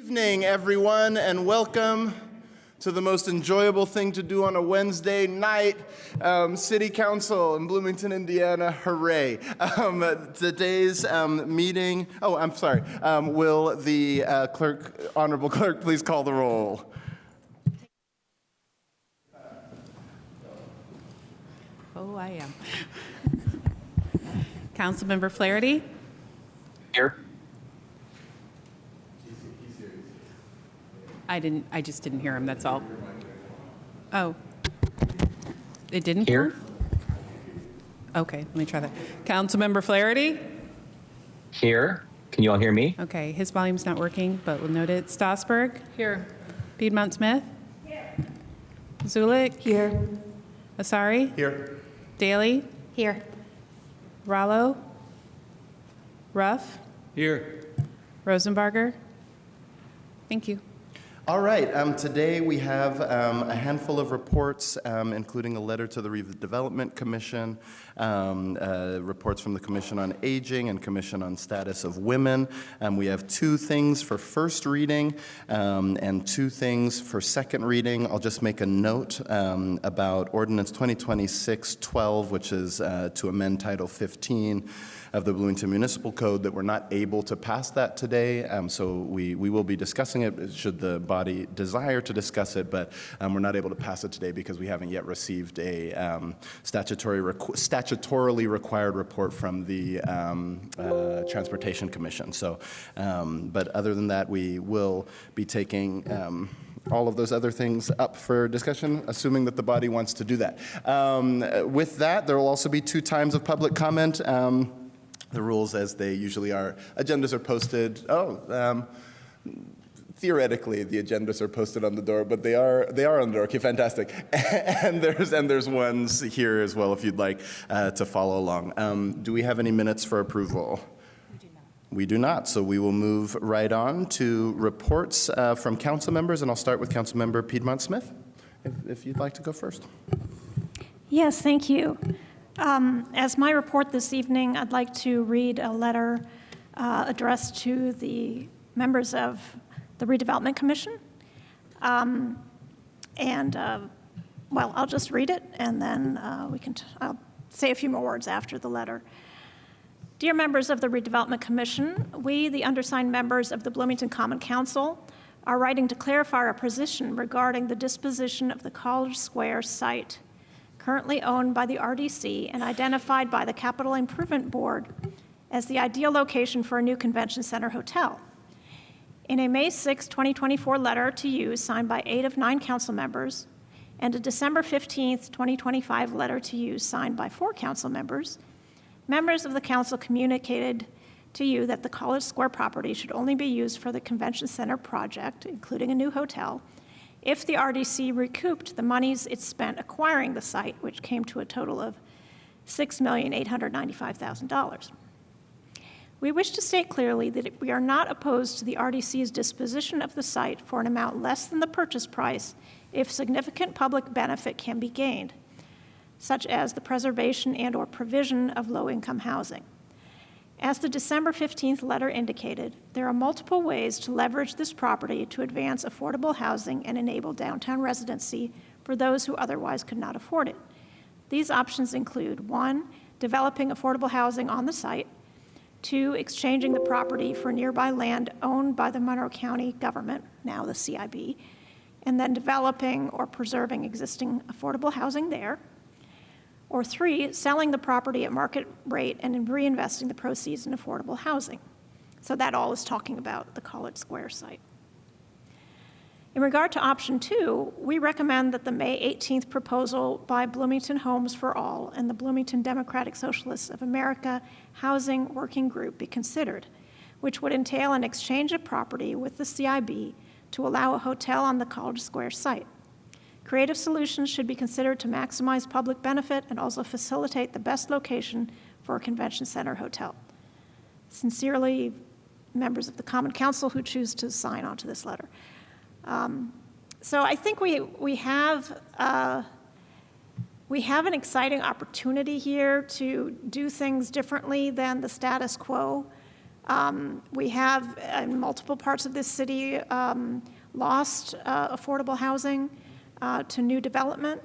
Evening, everyone, and welcome to the most enjoyable thing to do on a Wednesday night, City Council in Bloomington, Indiana. Hooray. Today's meeting, will the honorable clerk please call the roll? Oh, I am. Councilmember Flaherty? Here. I just didn't hear him, that's all. Oh. It didn't Here. come? Okay, let me try that. Councilmember Flaherty? Here. Can you all hear me? Okay, his volume's not working, but we'll note it. Stossberg? Here. Piedmont Smith? Here. Zulik? Here. Asari? Here. Daly? Here. Rallo? Ruff? Here. Rosenbarger? Thank you. All right, today we have a handful of reports, including a letter to the Redevelopment Commission, reports from the Commission on Aging and Commission on Status of Women. We have 2 things for first reading and 2 things for second reading. I'll just make a note about Ordinance 2026-12, which is to amend Title 15 of the Bloomington Municipal Code, that we're not able to pass that today. So we will be discussing it should the body desire to discuss it, but we're not able to pass it today because we haven't yet received a statutorily required report from the Transportation Commission. So, but other than that, we will be taking all of those other things up for discussion, assuming that the body wants to do that. With that, there will also be 2 times of public comment. The rules, as they usually are, agendas are posted. Theoretically, the agendas are posted on the door, but they are on the door. Okay, fantastic. and there's ones here as well if you'd like to follow along. Do we have any minutes for approval? We do not, so we will move right on to reports from council members, and I'll start with Councilmember Piedmont Smith, if you'd like to go first. Yes, thank you. As my report this evening, I'd like to read a letter addressed to the members of the Redevelopment Commission. Well, I'll just read it, and then I'll say a few more words after the letter. Dear members of the Redevelopment Commission, we, the undersigned members of the Bloomington Common Council, are writing to clarify our position regarding the disposition of the College Square site, currently owned by the RDC and identified by the Capital Improvement Board as the ideal location for a new convention center hotel. In a May 6, 2024 letter to you signed by 8 of 9 council members and a December 15, 2025 letter to you signed by 4 council members, members of the council communicated to you that the College Square property should only be used for the convention center project, including a new hotel, if the RDC recouped the monies it spent acquiring the site, which came to a total of $6,895,000. We wish to state clearly that we are not opposed to the RDC's disposition of the site for an amount less than the purchase price if significant public benefit can be gained, such as the preservation and/or provision of low-income housing. As the December 15th letter indicated, there are multiple ways to leverage this property to advance affordable housing and enable downtown residency for those who otherwise could not afford it. These options include 1, developing affordable housing on the site, 2, exchanging the property for nearby land owned by the Monroe County government, now the CIB, and then developing or preserving existing affordable housing there, or 3, selling the property at market rate and in reinvesting the proceeds in affordable housing. So that all is talking about the College Square site. In regard to option 2, we recommend that the May 18th proposal by Bloomington Homes for All and the Bloomington Democratic Socialists of America Housing Working Group be considered, which would entail an exchange of property with the CIB to allow a hotel on the College Square site. Creative solutions should be considered to maximize public benefit and also facilitate the best location for a convention center hotel. Sincerely, members of the Common Council who choose to sign on to this letter. So I think we have an exciting opportunity here to do things differently than the status quo. We have, in multiple parts of this city, lost affordable housing to new development.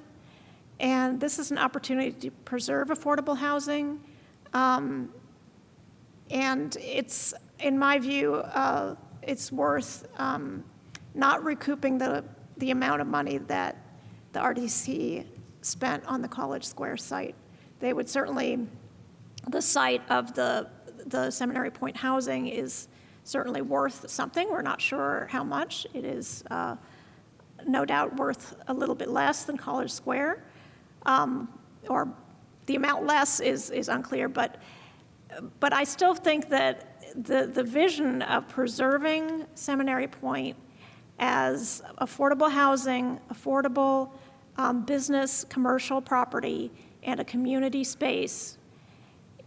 And this is an opportunity to preserve affordable housing. And it's, in my view, it's worth not recouping the amount of money that the RDC spent on the College Square site. They would certainly, the site of the Seminary Point housing is certainly worth something. We're not sure how much. It is no doubt worth a little bit less than College Square, or the amount less is unclear, but I still think that the vision of preserving Seminary Point as affordable housing, affordable business, commercial property, and a community space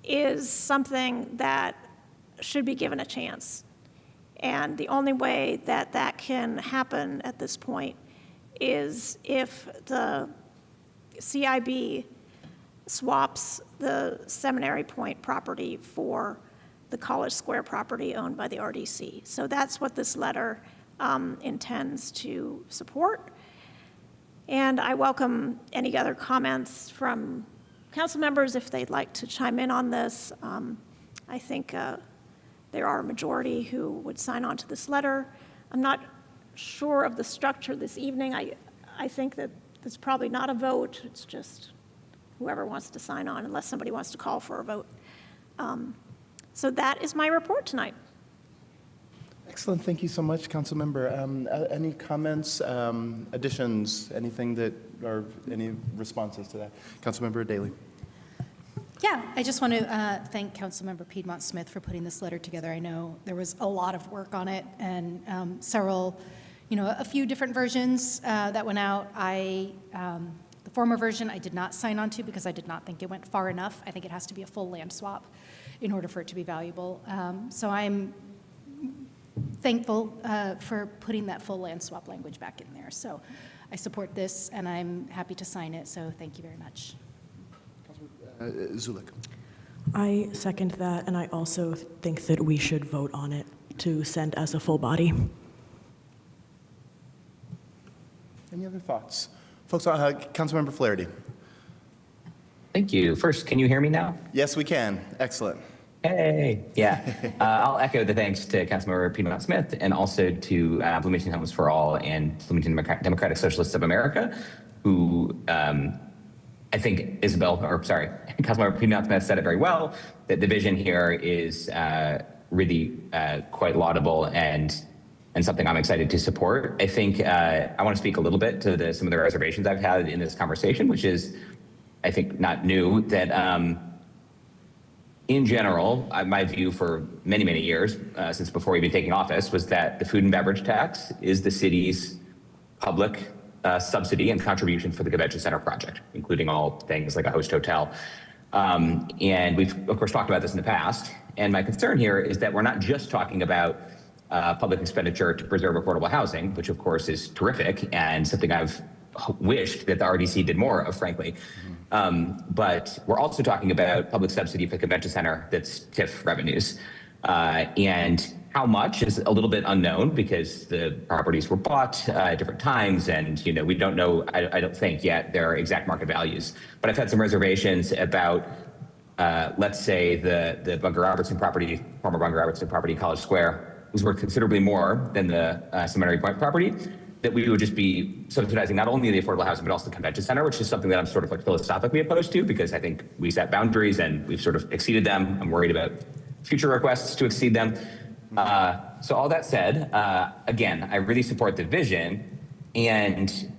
is something that should be given a chance. And the only way that that can happen at this point is if the CIB swaps the Seminary Point property for the College Square property owned by the RDC. So that's what this letter intends to support. And I welcome any other comments from council members if they'd like to chime in on this. I think there are a majority who would sign on to this letter. I'm not sure of the structure this evening. I think that it's probably not a vote. It's just whoever wants to sign on, unless somebody wants to call for a vote. So that is my report tonight. Excellent. Thank you so much, Councilmember. Any comments, additions, anything that, or any responses to that? Councilmember Daley. Yeah, I just want to thank Councilmember Piedmont Smith for putting this letter together. I know there was a lot of work on it and several, a few different versions that went out. The former version I did not sign on to because I did not think it went far enough. I think it has to be a full land swap in order for it to be valuable. So I'm thankful for putting that full land swap language back in there. So I support this and I'm happy to sign it. So thank you very much. Zulik. I second that, and I also think that we should vote on it to send as a full body. Any other thoughts? Folks, Councilmember Flaherty. Thank you. First, can you hear me now? Yes, we can. Excellent. Hey, yeah. I'll echo the thanks to Councilmember Piedmont Smith and also to Bloomington Homes for All and Bloomington Democratic Socialists of America, who I think Councilmember Piedmont Smith said it very well, that the vision here is really quite laudable and something I'm excited to support. I think I want to speak a little bit to some of the reservations I've had in this conversation, which is, I think, not new, that in general, my view for many, many years, since before even taking office, was that the food and beverage tax is the city's public subsidy and contribution for the convention center project, including all things like a host hotel. And we've, of course, talked about this in the past. And my concern here is that we're not just talking about public expenditure to preserve affordable housing, which, of course, is terrific and something I've wished that the RDC did more of, frankly. But we're also talking about public subsidy for the convention center that's TIF revenues. And how much is a little bit unknown because the properties were bought at different times, and we don't know, I don't think yet, their exact market values. But I've had some reservations about, let's say, the Bunker Robertson property, former Bunker Robertson property, College Square, was worth considerably more than the Seminary Point property, that we would just be subsidizing not only the affordable housing, but also the convention center, which is something that I'm sort of like philosophically opposed to, because I think we set boundaries and we've sort of exceeded them. I'm worried about future requests to exceed them. So all that said, again, I really support the vision, and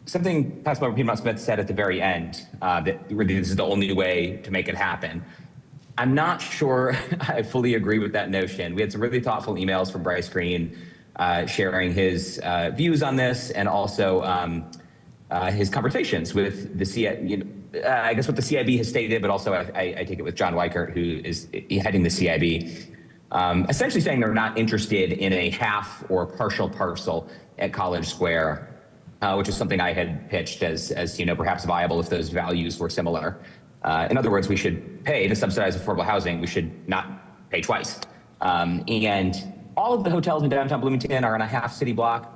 something Councilmember Piedmont Smith said at the very end, that really this is the only way to make it happen. I'm not sure I fully agree with that notion. We had some really thoughtful emails from Bryce Green sharing his views on this, and also his conversations with the CIB, I guess what the CIB has stated, but also I take it with John Weichert, who is heading the CIB. Essentially saying they're not interested in a half or partial parcel at College Square, which is something I had pitched as perhaps viable if those values were similar. In other words, we should pay to subsidize affordable housing. We should not pay twice. And all of the hotels in downtown Bloomington are on a half city block.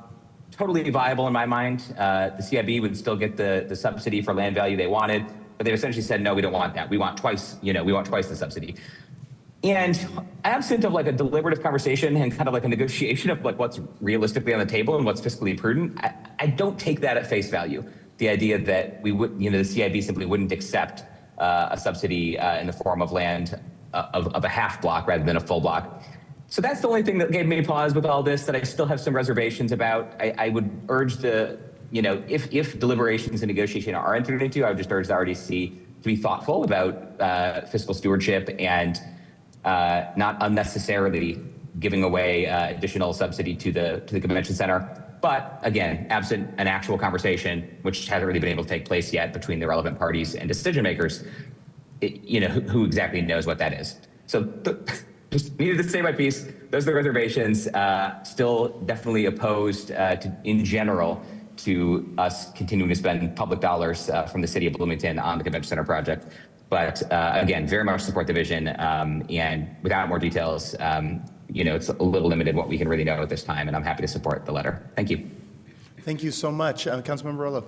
Totally viable in my mind. The CIB would still get the subsidy for land value they wanted, but they essentially said, no, we don't want that. We want twice, we want twice the subsidy. And absent of like a deliberative conversation and kind of like a negotiation of like what's realistically on the table and what's fiscally prudent, I don't take that at face value. The idea that we would, the CIB simply wouldn't accept a subsidy in the form of land of a half block rather than a full block. So that's the only thing that gave me pause with all this that I still have some reservations about. I would urge if deliberations and negotiation are entered into, I would just urge the RDC to be thoughtful about fiscal stewardship and not unnecessarily giving away additional subsidy to the convention center. But again, absent an actual conversation, which hasn't really been able to take place yet between the relevant parties and decision makers, who exactly knows what that is. So just needed to say my piece. Those are the reservations. Still definitely opposed in general to us continuing to spend public dollars from the city of Bloomington on the convention center project. But again, very much support the vision, and without more details, it's a little limited what we can really know at this time, and I'm happy to support the letter. Thank you. Thank you so much. Councilmember Rollo.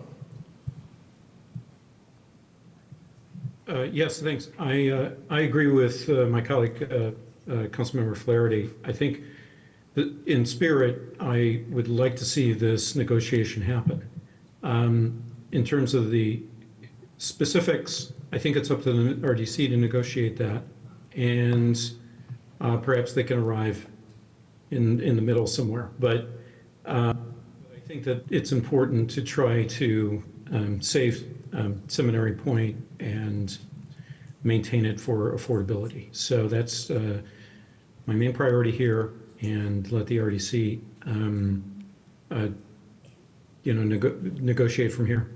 Yes, thanks. I agree with my colleague, Councilmember Flaherty. I think that in spirit, I would like to see this negotiation happen. In terms of the specifics, I think it's up to the RDC to negotiate that, and perhaps they can arrive in the middle somewhere. But I think that it's important to try to save Seminary Point and maintain it for affordability. So that's my main priority here, and let the RDC negotiate from here.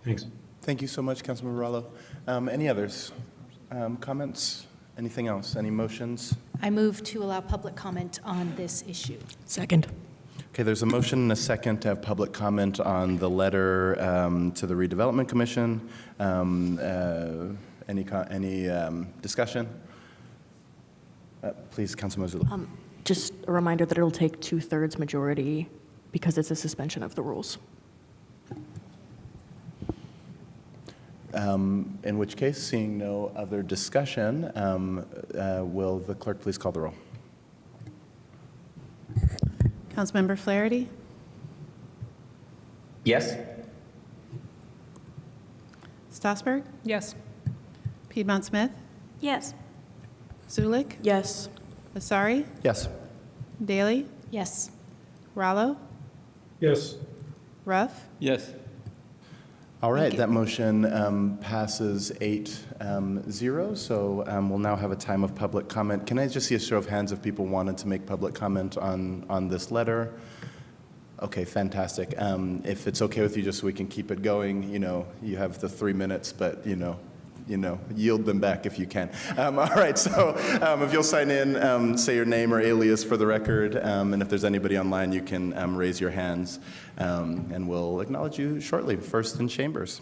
Thanks. Thank you so much, Councilmember Rollo. Any others? Comments? Anything else? Any motions? I move to allow public comment on this issue. Second. Okay, there's a motion and a second to have public comment on the letter to the Redevelopment Commission. Any discussion? Please, Councilman Mazzulla. Just a reminder that it'll take 2/3 majority because it's a suspension of the rules. In which case, seeing no other discussion, will the clerk please call the roll? Councilmember Flaherty, Yes? Strasburg, Yes. Piedmont Smith, Yes. Zulik, Yes. Asari, Yes. Daley, Yes. Rollo, Yes. Ruff. Yes. All right, you. that motion passes 8-0, so we'll now have a time of public comment. Can I just see a show of hands if people wanted to make public comment on this letter? Okay, fantastic. If it's okay with you, just so we can keep it going, you have the 3 minutes, but yield them back if you can. All right, so if you'll sign in, say your name or alias for the record, and if there's anybody online, you can raise your hands, and we'll acknowledge you shortly. First in Chambers.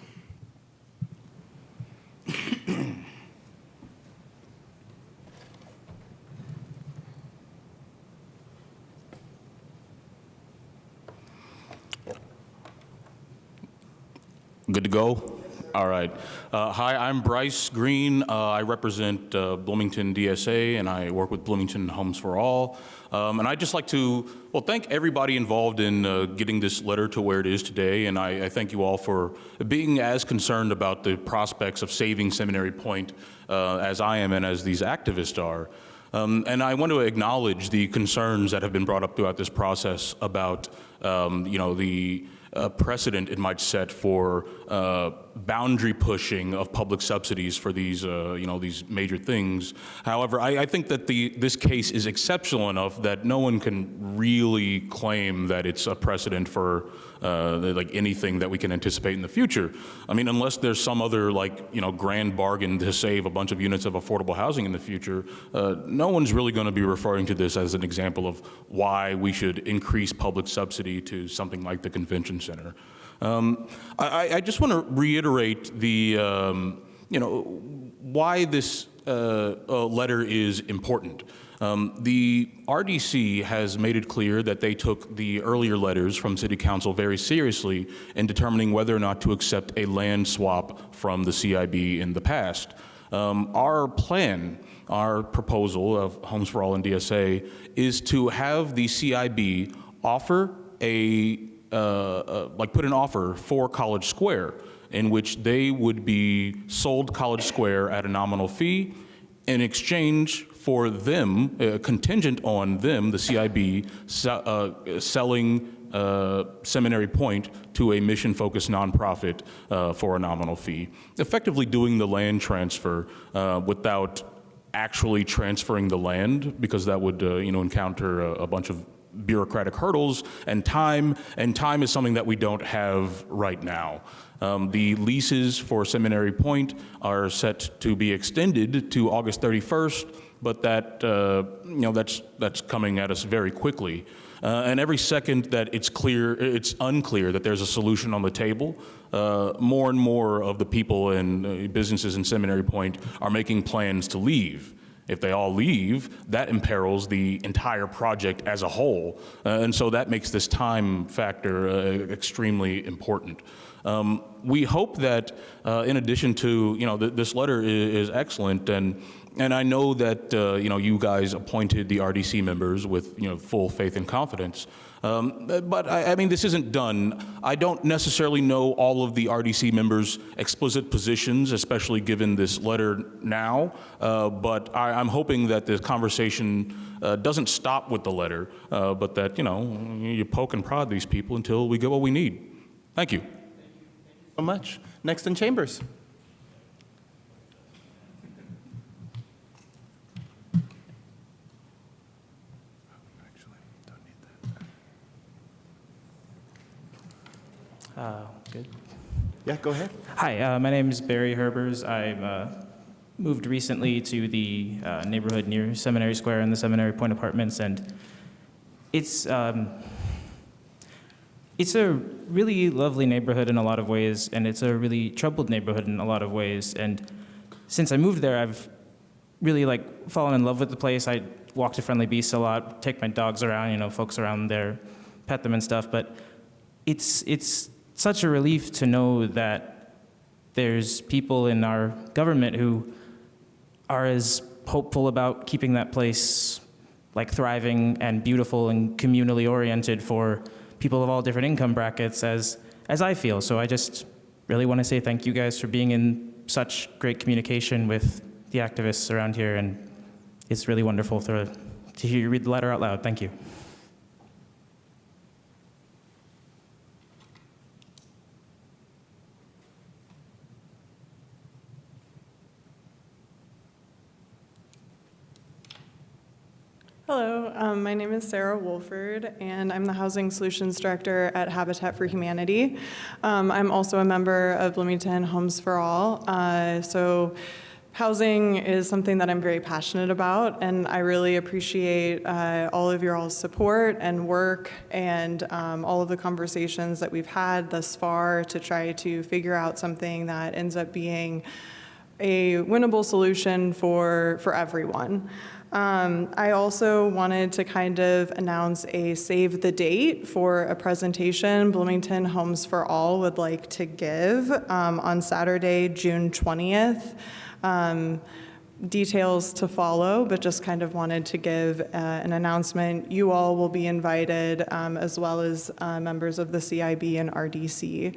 Good to go? All right. Hi, I'm Bryce Green. I represent Bloomington DSA, and I work with Bloomington Homes for All. And I'd just like to, thank everybody involved in getting this letter to where it is today. And I thank you all for being as concerned about the prospects of saving Seminary Point as I am and as these activists are. And I want to acknowledge the concerns that have been brought up throughout this process about, the precedent it might set for boundary pushing of public subsidies for these, these major things. However, I think that this case is exceptional enough that no one can really claim that it's a precedent for like anything that we can anticipate in the future. I mean, unless there's some other grand bargain to save a bunch of units of affordable housing in the future, no one's really going to be referring to this as an example of why we should increase public subsidy to something like the convention center. I just want to reiterate the, why this letter is important. The RDC has made it clear that they took the earlier letters from City Council very seriously in determining whether or not to accept a land swap from the CIB in the past. Our plan, our proposal of Homes for All and DSA, is to have the CIB offer put an offer for College Square, in which they would be sold College Square at a nominal fee in exchange for them, contingent on them, the CIB, selling Seminary Point to a mission-focused nonprofit for a nominal fee, effectively doing the land transfer without actually transferring the land, because that would encounter a bunch of bureaucratic hurdles and time is something that we don't have right now. The leases for Seminary Point are set to be extended to August 31st, but that that's coming at us very quickly. And every second that it's unclear that there's a solution on the table, more and more of the people and businesses in Seminary Point are making plans to leave. If they all leave, that imperils the entire project as a whole. And so that makes this time factor extremely important. We hope that in addition to, this letter is excellent, and I know that, you guys appointed the RDC members with, full faith and confidence. But I mean, this isn't done. I don't necessarily know all of the RDC members' explicit positions, especially given this letter now. But I'm hoping that the conversation doesn't stop with the letter, but that, you poke and prod these people until we get what we need. Thank you. So much. Next in chambers. Good. Yeah, go ahead. Hi, my name is Barry Herbers. I moved recently to the neighborhood near Seminary Square and the Seminary Point Apartments, and it's a really lovely neighborhood in a lot of ways, and it's a really troubled neighborhood in a lot of ways. And since I moved there, I've really fallen in love with the place. I walk to Friendly Beasts a lot, take my dogs around, folks around there, pet them and stuff. But it's such a relief to know that there's people in our government who are as hopeful about keeping that place thriving and beautiful and communally oriented for people of all different income brackets as I feel. So I just really want to say thank you guys for being in such great communication with the activists around here, and it's really wonderful to hear you read the letter out loud. Thank you. Hello, my name is Sarah Wolford, and I'm the Housing Solutions Director at Habitat for Humanity. I'm also a member of Bloomington Homes for All. So housing is something that I'm very passionate about, and I really appreciate all of your all's support and work and all of the conversations that we've had thus far to try to figure out something that ends up being a winnable solution for everyone. I also wanted to kind of announce a save the date for a presentation Bloomington Homes for All would like to give on Saturday, June 20th. Details to follow, but just kind of wanted to give an announcement. You all will be invited, as well as members of the CIB and RDC,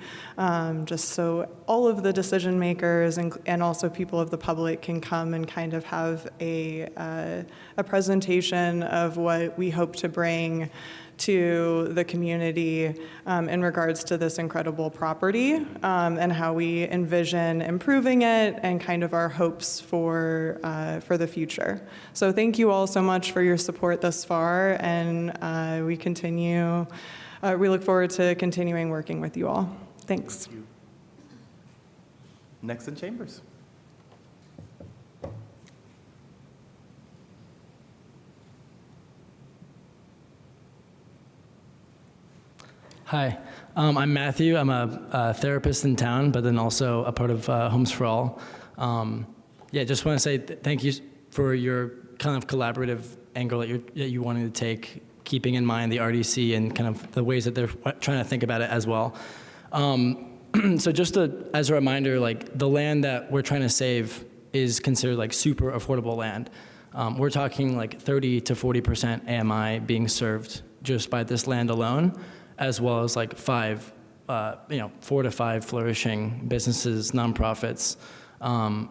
just so all of the decision makers and also people of the public can come and kind of have a presentation of what we hope to bring to the community in regards to this incredible property and how we envision improving it and kind of our hopes for the future. So thank you all so much for your support thus far, and we look forward to continuing working with you all. Thanks. Thank you. Next in chambers. Hi, I'm Matthew. I'm a therapist in town, but then also a part of Homes for All. Yeah, just want to say thank you for your kind of collaborative angle that you wanted to take, keeping in mind the RDC and kind of the ways that they're trying to think about it as well. So just as a reminder, like the land that we're trying to save is considered like super affordable land. We're talking like 30 to 40% AMI being served just by this land alone, as well as like 4 to 5 flourishing businesses, nonprofits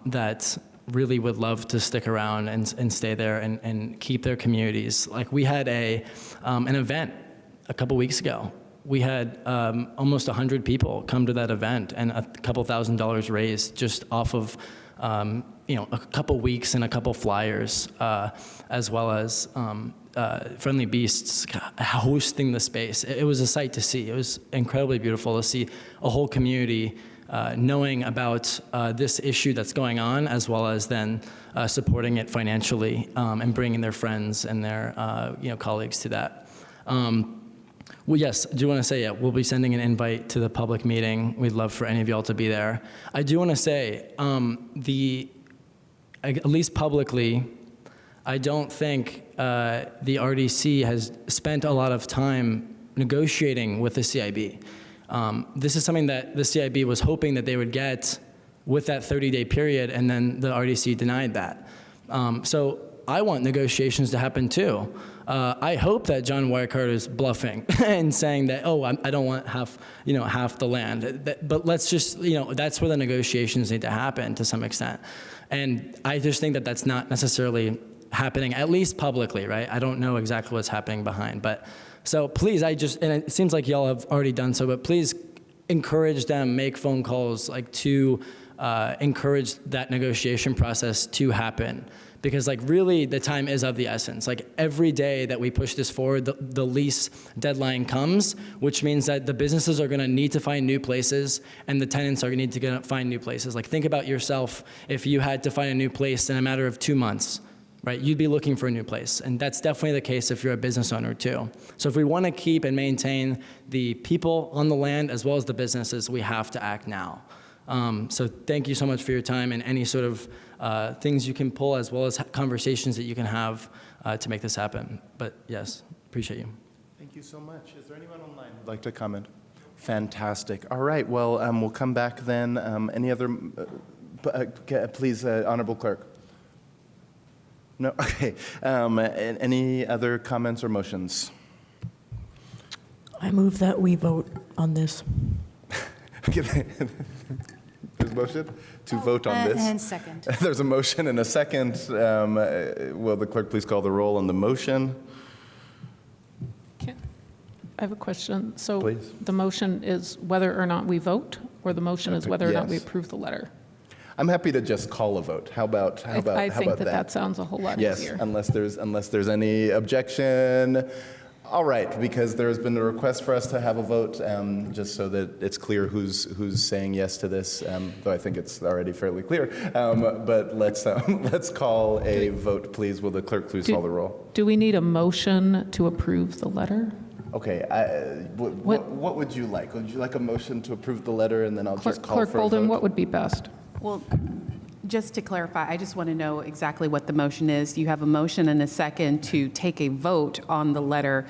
that really would love to stick around and stay there and keep their communities. Like we had an event a couple weeks ago. We had almost 100 people come to that event and a couple $1,000s raised just off of a couple weeks and a couple flyers, as well as Friendly Beasts hosting the space. It was a sight to see. It was incredibly beautiful to see a whole community knowing about this issue that's going on, as well as then supporting it financially and bringing their friends and their colleagues to that. Well, yes, I do want to say, we'll be sending an invite to the public meeting. We'd love for any of y'all to be there. I do want to say, at least publicly, I don't think the RDC has spent a lot of time negotiating with the CIB. This is something that the CIB was hoping that they would get with that 30-day period, and then the RDC denied that. So I want negotiations to happen too. I hope that John Weickart is bluffing and saying that, I don't want half the land. But let's just, that's where the negotiations need to happen to some extent. And I just think that that's not necessarily happening, at least publicly, right? I don't know exactly what's happening behind. But so please, and it seems like y'all have already done so, but please encourage them, make phone calls, to encourage that negotiation process to happen. Because really the time is of the essence. Every day that we push this forward, the lease deadline comes, which means that the businesses are gonna need to find new places and the tenants are gonna need to find new places. Think about yourself if you had to find a new place in a matter of 2 months, right? You'd be looking for a new place. And that's definitely the case if you're a business owner too. So if we wanna keep and maintain the people on the land as well as the businesses, we have to act now. So thank you so much for your time and any sort of things you can pull, as well as conversations that you can have to make this happen. But yes, appreciate you. Thank you so much. Is there anyone online who'd like to comment? Fantastic. All right, well, we'll come back then. Any other, please, Honorable Clerk. No, okay. Any other comments or motions? I move that we vote on this. There's a motion to vote on this. And second. There's a motion and a second. Will the clerk please call the roll on the motion? I have a question. So Please. the motion is whether or not we vote, or the motion is whether or not we Yes. approve the letter? I'm happy to just call a vote. How about I think that? that sounds a whole lot Yes, easier. unless there's any objection. All right, because there's been a request for us to have a vote, just so that it's clear who's saying yes to this, though I think it's already fairly clear. But let's call a vote, please. Will the clerk please call the roll? Do we need a motion to approve the letter? Okay, what would you like? Would you like a motion to approve the letter, and then I'll just call Clerk for a Bolden, vote? what would be best? Well, just to clarify, I just want to know exactly what the motion is. You have a motion and a second to take a vote on the letter.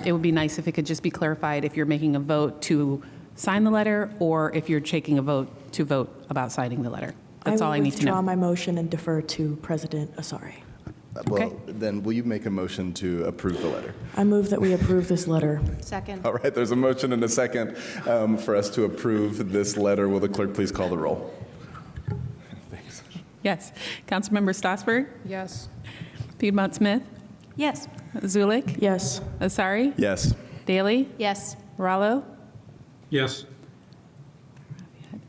It would be nice if it could just be clarified if you're making a vote to sign the letter or if you're taking a vote to vote about signing the letter. That's all I need to withdraw know. my motion and defer to President Asari. Well, then will you make a motion to approve the letter? I move that we approve this letter. Second. All right, there's a motion and a second for us to approve this letter. Will the clerk please call the roll? Thanks. Yes. Councilmember Strasburg? Yes. Piedmont Smith? Yes. Zulik? Yes. Asari? Yes. Daley? Yes. Rallo? Yes.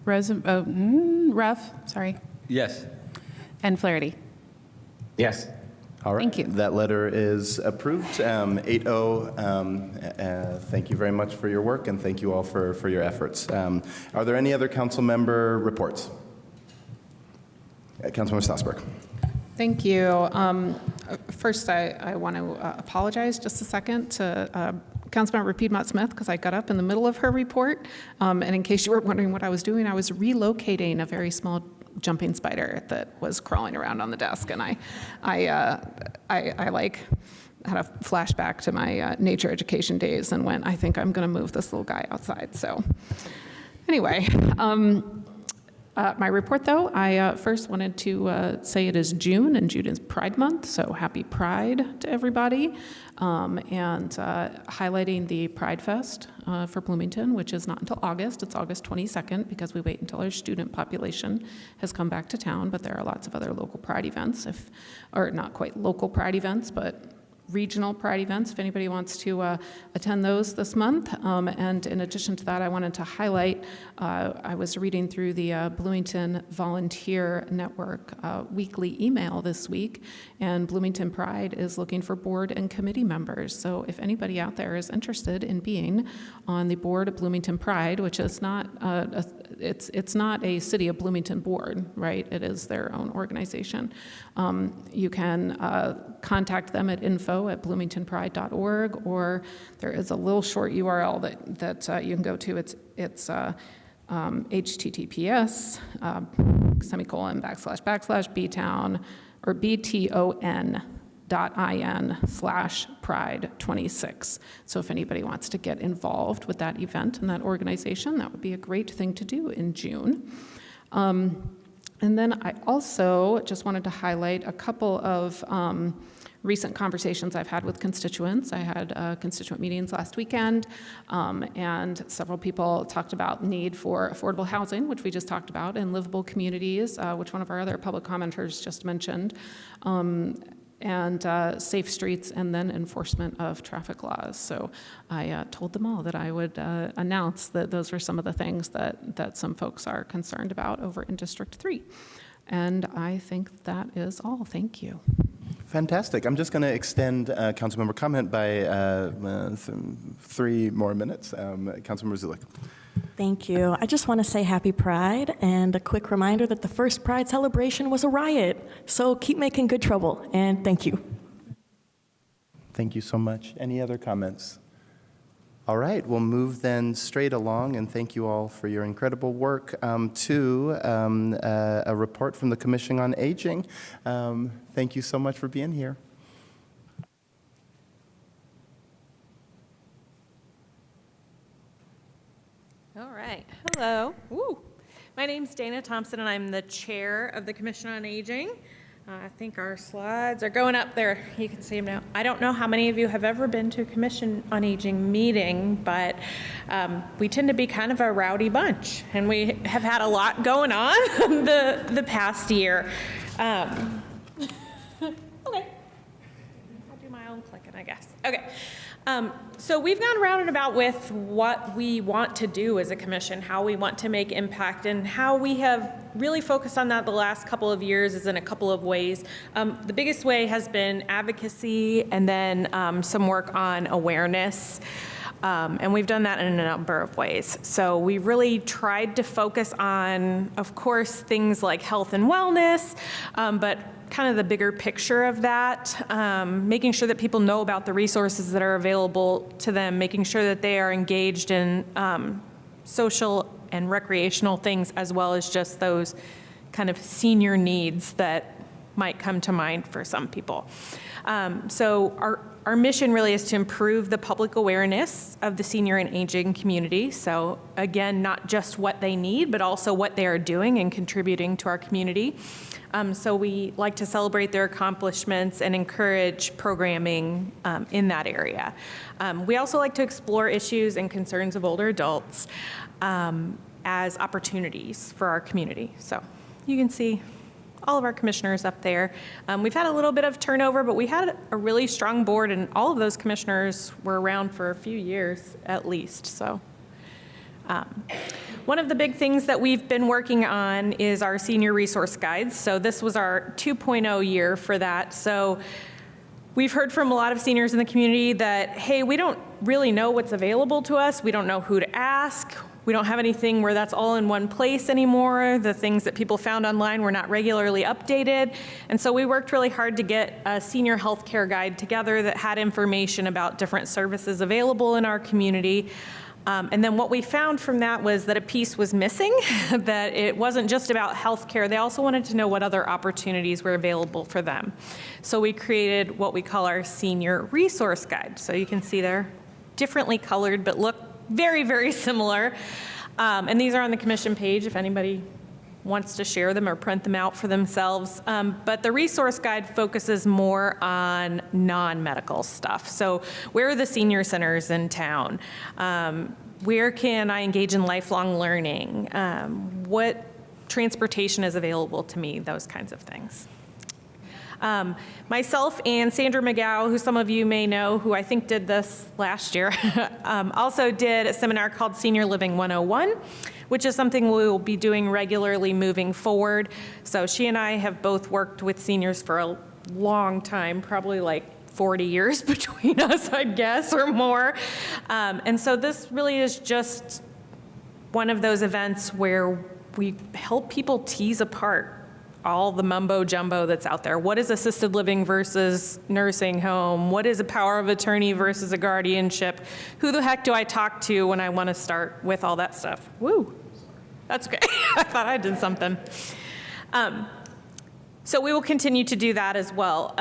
Ruff? Sorry. Yes. And Flaherty? Yes. All right. Thank you. That letter is approved, 8-0. Thank you very much for your work, and thank you all for your efforts. Are there any other council member reports? Councilmember Strasburg. Thank you. First, I want to apologize just a second to Councilmember Piedmont Smith, because I got up in the middle of her report. And in case you were wondering what I was doing, I was relocating a very small jumping spider that was crawling around on the desk, and I like had a flashback to my nature education days and went, I think I'm going to move this little guy outside. So anyway, my report, though, I first wanted to say it is June, and June is Pride Month, so happy Pride to everybody, and highlighting the Pride Fest for Bloomington, which is not until August. It's August 22nd, because we wait until our student population has come back to town, but there are lots of other local Pride events, or not quite local Pride events, but regional Pride events, if anybody wants to attend those this month. And in addition to that, I wanted to highlight, I was reading through the Bloomington Volunteer Network weekly email this week, and Bloomington Pride is looking for board and committee members. So if anybody out there is interested in being on the board of Bloomington Pride, which is not, it's not a City of Bloomington board, right? It is their own organization. You can contact them at info@bloomingtonpride.org, or there is a little short URL that you can go to. It's https //btown or bton.in/pride26. So if anybody wants to get involved with that event and that organization, that would be a great thing to do in June. And then I also just wanted to highlight a couple of recent conversations I've had with constituents. I had constituent meetings last weekend, and several people talked about the need for affordable housing, which we just talked about, and livable communities, which one of our other public commenters just mentioned, and safe streets, and then enforcement of traffic laws. So I told them all that I would announce that those were some of the things that some folks are concerned about over in District 3. And I think that is all. Thank you. Fantastic. I'm just going to extend councilmember comment by 3 more minutes. Councilmember Zulik. Thank you. I just want to say happy Pride, and a quick reminder that the first Pride celebration was a riot. So keep making good trouble, and thank you. Thank you so much. Any other comments? All right, we'll move then straight along, and thank you all for your incredible work, to a report from the Commission on Aging. Thank you so much for being here. All right. Hello. Woo. My name's Dana Thompson, and I'm the chair of the Commission on Aging. I think our slides are going up there. You can see them now. I don't know how many of you have ever been to a Commission on Aging meeting, but we tend to be kind of a rowdy bunch, and we have had a lot going on the past year. Okay. I'll do my own clicking, I guess. Okay. So we've gone round and about with what we want to do as a commission, how we want to make impact, and how we have really focused on that the last couple of years is in a couple of ways. The biggest way has been advocacy, and then some work on awareness. And we've done that in a number of ways. So we really tried to focus on, of course, things like health and wellness, but kind of the bigger picture of that, making sure that people know about the resources that are available to them, making sure that they are engaged in social and recreational things, as well as just those kind of senior needs that might come to mind for some people. So our mission really is to improve the public awareness of the senior and aging community. So again, not just what they need, but also what they are doing and contributing to our community. So we like to celebrate their accomplishments and encourage programming in that area. We also like to explore issues and concerns of older adults as opportunities for our community. So you can see all of our commissioners up there. We've had a little bit of turnover, but we had a really strong board, and all of those commissioners were around for a few years at least. So one of the big things that we've been working on is our senior resource guides. So this was our 2.0 year for that. So we've heard from a lot of seniors in the community that, hey, we don't really know what's available to us. We don't know who to ask. We don't have anything where that's all in one place anymore. The things that people found online were not regularly updated. And so we worked really hard to get a senior healthcare guide together that had information about different services available in our community. And then what we found from that was that a piece was missing, that it wasn't just about healthcare. They also wanted to know what other opportunities were available for them. So we created what we call our senior resource guide. So you can see they're differently colored, but look very, very similar. And these are on the commission page if anybody wants to share them or print them out for themselves. But the resource guide focuses more on non-medical stuff. So where are the senior centers in town? Where can I engage in lifelong learning? What transportation is available to me? Those kinds of things. Myself and Sandra McGow, who some of you may know, who I think did this last year, also did a seminar called Senior Living 101, which is something we will be doing regularly moving forward. So she and I have both worked with seniors for a long time, probably like 40 years between us, I'd guess, or more. And so this really is just one of those events where we help people tease apart all the mumbo jumbo that's out there. What is assisted living versus nursing home? What is a power of attorney versus a guardianship? Who the heck do I talk to when I want to start with all that stuff? Woo, that's great. I thought I did something. So we will continue to do that as well.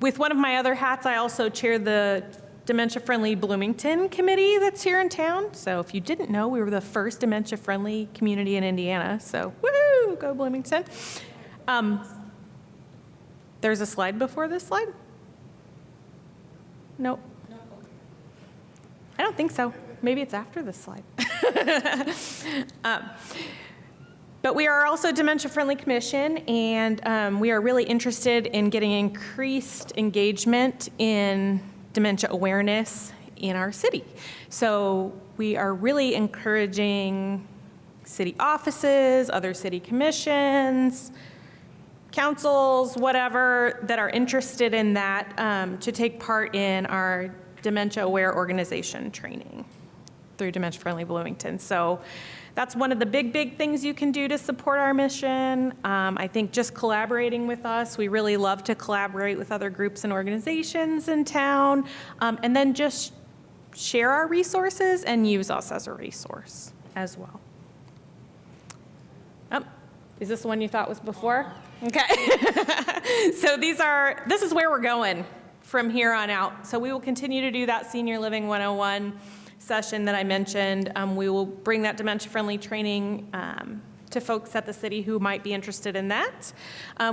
With one of my other hats, I also chair the Dementia-Friendly Bloomington committee that's here in town. So if you didn't know, we were the first dementia-friendly community in Indiana. So woohoo, go Bloomington. There's a slide before this slide? Nope. I don't think so. Maybe it's after this slide. But we are also a dementia-friendly commission, and we are really interested in getting increased engagement in dementia awareness in our city. So we are really encouraging city offices, other city commissions, councils, whatever, that are interested in that to take part in our dementia aware organization training through Dementia Friendly Bloomington. So that's one of the big things you can do to support our mission. I think just collaborating with us, we really love to collaborate with other groups and organizations in town, and then just share our resources and use us as a resource as well. Is this the one you thought was before? Okay. So this is where we're going from here on out. So we will continue to do that Senior Living 101 session that I mentioned. We will bring that dementia-friendly training to folks at the city who might be interested in that.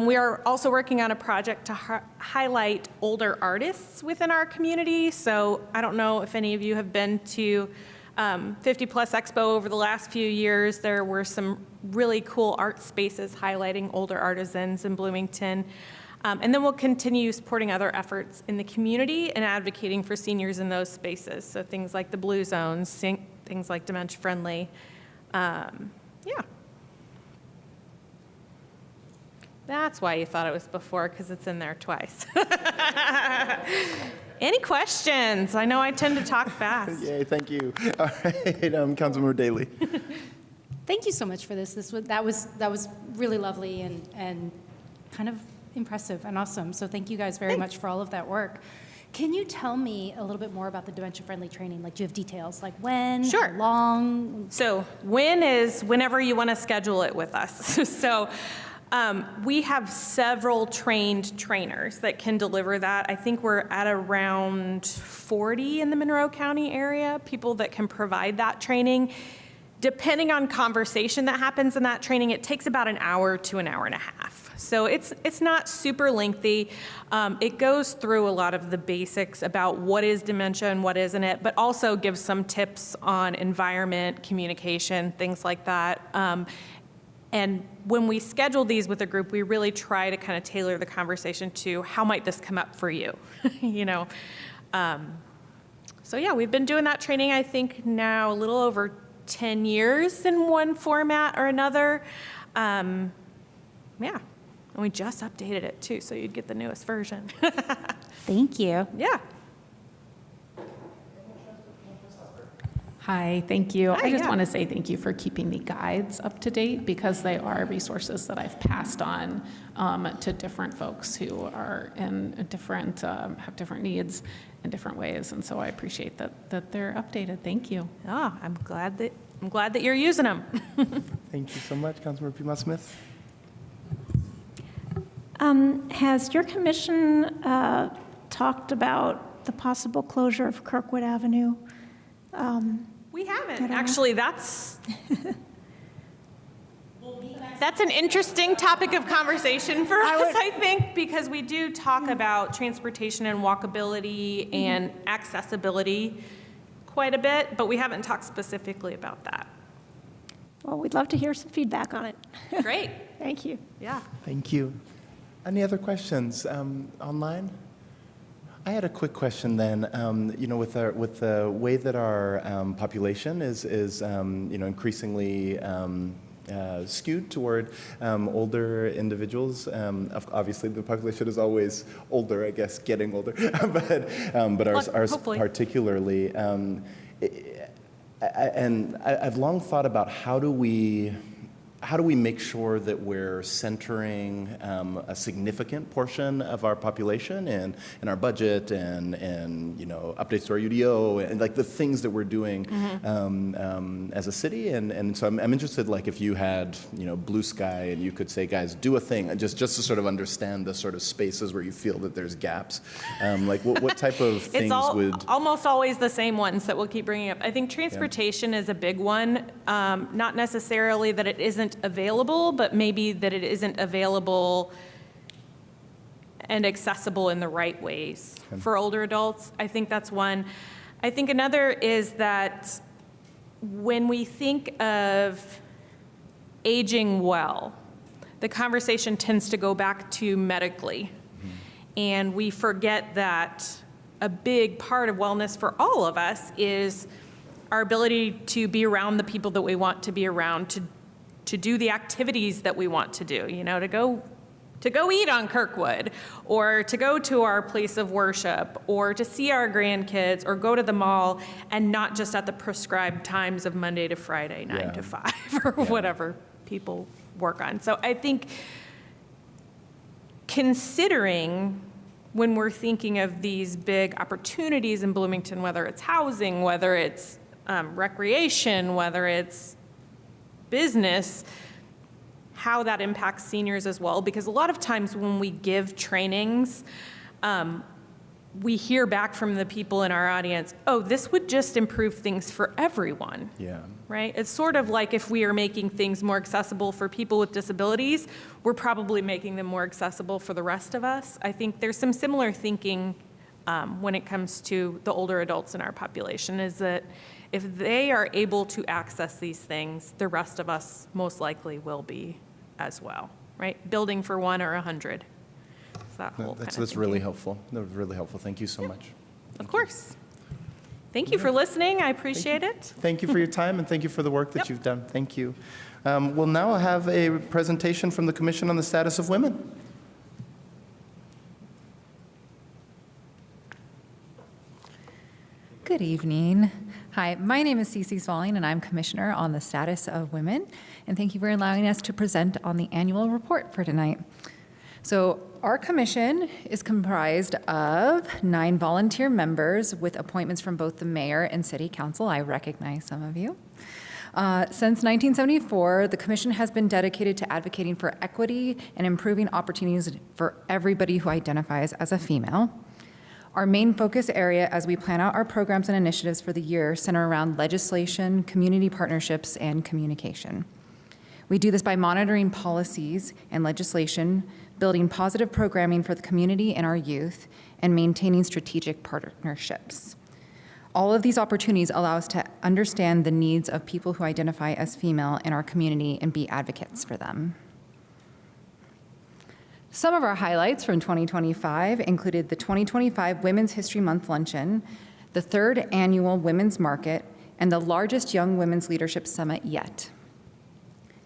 We are also working on a project to highlight older artists within our community. So I don't know if any of you have been to 50 Plus Expo over the last few years. There were some really cool art spaces highlighting older artisans in Bloomington. And then we'll continue supporting other efforts in the community and advocating for seniors in those spaces. So things like the Blue Zones, things like Dementia Friendly. Yeah. That's why you thought it was before, because it's in there twice. Any questions? I know I tend to talk fast. Yay, thank you. All right, Councilmember Daley. Thank you so much for this. That was really lovely and kind of impressive and awesome. So thank you guys very much for all of that work. Can you tell me a little bit more about the dementia-friendly training? Like, do you have details? Like when? Sure. How long? So when is whenever you want to schedule it with us. So we have several trained trainers that can deliver that. I think we're at around 40 in the Monroe County area, people that can provide that training. Depending on conversation that happens in that training, it takes about an hour to an hour and a half. So it's not super lengthy. It goes through a lot of the basics about what is dementia and what isn't it, but also gives some tips on environment, communication, things like that. And when we schedule these with a group, we really try to kind of tailor the conversation to how might this come up for you, you know? So yeah, we've been doing that training, I think now a little over 10 years in one format or another. Yeah, and we just updated it too, so you'd get the newest version. Thank you. Yeah. Hi, thank you. Hi, I just yeah. want to say thank you for keeping the guides up to date because they are resources that I've passed on to different folks who are in a different, have different needs in different ways. And so I appreciate that they're updated. Thank you. Ah, I'm glad that you're using them. Thank you so much, Councilmember Piedmont-Smith. Has your commission talked about the possible closure of Kirkwood Avenue? We haven't. Actually, that's an interesting topic of conversation for us, I think, because we do talk about transportation and walkability and accessibility quite a bit, but we haven't talked specifically about that. Well, we'd love to hear some feedback on it. Great. Thank you. Yeah. Thank you. Any other questions online? I had a quick question then. With the way that our population is increasingly skewed toward older individuals. Obviously, the population is always older, I guess, getting older, but ours hopefully. particularly. I've long thought about how do we make sure that we're centering a significant portion of our population in our budget and updates to our UDO and like the things that we're doing as a city and so I'm interested, like, if you had blue sky and you could say, guys, do a thing just to sort of understand the sort of spaces where you feel that there's gaps, like what type of things would almost always the same ones that we'll keep bringing up. I think transportation is a big one, not necessarily that it isn't available, but maybe that it isn't available and accessible in the right ways for older adults. I think that's one. I think another is that when we think of aging well, the conversation tends to go back to medically. And we forget that a big part of wellness for all of us is our ability to be around the people that we want to be around, to do the activities that we want to do, to go eat on Kirkwood, or to go to our place of worship, or to see our grandkids, or go to the mall, and not just at the prescribed times of Monday to Friday, 9 to 5, or whatever people work on. So I think considering when we're thinking of these big opportunities in Bloomington, whether it's housing, whether it's recreation, whether it's business, how that impacts seniors as well. Because a lot of times when we give trainings, we hear back from the people in our audience, oh, this would just improve things for everyone. Yeah. Right? It's sort of like if we are making things more accessible for people with disabilities, we're probably making them more accessible for the rest of us. I think there's some similar thinking when it comes to the older adults in our population, is that if they are able to access these things, the rest of us most likely will be as well, right? Building for one or 100. That's really helpful. That was really helpful. Thank you so much. Of course. Thank you for listening. I appreciate it. Thank you for your time and thank you for the work that you've done. Thank you. We'll now have a presentation from the Commission on the Status of Women. Good evening. Hi, my name is Cece Smalling, and I'm Commissioner on the Status of Women. And thank you for allowing us to present on the annual report for tonight. So our commission is comprised of 9 volunteer members with appointments from both the mayor and city council. I recognize some of you. Since 1974, the commission has been dedicated to advocating for equity and improving opportunities for everybody who identifies as a female. Our main focus area as we plan out our programs and initiatives for the year center around legislation, community partnerships, and communication. We do this by monitoring policies and legislation, building positive programming for the community and our youth, and maintaining strategic partnerships. All of these opportunities allow us to understand the needs of people who identify as female in our community and be advocates for them. Some of our highlights from 2025 included the 2025 Women's History Month Luncheon, the 3rd Annual Women's Market, and the largest Young Women's Leadership Summit yet.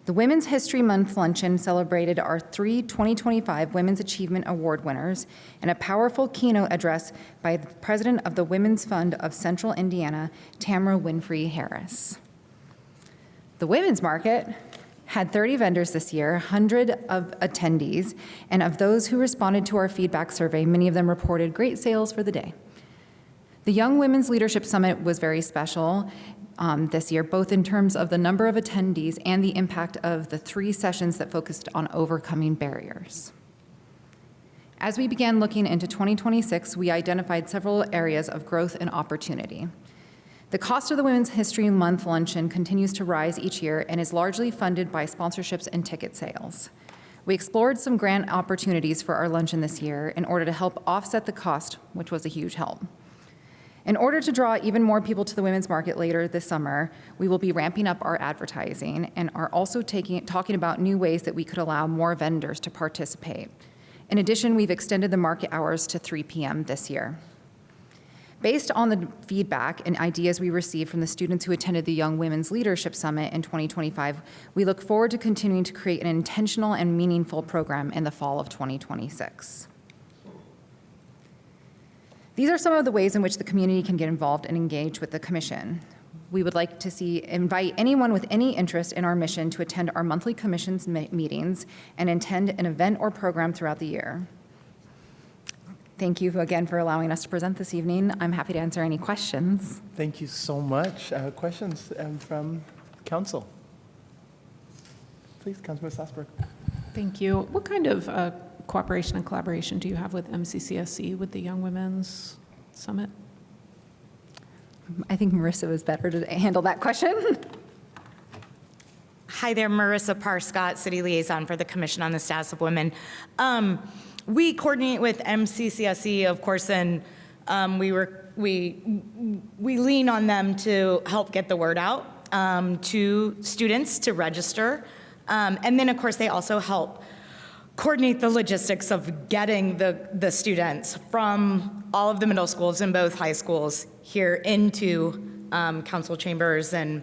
The Women's History Month luncheon celebrated our 3 2025 Women's Achievement Award winners and a powerful keynote address by the president of the Women's Fund of Central Indiana, Tamara Winfrey Harris. The Women's Market had 30 vendors this year, 100 of attendees, and of those who responded to our feedback survey, many of them reported great sales for the day. The Young Women's Leadership Summit was very special this year, both in terms of the number of attendees and the impact of the 3 sessions that focused on overcoming barriers. As we began looking into 2026, we identified several areas of growth and opportunity. The cost of the Women's History Month luncheon continues to rise each year and is largely funded by sponsorships and ticket sales. We explored some grant opportunities for our luncheon this year in order to help offset the cost, which was a huge help. In order to draw even more people to the women's market later this summer, we will be ramping up our advertising and are also talking about new ways that we could allow more vendors to participate. In addition, we've extended the market hours to 3 p.m. this year. Based on the feedback and ideas we received from the students who attended the Young Women's Leadership Summit in 2025, we look forward to continuing to create an intentional and meaningful program in the fall of 2026. These are some of the ways in which the community can get involved and engage with the commission. We would like to invite anyone with any interest in our mission to attend our monthly commissions meetings and attend an event or program throughout the year. Thank you again for allowing us to present this evening. I'm happy to answer any questions. Thank you so much. Questions from council? Please, Councilman Sassberg. Thank you. What kind of cooperation and collaboration do you have with MCCSC with the Young Women's Summit? I think Marissa was better to handle that question. Hi there, Marissa Parscott, City Liaison for the Commission on the Status of Women. We coordinate with MCCSC, of course, and we lean on them to help get the word out to students to register. And then, of course, they also help coordinate the logistics of getting the students from all of the middle schools and both high schools here into council chambers. And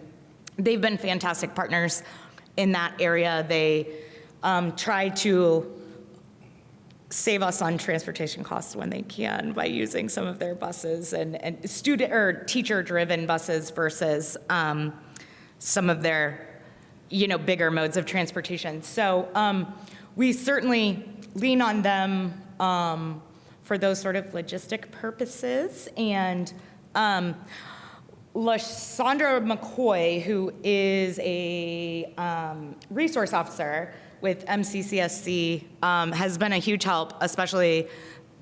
they've been fantastic partners in that area. They try to save us on transportation costs when they can by using some of their buses and student or teacher-driven buses versus some of their, bigger modes of transportation. So we certainly lean on them for those sort of logistic purposes. And Lashondra McCoy, who is a resource officer with MCCSC, has been a huge help, especially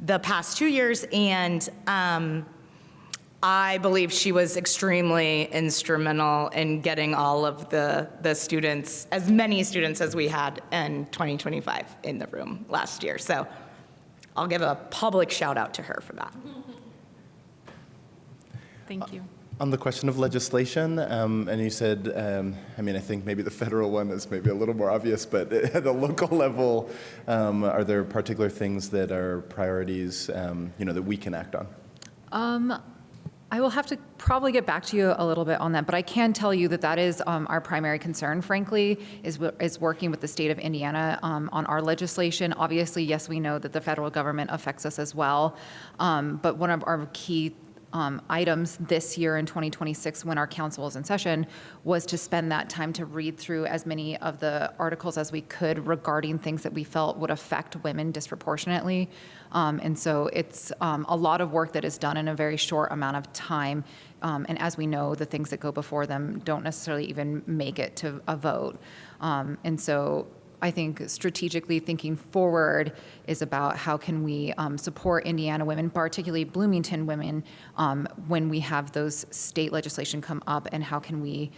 the past 2 years. And I believe she was extremely instrumental in getting all of the students, as many students as we had in 2025 in the room last year. So I'll give a public shout out to her for that. Thank you. On the question of legislation, and you said, I think maybe the federal one is maybe a little more obvious, but at the local level, are there particular things that are priorities, that we can act on? I will have to probably get back to you a little bit on that, but I can tell you that is our primary concern, frankly, is working with the state of Indiana on our legislation. Obviously, yes, we know that the federal government affects us as well, but one of our key items this year in 2026 when our council is in session was to spend that time to read through as many of the articles as we could regarding things that we felt would affect women disproportionately. And so it's a lot of work that is done in a very short amount of time. And as we know, the things that go before them don't necessarily even make it to a vote. And so I think strategically thinking forward is about how can we support Indiana women, particularly Bloomington women, when we have those state legislation come up, and how can we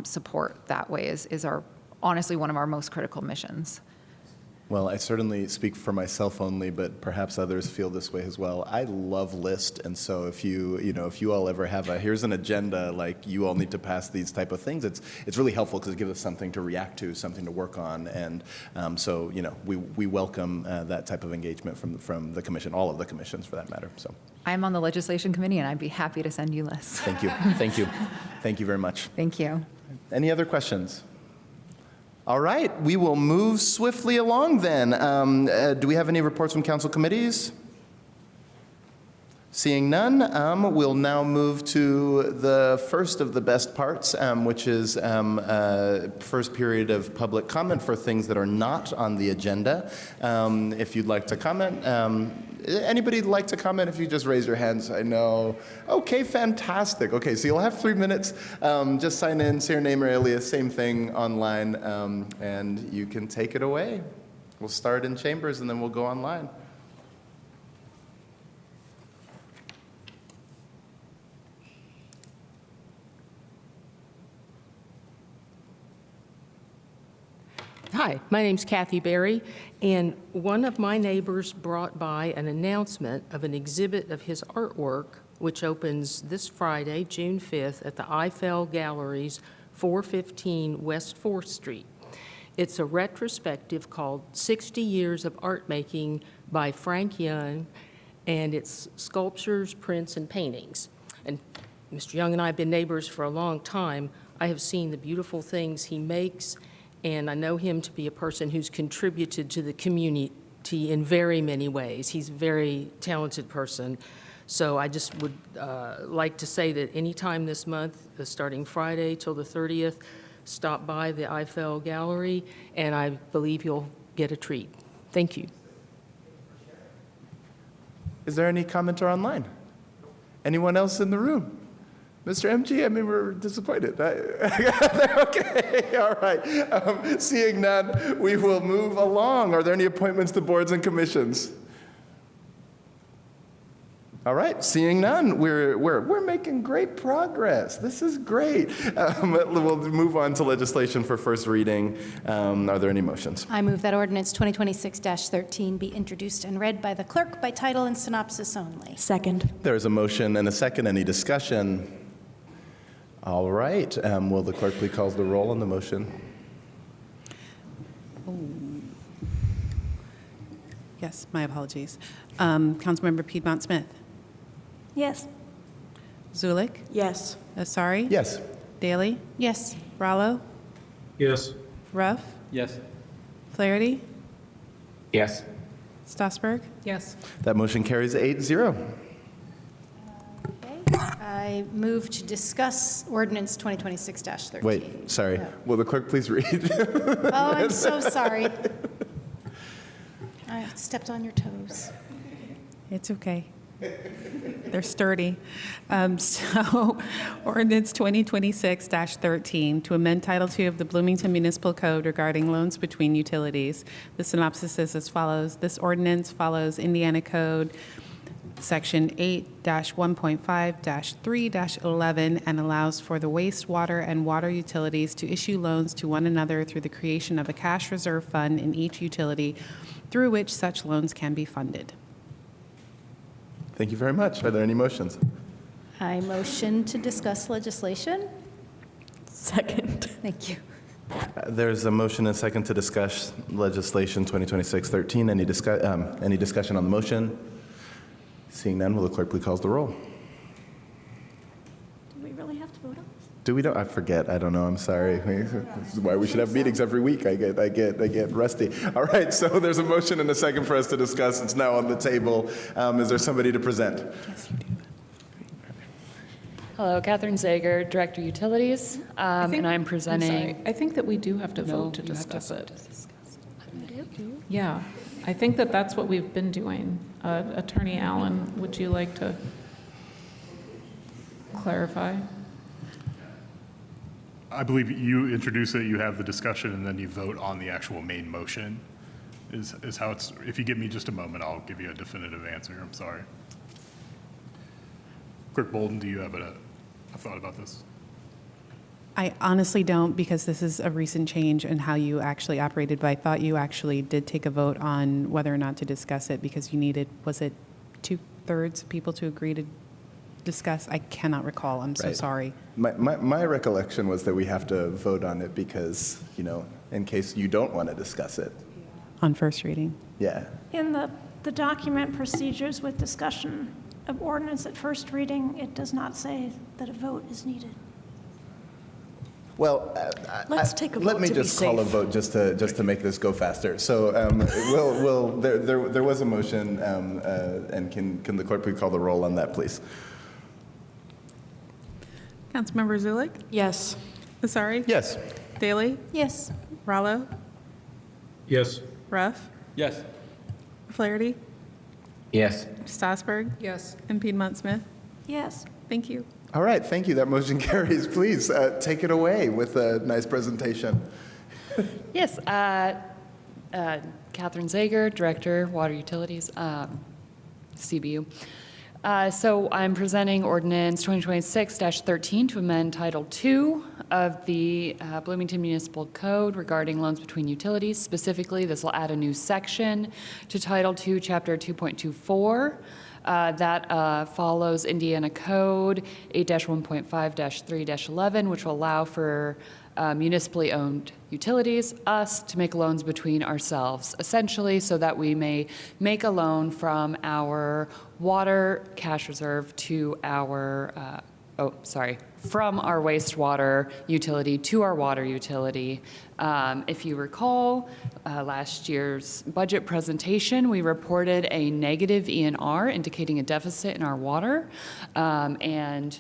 support that way is our honestly one of our most critical missions. Well, I certainly speak for myself only, but perhaps others feel this way as well. I love lists, and so if you all ever have here's an agenda, like you all need to pass these type of things, it's really helpful because it gives us something to react to, something to work on, and so we welcome that type of engagement from the commission, all of the commissions for that matter. So I'm on the legislation committee, and I'd be happy to send you lists. Thank you, thank you very much. Thank you. Any other questions? All right, we will move swiftly along then. Do we have any reports from council committees? Seeing none, we'll now move to the first of the best parts, which is first period of public comment for things that are not on the agenda. If you'd like to comment, anybody like to comment? If you just raise your hands, I know. Okay, fantastic. Okay, so you'll have 3 minutes. Just sign in, say your name or alias, same thing online, and you can take it away. We'll start in chambers and then we'll go online. Hi, my name's Kathy Berry, and one of my neighbors brought by an announcement of an exhibit of his artwork, which opens this Friday, June 5th, at the Eiffel Galleries, 415 West 4th Street. It's a retrospective called 60 Years of Art Making by Frank Young, and it's sculptures, prints, and paintings. And Mr. Young and I have been neighbors for a long time. I have seen the beautiful things he makes, and I know him to be a person who's contributed to the community in very many ways. He's a very talented person. So I just would like to say that anytime this month, starting Friday till the 30th, stop by the Eiffel Gallery, and I believe you'll get a treat. Thank you. Is there any commenter online? Anyone else in the room? Mr. MG, I mean, we're disappointed. Okay, all right. Seeing none, we will move along. Are there any appointments to boards and commissions? All right, seeing none, we're making great progress. This is great. We'll move on to legislation for first reading. Are there any motions? I move that ordinance 2026-13 be introduced and read by the clerk by title and synopsis only. Second. There is a motion and a second. Any discussion? All right. Will the clerk please call the roll on the motion? Yes, my apologies. Councilmember Piedmont Smith. Yes. Zulik. Yes. Asari. Yes. Daly. Yes. Rallo. Yes. Ruff. Yes. Flaherty. Yes. Strasburg. Yes. That motion carries 8-0. I move to discuss ordinance 2026-13. Wait, sorry. Will the clerk please read? Oh, I'm so sorry. I stepped on your toes. It's okay. They're sturdy. So, ordinance 2026-13 to amend Title II of the Bloomington Municipal Code regarding loans between utilities. The synopsis is as follows. This ordinance follows Indiana Code Section 8-1.5-3-11 and allows for the wastewater and water utilities to issue loans to one another through the creation of a cash reserve fund in each utility through which such loans can be funded. Thank you very much. Are there any motions? I motion to discuss legislation. Second. Thank you. There's a motion and a second to discuss legislation 2026-13. Any discussion on the motion? Seeing none, will the clerk please call the roll? Do we really have to vote on this? Do we don't? I forget. I don't know. I'm sorry. This is why we should have meetings every week. I get rusty. All right. So there's a motion and a second for us to discuss. It's now on the table. Is there somebody to present? Yes, you do. Hello, Catherine Zager, Director Utilities, and I'm presenting. I'm sorry. I think that we do have to vote to discuss it. Yeah, I think that that's what we've been doing. Attorney Allen, would you like to clarify? I believe you introduce it, you have the discussion, and then you vote on the actual main motion, is how it's, if you give me just a moment, I'll give you a definitive answer. I'm sorry. Clerk Bolden, do you have a thought about this? I honestly don't, because this is a recent change in how you actually operated, but I thought you actually did take a vote on whether or not to discuss it because you needed, was it 2/3 of people to agree to discuss? I cannot recall. I'm so sorry. My recollection was that we have to vote on it because, in case you don't want to discuss it. On first reading? Yeah. In the document procedures with discussion of ordinance at first reading, it does not say that a vote is needed. Well, Let's take a let vote me to be just call a safe. vote just to make this go faster. So there was a motion, and can the clerk please call the roll on that, please? Councilmember Zulik? Yes. Vasari? Yes. Daley? Yes. Rallo? Yes. Ruff? Yes. Flaherty? Yes. Strasburg? Yes. And Piedmont Smith? Yes. Thank you. All right, thank you. That motion carries. Please take it away with a nice presentation. Yes, Catherine Zager, Director, Water Utilities, CBU. So I'm presenting Ordinance 2026-13 to amend Title II of the Bloomington Municipal Code regarding loans between utilities. Specifically, this will add a new section to Title II, Chapter 2.24. That follows Indiana Code 8-1.5-3-11, which will allow for municipally owned utilities, us, to make loans between ourselves, essentially so that we may make a loan from our water cash reserve to our, from our wastewater utility to our water utility. If you recall, last year's budget presentation, we reported a negative ENR, indicating a deficit in our water, and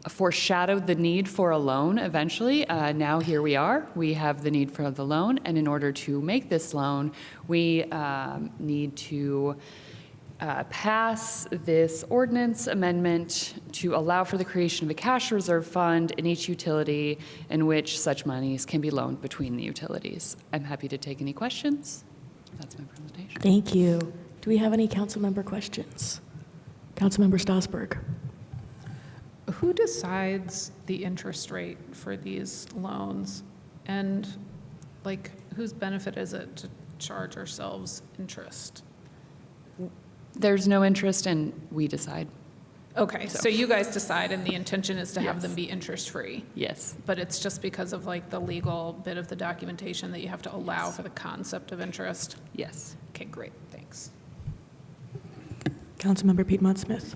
foreshadowed the need for a loan eventually. Now here we are. We have the need for the loan, and in order to make this loan, we need to pass this ordinance amendment to allow for the creation of a cash reserve fund in each utility in which such monies can be loaned between the utilities. I'm happy to take any questions. That's my presentation. Thank you. Do we have any council member questions? Councilmember Strasburg. Who decides the interest rate for these loans? And like, whose benefit is it to charge ourselves interest? There's no interest, and we decide. Okay, so you guys decide, and the intention is to have Yes. them be interest-free? Yes. But it's just because of like the legal bit of the documentation that you have to allow for the concept of interest? Yes. Okay, great, thanks. Councilmember Piedmont Smith.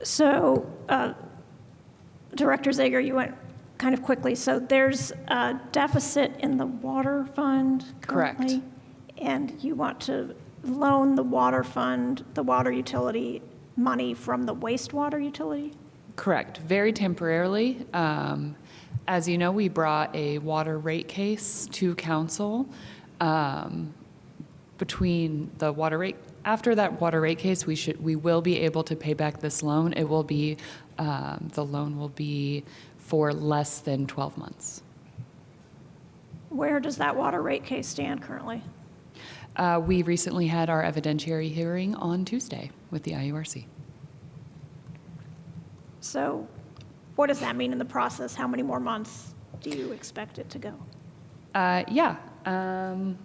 So, Director Zager, you went kind of quickly. So there's a deficit in the water fund currently? Correct. And you want to loan the water fund, the water utility, money from the wastewater utility? Correct, very temporarily. As you know, we brought a water rate case to council. Between the water rate, after that water rate case, we will be able to pay back this loan. It will be, the loan will be for less than 12 months. Where does that water rate case stand currently? We recently had our evidentiary hearing on Tuesday with the IURC. So what does that mean in the process? How many more months do you expect it to go? Yeah,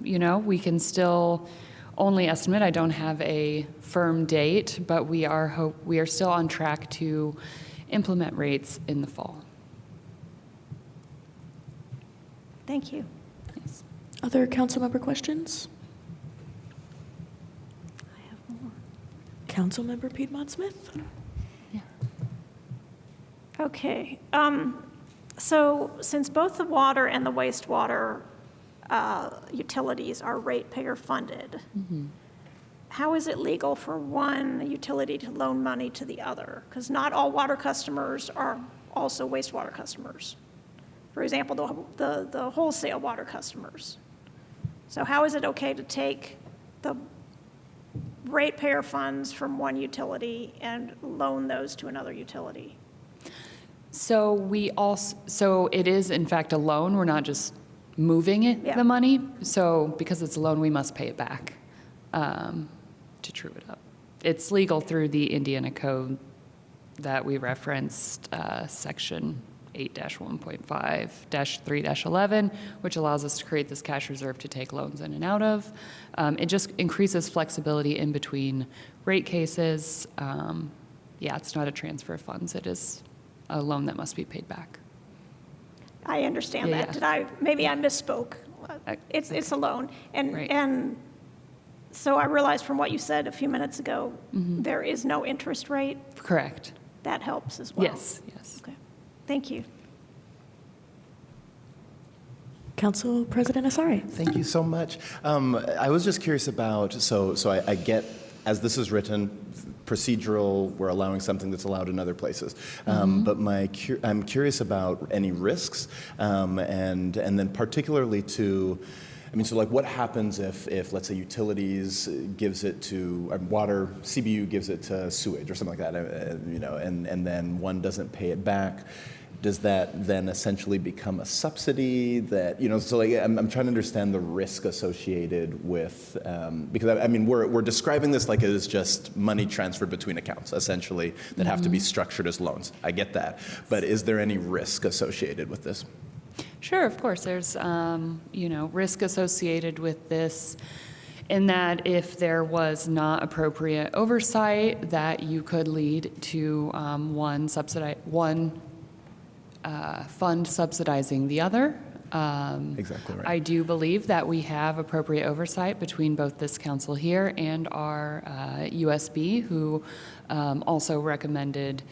you know, we can still only estimate. I don't have a firm date, but we are still on track to implement rates in the fall. Thank you. Yes. Other council member questions? Councilmember Piedmont Smith. Okay. So since both the water and the wastewater utilities are ratepayer funded, how is it legal for one utility to loan money to the other? Because not all water customers are also wastewater customers. For example, the wholesale water customers. So how is it okay to take the ratepayer funds from one utility and loan those to another utility? So so it is in fact a loan. We're not just moving it, the money. So because it's a loan, we must pay it back to true it up. It's legal through the Indiana Code that we referenced, section 8-1.5-3-11, which allows us to create this cash reserve to take loans in and out of. It just increases flexibility in between rate cases. Yeah, it's not a transfer of funds. It is a loan that must be paid back. I understand Yeah, that. yeah. Maybe I misspoke. It's a loan. Right. And so I realized from what you said a few minutes ago, there is no interest rate. Correct. That helps as well. Yes, yes. Okay. Thank you. Council President Asari. Thank you so much. I was just curious about, so I get, as this is written, procedural, we're allowing something that's allowed in other places. But I'm curious about any risks, and then particularly to, I mean, so like what happens if let's say utilities gives it to water, CBU gives it to sewage or something like that, you know, and then one doesn't pay it back. Does that then essentially become a subsidy that, you know, so like I'm trying to understand the risk associated with, because I mean, we're describing this like it is just money transferred between accounts, essentially, that have to be structured as loans. I get that. But is there any risk associated with this? Sure, of course. There's, you know, risk associated with this in that if there was not appropriate oversight, that you could lead to one fund subsidizing the other. Exactly right. I do believe that we have appropriate oversight between both this council here and our USB, who also recommended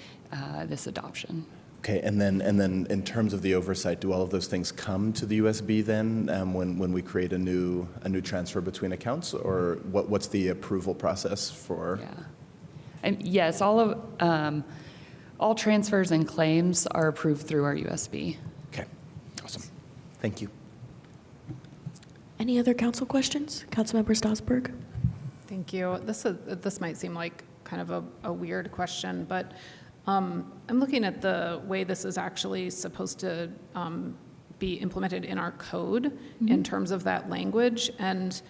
this adoption. Okay, and then in terms of the oversight, do all of those things come to the USB then when we create a new transfer between accounts, or what's the approval process for? Yeah, and yes, all transfers and claims are approved through our USB. Okay, awesome. Thank you. Any other council questions? Councilmember Strasburg. Thank you. This might seem like kind of a weird question, but I'm looking at the way this is actually supposed to be implemented in our code in terms of that language, and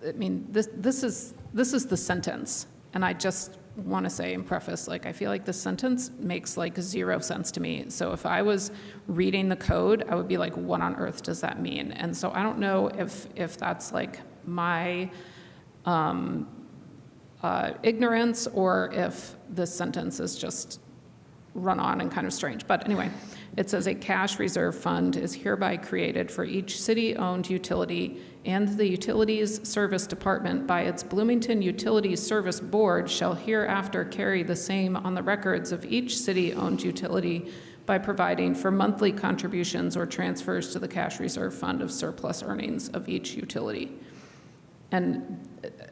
I mean this is the sentence, and I just want to say in preface, like, I feel like this sentence makes like 0 sense to me. So if I was reading the code, I would be like, what on earth does that mean? And so I don't know if that's like my ignorance, or if this sentence is just run on and kind of strange. But anyway, it says a cash reserve fund is hereby created for each city-owned utility, and the Utilities Service Department by its Bloomington Utilities Service Board shall hereafter carry the same on the records of each city-owned utility by providing for monthly contributions or transfers to the cash reserve fund of surplus earnings of each utility. And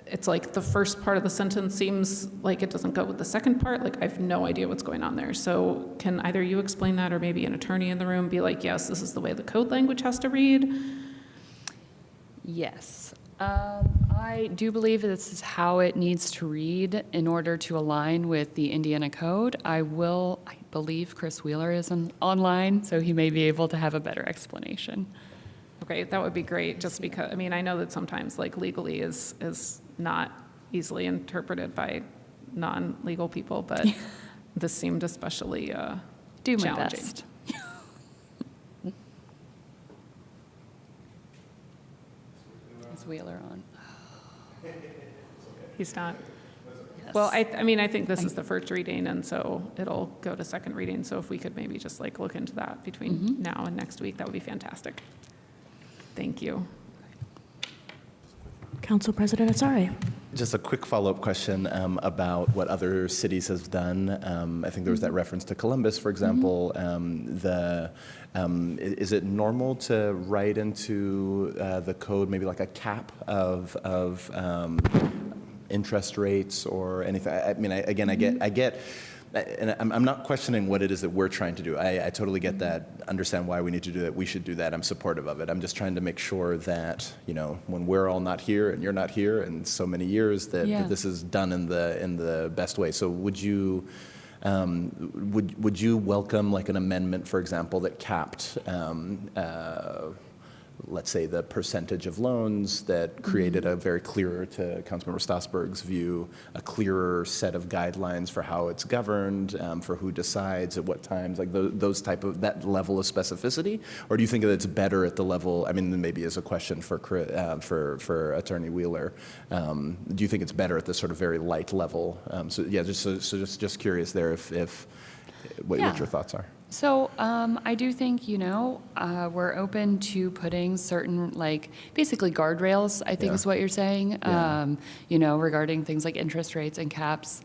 it's like the first part of the sentence seems like it doesn't go with the second part. Like, I have no idea what's going on there. So can either you explain that, or maybe an attorney in the room be like, yes, this is the way the code language has to read? Yes. I do believe this is how it needs to read in order to align with the Indiana Code. I believe Chris Wheeler is online, so he may be able to have a better explanation. Okay, that would be great, just because, I mean, I know that sometimes like legally is not easily interpreted by non-legal people, but this seemed especially Do my challenging. best. Is Wheeler on? He's not. Yes. Well, I mean, I think this is the first reading, and so it'll go to second reading. So if we could maybe just like look into that between now and next week, that would be fantastic. Thank you. Council President Asari. Just a quick follow-up question about what other cities have done. I think there was that reference to Columbus, for example. Is it normal to write into the code maybe like a cap of interest rates or anything? I mean, I get, and I'm not questioning what it is that we're trying to do. I totally get that, understand why we need to do that, we should do that, I'm supportive of it. I'm just trying to make sure that, you know, when we're all not here and you're not here in so many years, that this is done in the best way. So would you welcome like an amendment, for example, that capped let's say the percentage of loans, that created a very clearer, to Councilmember Strasburg's view, a clearer set of guidelines for how it's governed, for who decides at what times, like those type of, that level of specificity? Or do you think that it's better at the level, I mean, maybe as a question for Attorney Wheeler, do you think it's better at this sort of very light level? So yeah, just curious there if what your thoughts are. So I do think, you know, we're open to putting certain, like, basically guardrails, I think is what you're saying, you know, regarding things like interest rates and caps.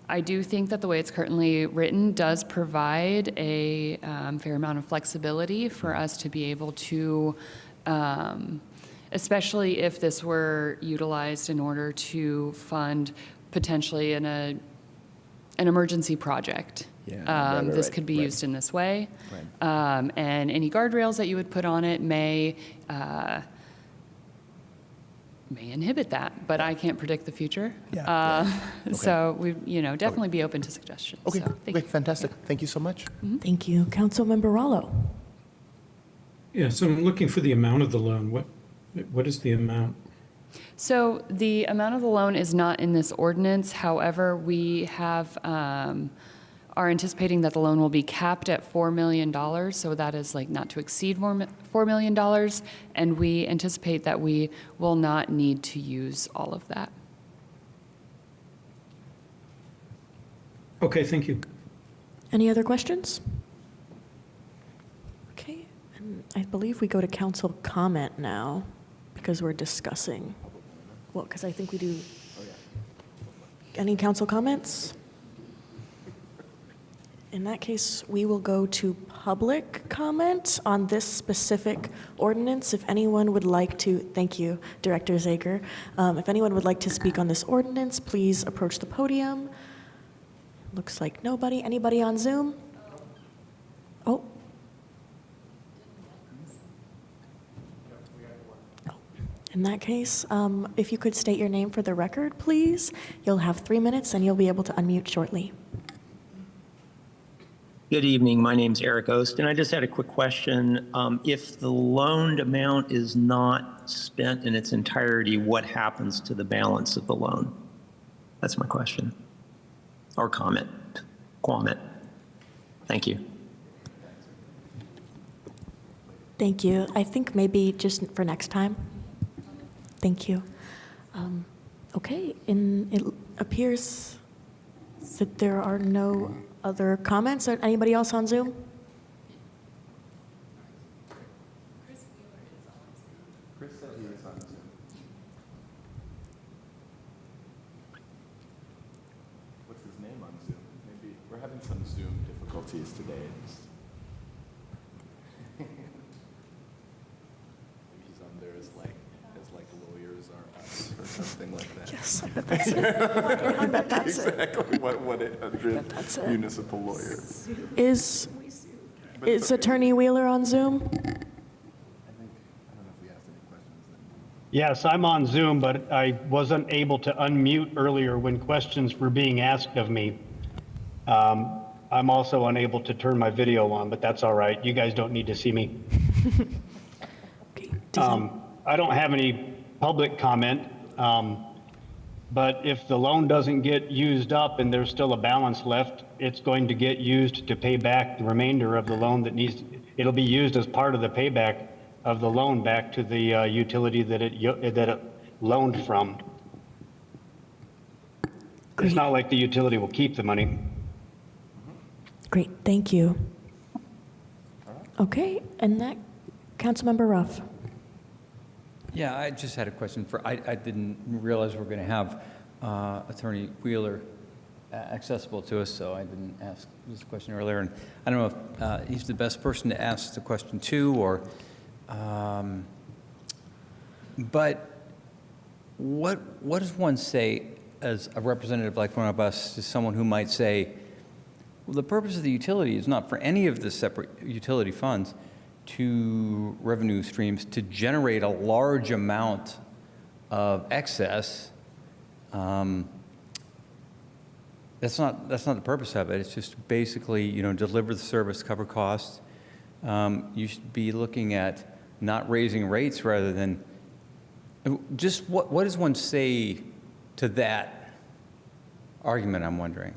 I do think that the way it's currently written does provide a fair amount of flexibility for us to be able to, especially if this were utilized in order to fund potentially an emergency project. This could be used in this way. And any guardrails that you would put on it may inhibit that, but I can't predict the future. So we, definitely be open to suggestions. Okay, So, thank you. fantastic. Thank you so much. Thank you. Councilmember Rallo. Yeah, so I'm looking for the amount of the loan. What is the amount? So the amount of the loan is not in this ordinance. However, we have, are anticipating that the loan will be capped at $4 million. So that is like not to exceed $4 million. And we anticipate that we will not need to use all of that. Okay, thank you. Any other questions? Okay, and I believe we go to council comment now because we're discussing. Well, because I think we do. Any council comments? In that case, we will go to public comment on this specific ordinance. If anyone would like to, thank you, Director Zager. If anyone would like to speak on this ordinance, please approach the podium. Looks like nobody. Anybody on Zoom? Oh. In that case, if you could state your name for the record, please. You'll have 3 minutes and you'll be able to unmute shortly. Good evening. My name's Eric Ost, and I just had a quick question. If the loaned amount is not spent in its entirety, what happens to the balance of the loan? That's my question. Or comment. Thank you. Thank you. I think maybe just for next time. Thank you. Okay, it appears that there are no other comments. Anybody else on Zoom? Chris said he was on Zoom. What's his name on Zoom? Maybe we're having some Zoom difficulties today. Maybe he's on there as like lawyers are us or something like that. Yes, I bet that's it. I bet that's it. Exactly. What 1-800 that's it. municipal lawyers. Is Attorney Wheeler on Zoom? Yes, I'm on Zoom, but I wasn't able to unmute earlier when questions were being asked of me. I'm also unable to turn my video on, but that's all right. You guys don't need to see me. I don't have any public comment, but if the loan doesn't get used up and there's still a balance left, it's going to get used to pay back the remainder of the loan that it'll be used as part of the payback of the loan back to the utility that it loaned from. Great. It's not like the utility will keep the money. Great, thank you. Okay, and that, Councilmember Ruff. Yeah, I just had a question I didn't realize we were going to have Attorney Wheeler accessible to us, so I didn't ask this question earlier. And I don't know if he's the best person to ask the question to, or, but what does one say as a representative like one of us to someone who might say, well, the purpose of the utility is not for any of the separate utility funds to revenue streams to generate a large amount of excess. That's not the purpose of it. It's just basically, deliver the service, cover costs. You should be looking at not raising rates rather than just what does one say to that argument, I'm wondering.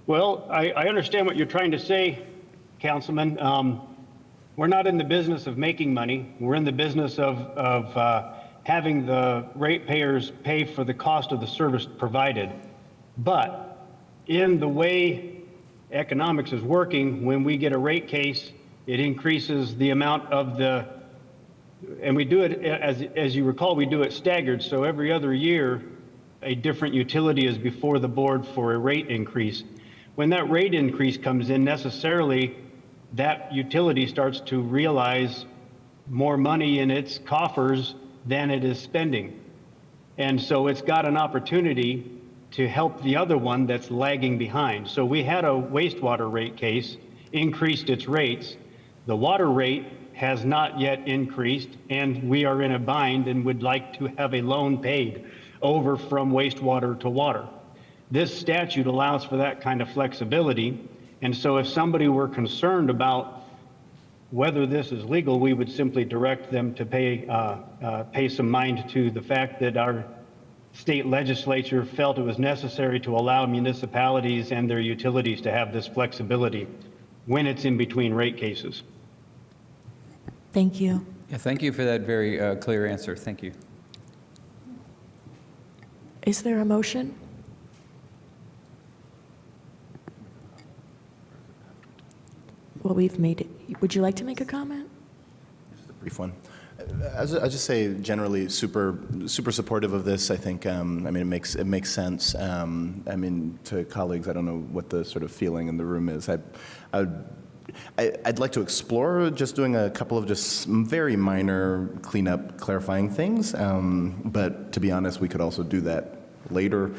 Well, I understand what you're trying to say, Councilman. We're not in the business of making money. We're in the business of having the ratepayers pay for the cost of the service provided. But in the way economics is working, when we get a rate case, it increases the amount of the And we do it, as you recall, we do it staggered. So every other year, a different utility is before the board for a rate increase. When that rate increase comes in, necessarily that utility starts to realize more money in its coffers than it is spending. And so it's got an opportunity to help the other one that's lagging behind. So we had a wastewater rate case, increased its rates. The water rate has not yet increased, and we are in a bind and would like to have a loan paid over from wastewater to water. This statute allows for that kind of flexibility, and so if somebody were concerned about whether this is legal, we would simply direct them to pay some mind to the fact that our state legislature felt it was necessary to allow municipalities and their utilities to have this flexibility when it's in between rate cases. Thank you. Yeah, thank you for that very clear answer. Thank you. Is there a motion? Well, we've made it. Would you like to make a comment? Brief one. I just say generally super supportive of this. I think I mean it makes sense. I mean, to colleagues, I don't know what the sort of feeling in the room is. I'd like to explore just doing a couple of just very minor cleanup, clarifying things. But to be honest, we could also do that later.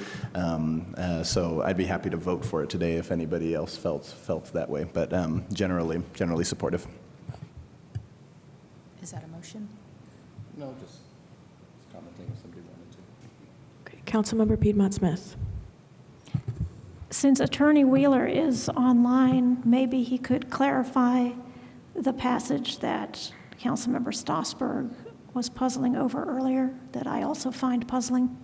So I'd be happy to vote for it today if anybody else felt that way. But generally supportive. Is that a motion? No, just commenting if somebody wanted to. Okay. Councilmember Piedmont Smith. Since Attorney Wheeler is online, maybe he could clarify the passage that Councilmember Stossberg was puzzling over earlier, that I also find puzzling.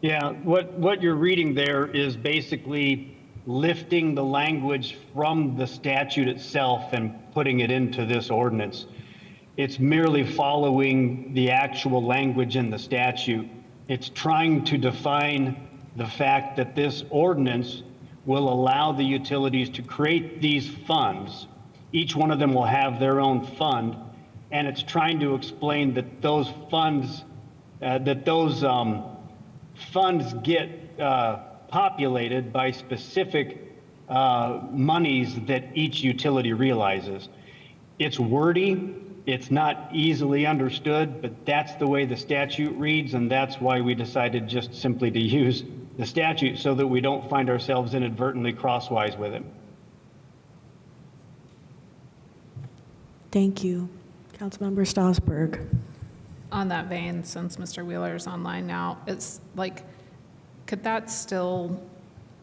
Yeah, what you're reading there is basically lifting the language from the statute itself and putting it into this ordinance. It's merely following the actual language in the statute. It's trying to define the fact that this ordinance will allow the utilities to create these funds. Each one of them will have their own fund, and it's trying to explain that those funds, funds get populated by specific monies that each utility realizes. It's wordy, it's not easily understood, but that's the way the statute reads, and that's why we decided just simply to use the statute so that we don't find ourselves inadvertently crosswise with it. Thank you. Councilmember Stossberg. On that vein, since Mr. Wheeler is online now, it's like, could that still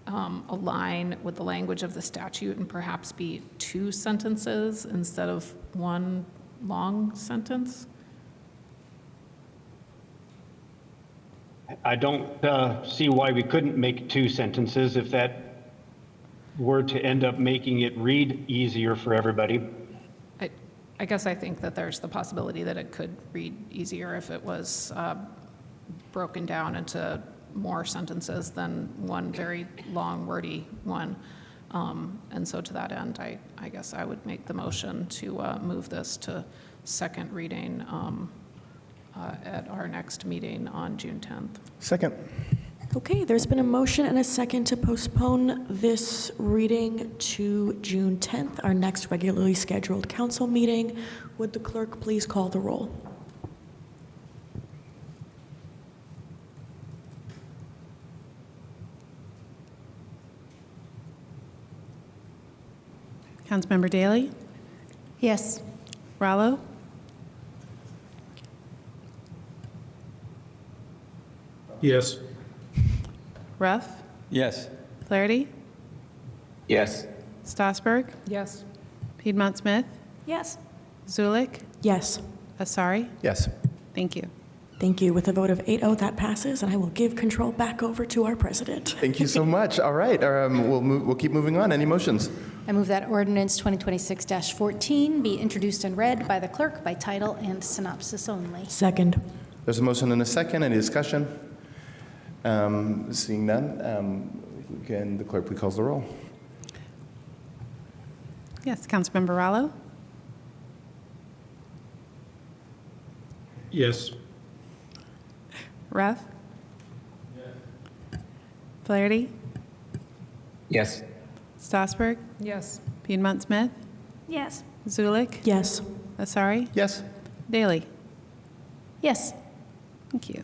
align with the language of the statute and perhaps be 2 sentences instead of 1 long sentence? I don't see why we couldn't make 2 sentences if that were to end up making it read easier for everybody. I guess I think that there's the possibility that it could read easier if it was broken down into more sentences than one very long, wordy one. And so to that end, I guess I would make the motion to move this to second reading at our next meeting on June 10th. Second. Okay, there's been a motion and a second to postpone this reading to June 10th, our next regularly scheduled council meeting. Would the clerk please call the roll? Councilmember Daley? Yes. Rallo? Yes. Ruff? Yes. Flaherty? Yes. Stossberg? Yes. Piedmont Smith? Yes. Zulik? Yes. Asari? Yes. Thank you. Thank you. With a vote of 8-0, that passes, and I will give control back over to our president. Thank you so much. All right, we'll keep moving on. Any motions? I move that ordinance 2026-14 be introduced and read by the clerk by title and synopsis only. Second. There's a motion and a second. Any discussion? Seeing none, can the clerk please call the roll? Yes, Councilmember Rallo? Yes. Ruff? Flaherty? Yes. Strasburg? Yes. Piedmont Smith? Yes. Zulik? Yes. Asari? Yes. Daley? Yes. Thank you.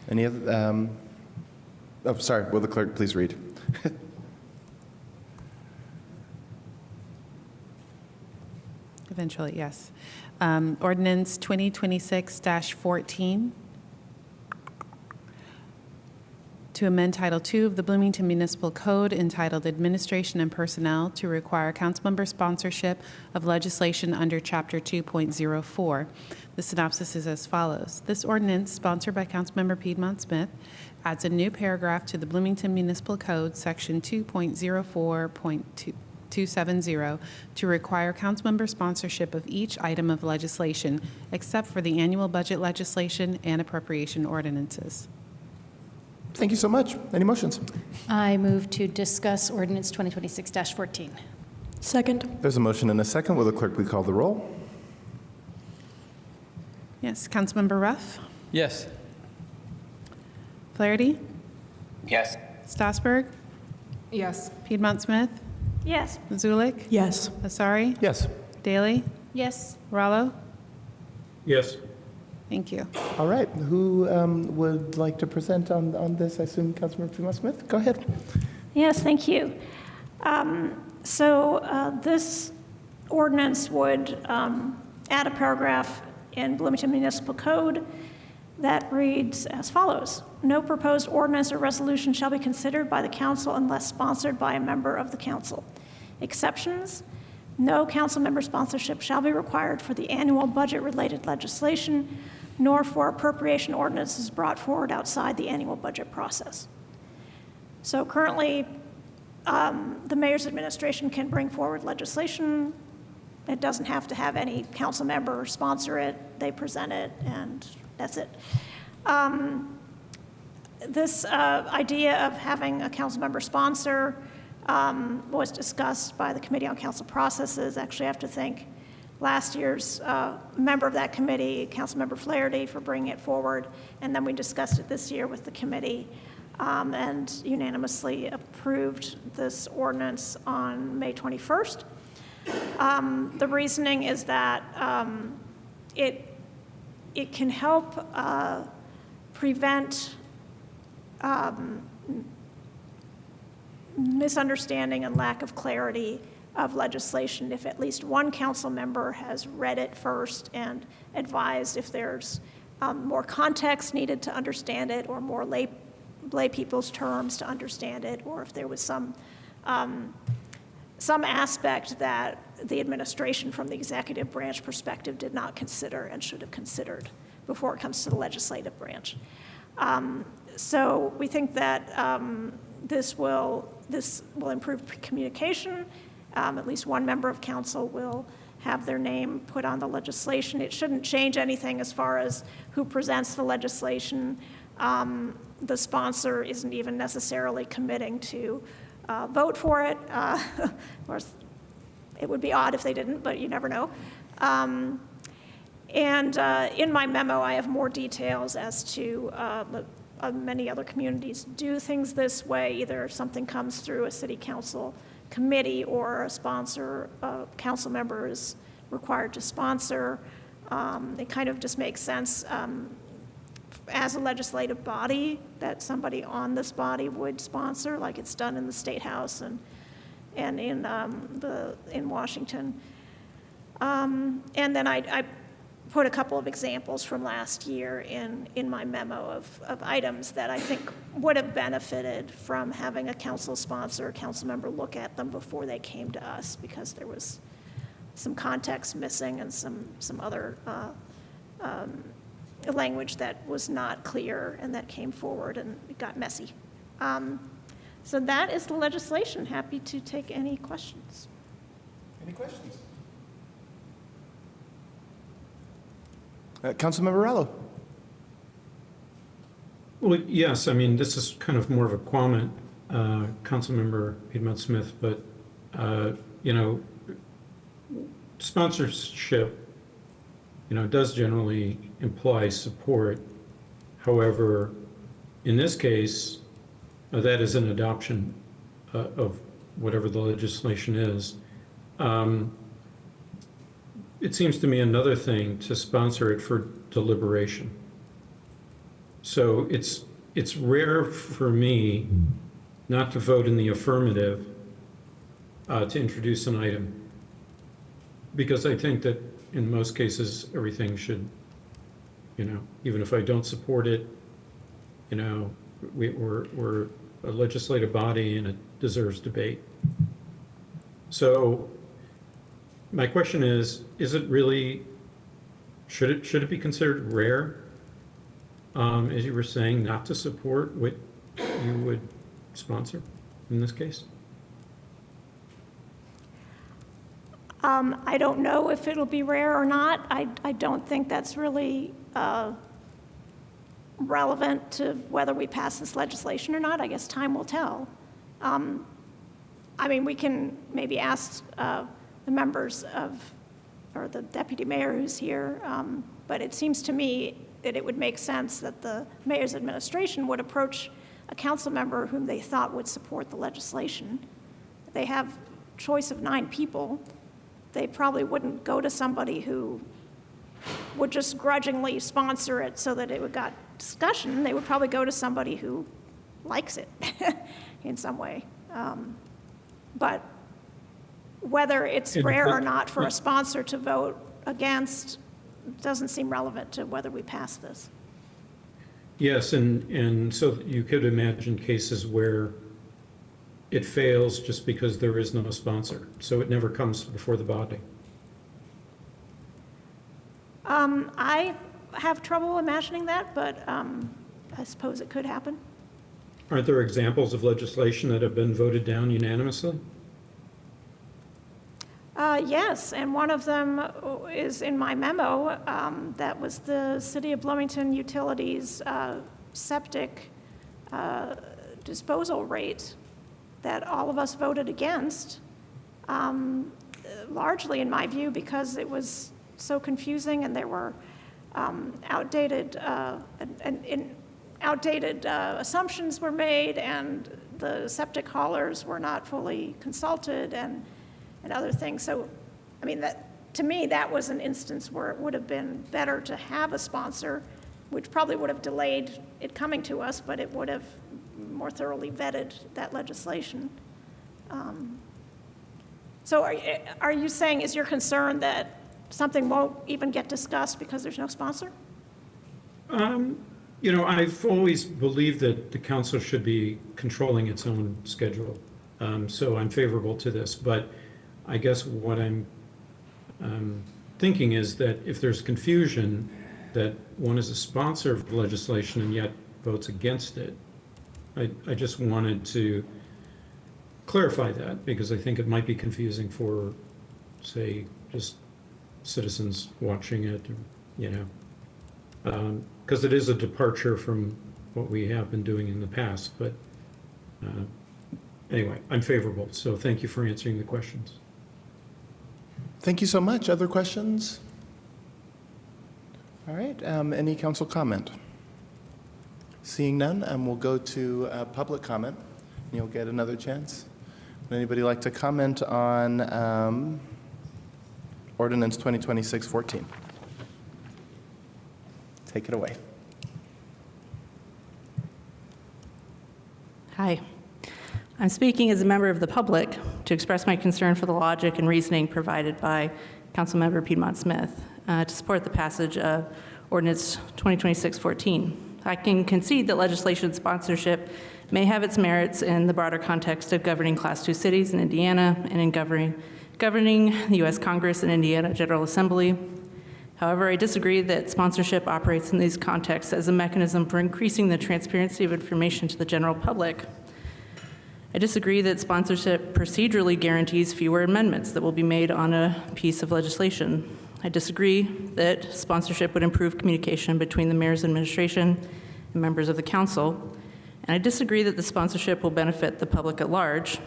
Any other, oh, sorry, will the clerk please read? Eventually, yes. Ordinance 2026-14, to amend Title II of the Bloomington Municipal Code entitled Administration and Personnel to require councilmember sponsorship of legislation under Chapter 2.04. The synopsis is as follows. This ordinance, sponsored by Councilmember Piedmont Smith, adds a new paragraph to the Bloomington Municipal Code, Section 2.04.270, to require councilmember sponsorship of each item of legislation, except for the annual budget legislation and appropriation ordinances. Thank you so much. Any motions? I move to discuss ordinance 2026-14. Second. There's a motion and a second. Will the clerk please call the roll? Yes, Councilmember Ruff? Yes. Flaherty? Yes. Strasburg? Yes. Piedmont Smith? Yes. Zulik? Yes. Asari? Yes. Daley? Yes. Rallo? Yes. Thank you. All right. Who would like to present on this? I assume Councilmember Piedmont Smith. Go ahead. Yes, thank you. This ordinance would add a paragraph in Bloomington Municipal Code that reads as follows. No proposed ordinance or resolution shall be considered by the council unless sponsored by a member of the council. Exceptions: no council member sponsorship shall be required for the annual budget-related legislation, nor for appropriation ordinances brought forward outside the annual budget process. So currently, the mayor's administration can bring forward legislation. It doesn't have to have any council member sponsor it. They present it, and that's it. This idea of having a council member sponsor was discussed by the Committee on Council Processes. Actually, I have to thank last year's member of that committee, Councilmember Flaherty, for bringing it forward. And then we discussed it this year with the committee and unanimously approved this ordinance on May 21st. The reasoning is that it can help prevent misunderstanding and lack of clarity of legislation if at least one council member has read it first and advised if there's more context needed to understand it, or more lay people's terms to understand it, or if there was some aspect that the administration from the executive branch perspective did not consider and should have considered before it comes to the legislative branch. So we think that this will improve communication. At least one member of council will have their name put on the legislation. It shouldn't change anything as far as who presents the legislation. The sponsor isn't even necessarily committing to vote for it. Of course, it would be odd if they didn't, but you never know. And in my memo, I have more details as to many other communities do things this way. Either something comes through a city council committee or a sponsor, a council member is required to sponsor. It kind of just makes sense as a legislative body that somebody on this body would sponsor, like it's done in the State House and in Washington. And then I put a couple of examples from last year in my memo of items that I think would have benefited from having a council sponsor, a council member look at them before they came to us, because there was some context missing and some other language that was not clear and that came forward, and it got messy. So that is the legislation. Happy to take any questions. Any questions? Councilmember Rallo. Well, yes, I mean, this is kind of more of a comment, Councilmember Piedmont Smith, but, you know, sponsorship it does generally imply support. However, in this case, that is an adoption of whatever the legislation is. It seems to me another thing to sponsor it for deliberation. So it's rare for me not to vote in the affirmative to introduce an item, because I think that in most cases, everything should, even if I don't support it, we're a legislative body and it deserves debate. So my question is it really, should it be considered rare, as you were saying, not to support what you would sponsor in this case? I don't know if it'll be rare or not. I don't think that's really relevant to whether we pass this legislation or not. I guess time will tell. I mean, we can maybe ask the members or the deputy mayor who's here, but it seems to me that it would make sense that the mayor's administration would approach a council member whom they thought would support the legislation. They have choice of 9 people. They probably wouldn't go to somebody who would just grudgingly sponsor it so that it would got discussion. They would probably go to somebody who likes it in some way. But whether it's rare or not for a sponsor to vote against doesn't seem relevant to whether we pass this. Yes, and so you could imagine cases where it fails just because there is no sponsor, so it never comes before the body. I have trouble imagining that, but I suppose it could happen. Aren't there examples of legislation that have been voted down unanimously? Yes, and one of them is in my memo. That was the City of Bloomington Utilities septic disposal rate that all of us voted against, largely in my view because it was so confusing and there were outdated assumptions were made, and the septic haulers were not fully consulted, and other things. So, I mean, to me, that was an instance where it would have been better to have a sponsor, which probably would have delayed it coming to us, but it would have more thoroughly vetted that legislation. So are you saying, is your concern that something won't even get discussed because there's no sponsor? I've always believed that the council should be controlling its own schedule. So I'm favorable to this, but I guess what I'm thinking is that if there's confusion that one is a sponsor of legislation and yet votes against it, I just wanted to clarify that, because I think it might be confusing for, say, just citizens watching it, because it is a departure from what we have been doing in the past. But anyway, I'm favorable, so thank you for answering the questions. Thank you so much. Other questions? All right, any council comment? Seeing none, we'll go to public comment. You'll get another chance. Would anybody like to comment on Ordinance 2026-14? Take it away. Hi. I'm speaking as a member of the public to express my concern for the logic and reasoning provided by Councilmember Piedmont Smith to support the passage of Ordinance 2026-14. I can concede that legislation sponsorship may have its merits in the broader context of governing Class II cities in Indiana and in governing the U.S. Congress and Indiana General Assembly. However, I disagree that sponsorship operates in these contexts as a mechanism for increasing the transparency of information to the general public. I disagree that sponsorship procedurally guarantees fewer amendments that will be made on a piece of legislation. I disagree that sponsorship would improve communication between the mayor's administration and members of the council. And I disagree that the sponsorship will benefit the public at large.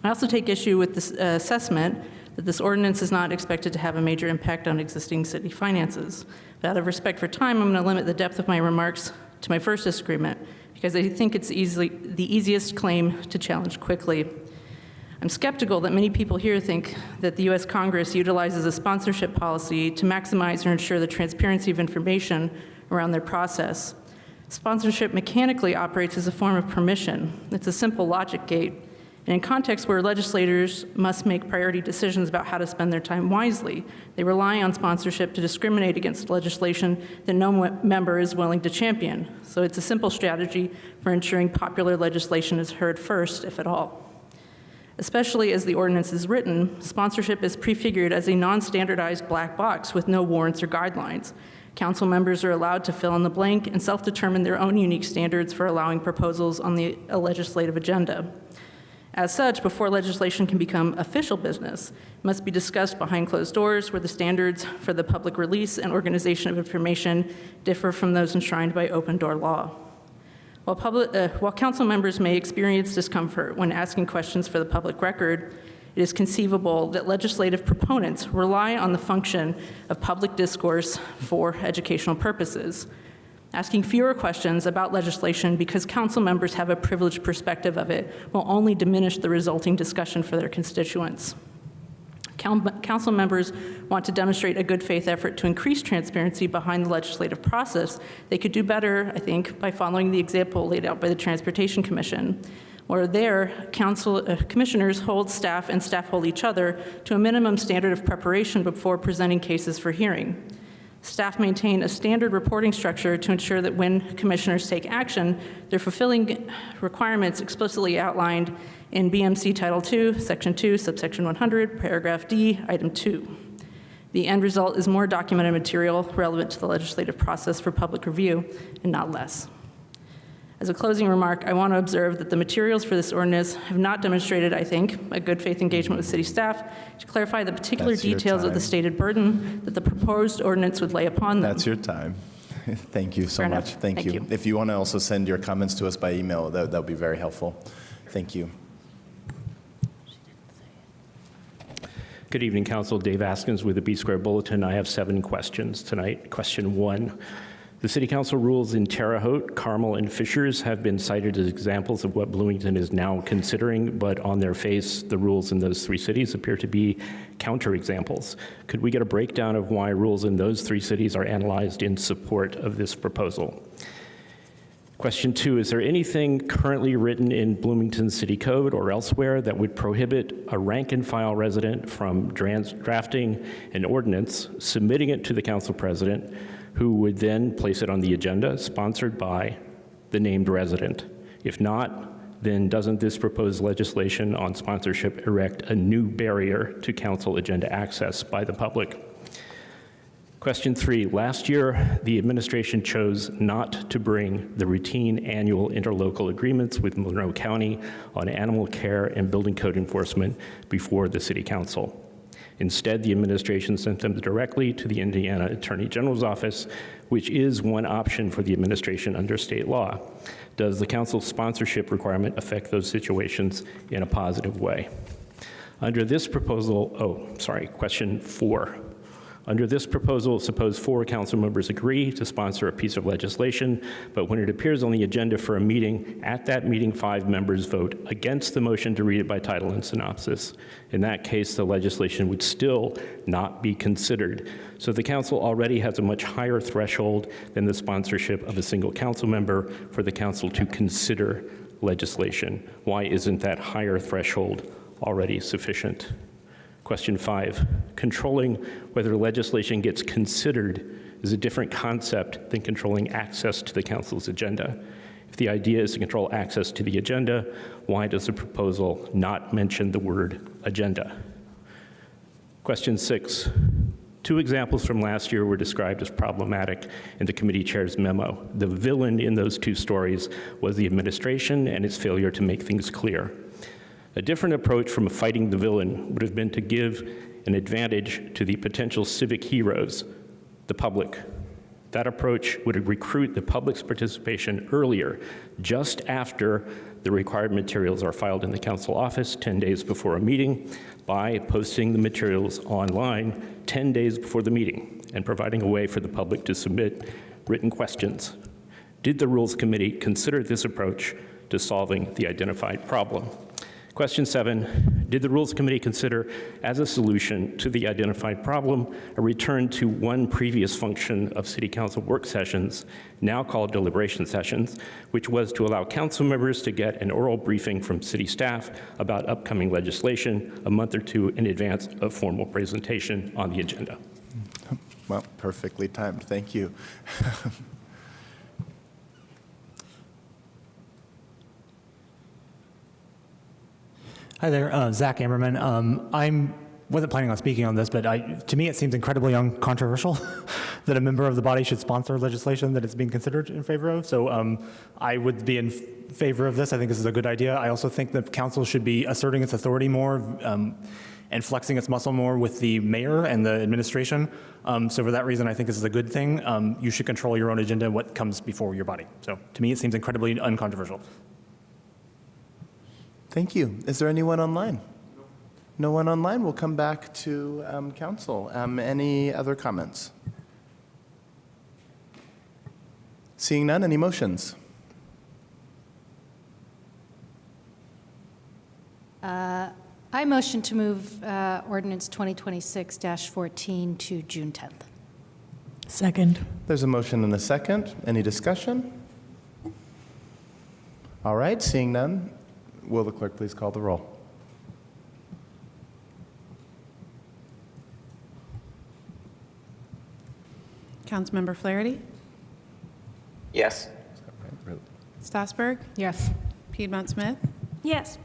I also take issue with this assessment that this ordinance is not expected to have a major impact on existing city finances. But out of respect for time, I'm going to limit the depth of my remarks to my first disagreement, because I think it's the easiest claim to challenge quickly. I'm skeptical that many people here think that the U.S. Congress utilizes a sponsorship policy to maximize or ensure the transparency of information around their process. Sponsorship mechanically operates as a form of permission. It's a simple logic gate. And in contexts where legislators must make priority decisions about how to spend their time wisely, they rely on sponsorship to discriminate against legislation that no member is willing to champion. So it's a simple strategy for ensuring popular legislation is heard first, if at all. Especially as the ordinance is written, sponsorship is prefigured as a non-standardized black box with no warrants or guidelines. Council members are allowed to fill in the blank and self-determine their own unique standards for allowing proposals on the legislative agenda. As such, before legislation can become official business, it must be discussed behind closed doors where the standards for the public release and organization of information differ from those enshrined by open-door law. While council members may experience discomfort when asking questions for the public record, it is conceivable that legislative proponents rely on the function of public discourse for educational purposes. Asking fewer questions about legislation because council members have a privileged perspective of it will only diminish the resulting discussion for their constituents. Council members want to demonstrate a good faith effort to increase transparency behind the legislative process. They could do better, I think, by following the example laid out by the Transportation Commission, where there, commissioners hold staff and staff hold each other to a minimum standard of preparation before presenting cases for hearing. Staff maintain a standard reporting structure to ensure that when commissioners take action, they're fulfilling requirements explicitly outlined in BMC Title II, Section 2, subsection 100, paragraph D, item 2. The end result is more documented material relevant to the legislative process for public review and not less. As a closing remark, I want to observe that the materials for this ordinance have not demonstrated, I think, a good faith engagement with city staff to clarify the particular details of the stated burden that the proposed ordinance would lay upon them. That's your time. Thank you so Fair much. enough. Thank you. If you want to also send your comments to us by email, that would be very helpful. Thank you. Good evening, Council. Dave Askins with the B Square Bulletin. I have 7 questions tonight. Question 1. The City Council rules in Terre Haute, Carmel, and Fishers have been cited as examples of what Bloomington is now considering, but on their face, the rules in those 3 cities appear to be counterexamples. Could we get a breakdown of why rules in those 3 cities are analyzed in support of this proposal? Question 2, is there anything currently written in Bloomington City Code or elsewhere that would prohibit a rank-and-file resident from drafting an ordinance, submitting it to the council president, who would then place it on the agenda, sponsored by the named resident? If not, then doesn't this proposed legislation on sponsorship erect a new barrier to council agenda access by the public? Question 3, last year, the administration chose not to bring the routine annual interlocal agreements with Monroe County on animal care and building code enforcement before the City Council. Instead, the administration sent them directly to the Indiana Attorney General's office, which is one option for the administration under state law. Does the council's sponsorship requirement affect those situations in a positive way? Under this proposal, question 4. Under this proposal, suppose 4 council members agree to sponsor a piece of legislation, but when it appears on the agenda for a meeting, at that meeting 5 members vote against the motion to read it by title and synopsis. In that case, the legislation would still not be considered. So the council already has a much higher threshold than the sponsorship of a single council member for the council to consider legislation. Why isn't that higher threshold already sufficient? Question 5, controlling whether legislation gets considered is a different concept than controlling access to the council's agenda. If the idea is to control access to the agenda, why does the proposal not mention the word agenda? Question 6, 2 examples from last year were described as problematic in the committee chair's memo. The villain in those 2 stories was the administration and its failure to make things clear. A different approach from fighting the villain would have been to give an advantage to the potential civic heroes, the public, That approach would recruit the public's participation earlier, just after the required materials are filed in the council office 10 days before a meeting, by posting the materials online 10 days before the meeting and providing a way for the public to submit written questions. Did the Rules Committee consider this approach to solving the identified problem? Question 7, did the Rules Committee consider as a solution to the identified problem a return to one previous function of City Council work sessions, now called deliberation sessions, which was to allow council members to get an oral briefing from city staff about upcoming legislation a month or two in advance of formal presentation on the agenda? Well, perfectly timed. Thank you. Hi there, Zach Ammerman. I wasn't planning on speaking on this, but to me it seems incredibly uncontroversial that a member of the body should sponsor legislation that it's being considered in favor of. So I would be in favor of this. I think this is a good idea. I also think the council should be asserting its authority more and flexing its muscle more with the mayor and the administration. So for that reason, I think this is a good thing. You should control your own agenda and what comes before your body. So to me, it seems incredibly uncontroversial. Thank you. Is there anyone online? No one online. We'll come back to council. Any other comments? Seeing none, any motions? I motion to move ordinance 2026-14 to June 10th. Second. There's a motion and a second. Any discussion? All right, seeing none, will the clerk please call the roll? Councilmember Flaherty? Yes. Stassberg? Yes. Piedmont Smith? Yes.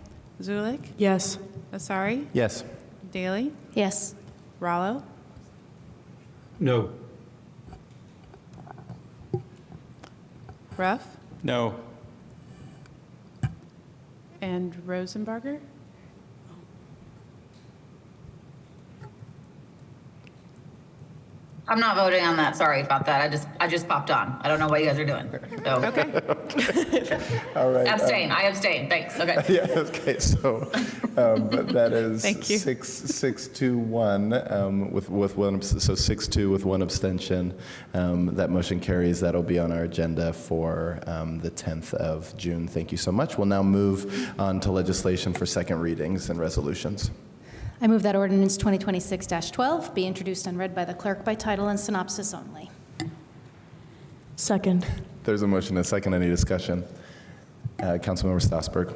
Zulik? Yes. Asari? Yes. Daly? Yes. Rallo? No. Ruff? No. And Rosenbarger? I'm not voting on that. Sorry about that. I just popped on. I don't know what you guys are doing. So. Okay. All right. Abstain. I abstain. Thanks. Okay. Yeah, okay, so but that is Thank you. 6-2-1 with one, so 6-2 with one abstention. That motion carries. That'll be on our agenda for the 10th of June. Thank you so much. We'll now move on to legislation for second readings and resolutions. I move that ordinance 2026-12 be introduced and read by the clerk by title and synopsis only. Second. There's a motion and a second. Any discussion? Councilmember Stassberg.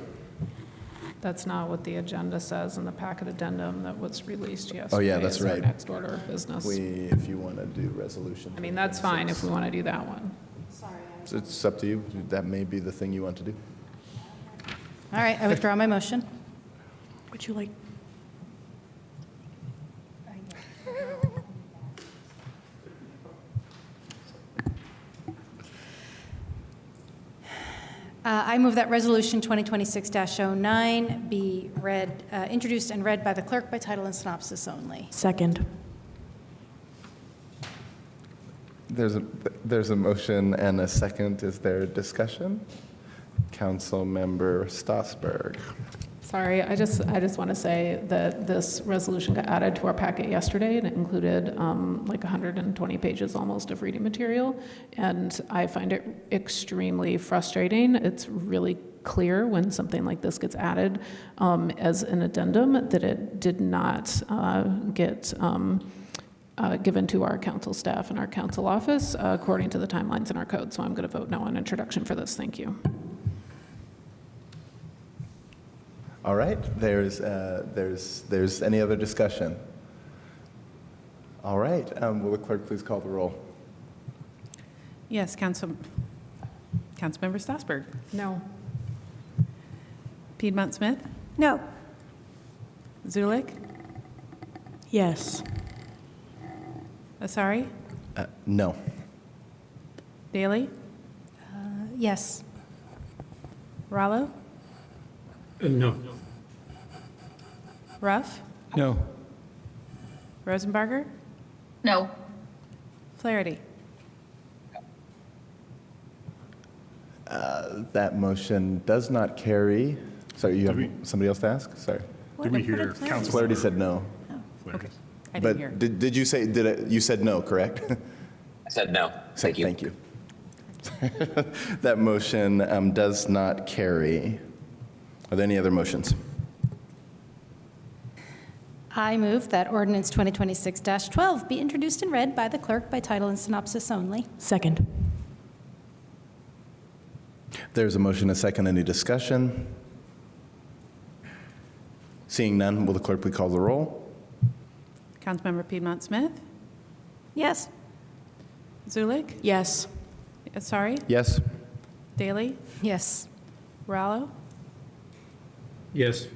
That's not what the agenda says in the packet addendum that was released yesterday. Oh, yeah, that's as our right. next order of business. If you want to do resolution. I mean, that's fine if we want to do that one. So it's up to you. That may be the thing you want to do. All right, I withdraw my motion. Would you like? I move that resolution 2026-09 be read, introduced and read by the clerk by title and synopsis only. Second. There's a motion and a second. Is there discussion? Councilmember Stassberg. Sorry, I just want to say that this resolution got added to our packet yesterday, and it included like 120 pages almost of reading material, and I find it extremely frustrating. It's really clear when something like this gets added as an addendum that it did not get given to our council staff and our council office according to the timelines in our code. So I'm going to vote no on introduction for this. Thank you. All right, there's any other discussion? All right, will the clerk please call the roll? Yes, Councilmember Stassberg? No. Piedmont Smith? No. Zulik? Yes. Asari? No. Daly? Yes. Rallo? No. Ruff? No. Rosenbarger? No. Flaherty? That motion does not carry. Sorry, you have somebody else to ask? Sorry. Did we hear Council? Flaherty said no. Okay. I didn't hear. But did you say, you said no, correct? I said no. Thank you. Thank you. That motion does not carry. Are there any other motions? I move that ordinance 2026-12 be introduced and read by the clerk by title and synopsis only. Second. There's a motion, a second. Any discussion? Seeing none, will the clerk please call the roll? Councilmember Piedmont Smith? Yes. Zulik? Yes. Sorry? Yes. Daley? Yes. Rallo? Yes.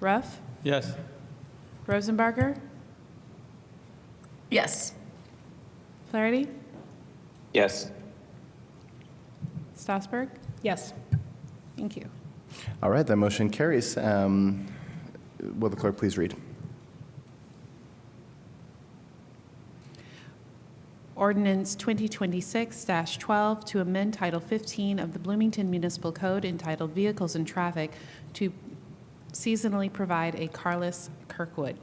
Ruff? Yes. Rosenbarger? Yes. Flaherty? Yes. Strasburg? Yes. Thank you. All right, that motion carries. Will the clerk please read? Ordinance 2026-12 to amend Title 15 of the Bloomington Municipal Code entitled Vehicles and Traffic to seasonally provide a carless Kirkwood.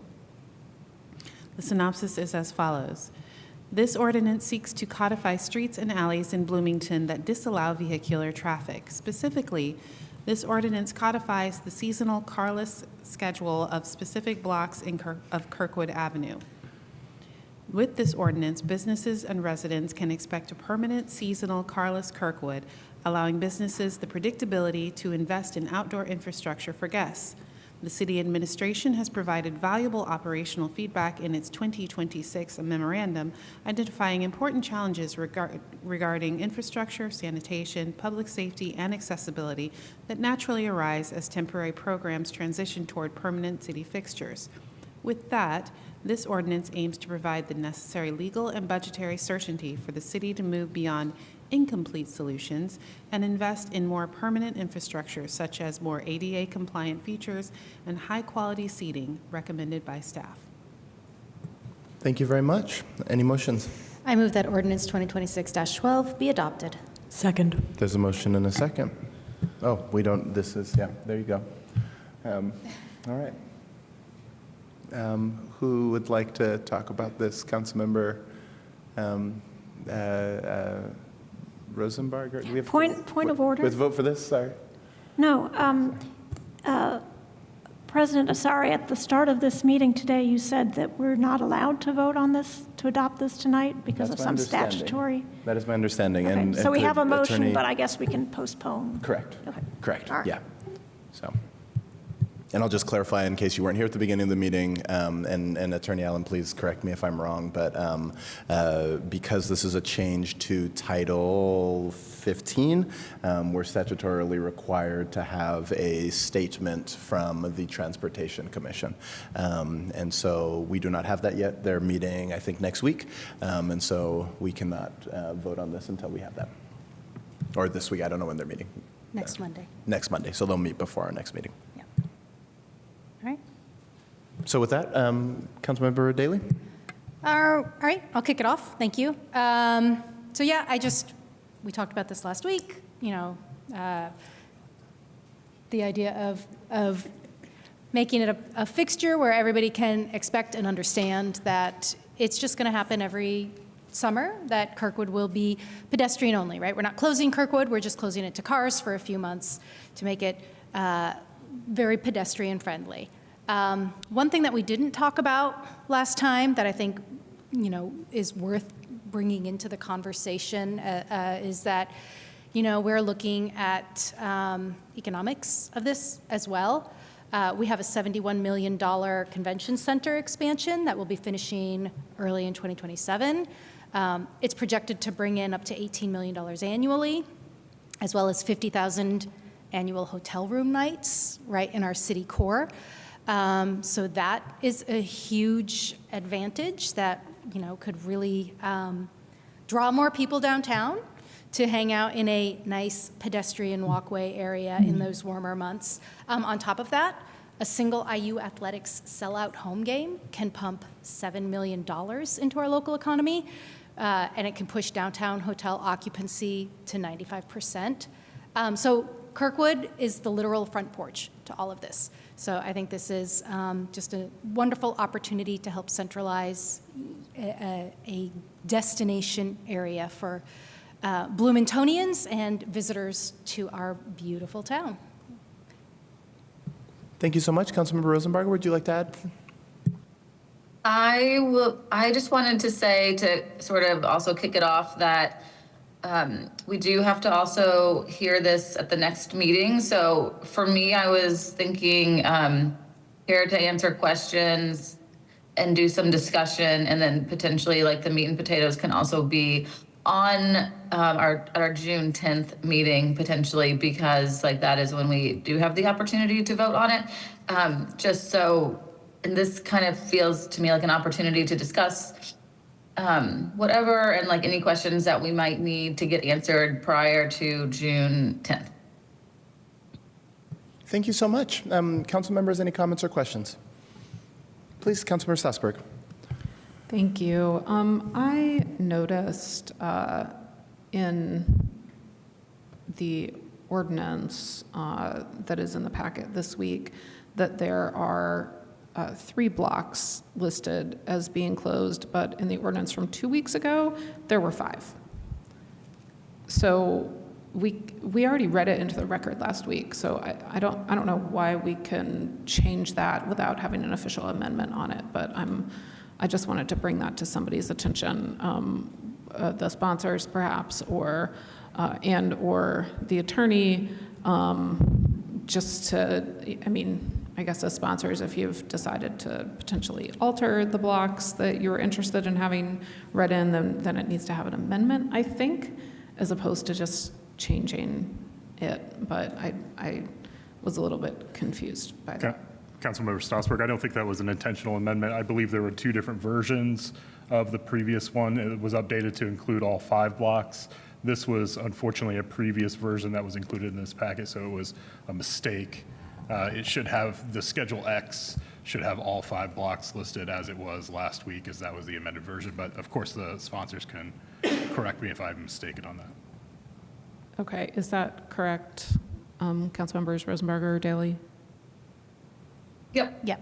The synopsis is as follows. This ordinance seeks to codify streets and alleys in Bloomington that disallow vehicular traffic. Specifically, this ordinance codifies the seasonal carless schedule of specific blocks of Kirkwood Avenue. With this ordinance, businesses and residents can expect a permanent seasonal carless Kirkwood, allowing businesses the predictability to invest in outdoor infrastructure for guests. The city administration has provided valuable operational feedback in its 2026 memorandum, identifying important challenges regarding infrastructure, sanitation, public safety, and accessibility that naturally arise as temporary programs transition toward permanent city fixtures. With that, this ordinance aims to provide the necessary legal and budgetary certainty for the city to move beyond incomplete solutions and invest in more permanent infrastructure such as more ADA-compliant features and high-quality seating recommended by staff. Thank you very much. Any motions? I move that ordinance 2026-12 be adopted. Second. There's a motion and a second. Oh, we don't, this is, yeah, there you go. All right. Who would like to talk about this? Councilmember Rosenbarger? Do we have Point of order. Let's vote for this, sorry. No, President Asari, at the start of this meeting today, you said that we're not allowed to vote on this, to adopt this tonight because That's of my some understanding. statutory. That is my understanding. Okay, And so we could have a motion, Attorney- but I guess we can postpone. Correct. Okay. Correct, All right. yeah. So, and I'll just clarify in case you weren't here at the beginning of the meeting, and Attorney Allen, please correct me if I'm wrong, but because this is a change to Title 15, we're statutorily required to have a statement from the Transportation Commission. And so we do not have that yet. They're meeting, I think, next week, and so we cannot vote on this until we have that. Or this week, I don't know when they're meeting. Next Monday. Next Monday, so they'll meet before our next meeting. All right. So with that, Councilmember Daley? All right, I'll kick it off. Thank you. So yeah, we talked about this last week, the idea of making it a fixture where everybody can expect and understand that it's just going to happen every summer, that Kirkwood will be pedestrian only, right? We're not closing Kirkwood, we're just closing it to cars for a few months to make it very pedestrian friendly. One thing that we didn't talk about last time that I think, is worth bringing into the conversation is that, we're looking at economics of this as well. We have a $71 million convention center expansion that will be finishing early in 2027. It's projected to bring in up to $18 million annually, as well as 50,000 annual hotel room nights right in our city core. So that is a huge advantage that, could really draw more people downtown to hang out in a nice pedestrian walkway area in those warmer months. On top of that, a single IU athletics sellout home game can pump $7 million into our local economy. and it can push downtown hotel occupancy to 95%. So Kirkwood is the literal front porch to all of this. So I think this is just a wonderful opportunity to help centralize a destination area for Bloomingtonians and visitors to our beautiful town. Thank you so much. Councilmember Rosenberger, would you like to add? I just wanted to say, to sort of also kick it off, that we do have to also hear this at the next meeting. So for me, I was thinking here to answer questions and do some discussion, and then potentially like the meat and potatoes can also be on our June 10th meeting potentially, because like that is when we do have the opportunity to vote on it. Just so, and this kind of feels to me like an opportunity to discuss whatever and like any questions that we might need to get answered prior to June 10th. Thank you so much. Council members, any comments or questions? Please, Councilmember Strasburg. Thank you. I noticed in the ordinance that is in the packet this week that there are 3 blocks listed as being closed, but in the ordinance from 2 weeks ago, there were 5. So we already read it into the record last week, so I don't know why we can change that without having an official amendment on it, but I just wanted to bring that to somebody's attention, the sponsors perhaps, or the attorney, just to, I guess as sponsors, if you've decided to potentially alter the blocks that you're interested in having read in, then it needs to have an amendment, I think, as opposed to just changing it. But I was a little bit confused by that. Councilmember Strasburg, I don't think that was an intentional amendment. I believe there were 2 different versions of the previous one. It was updated to include all 5 blocks. This was unfortunately a previous version that was included in this packet, so it was a mistake. It should have, the Schedule X should have all 5 blocks listed as it was last week, as that was the amended version. But of course, the sponsors can correct me if I'm mistaken on that. Okay, is that correct, Councilmembers Rosenberger, Daley? Yep.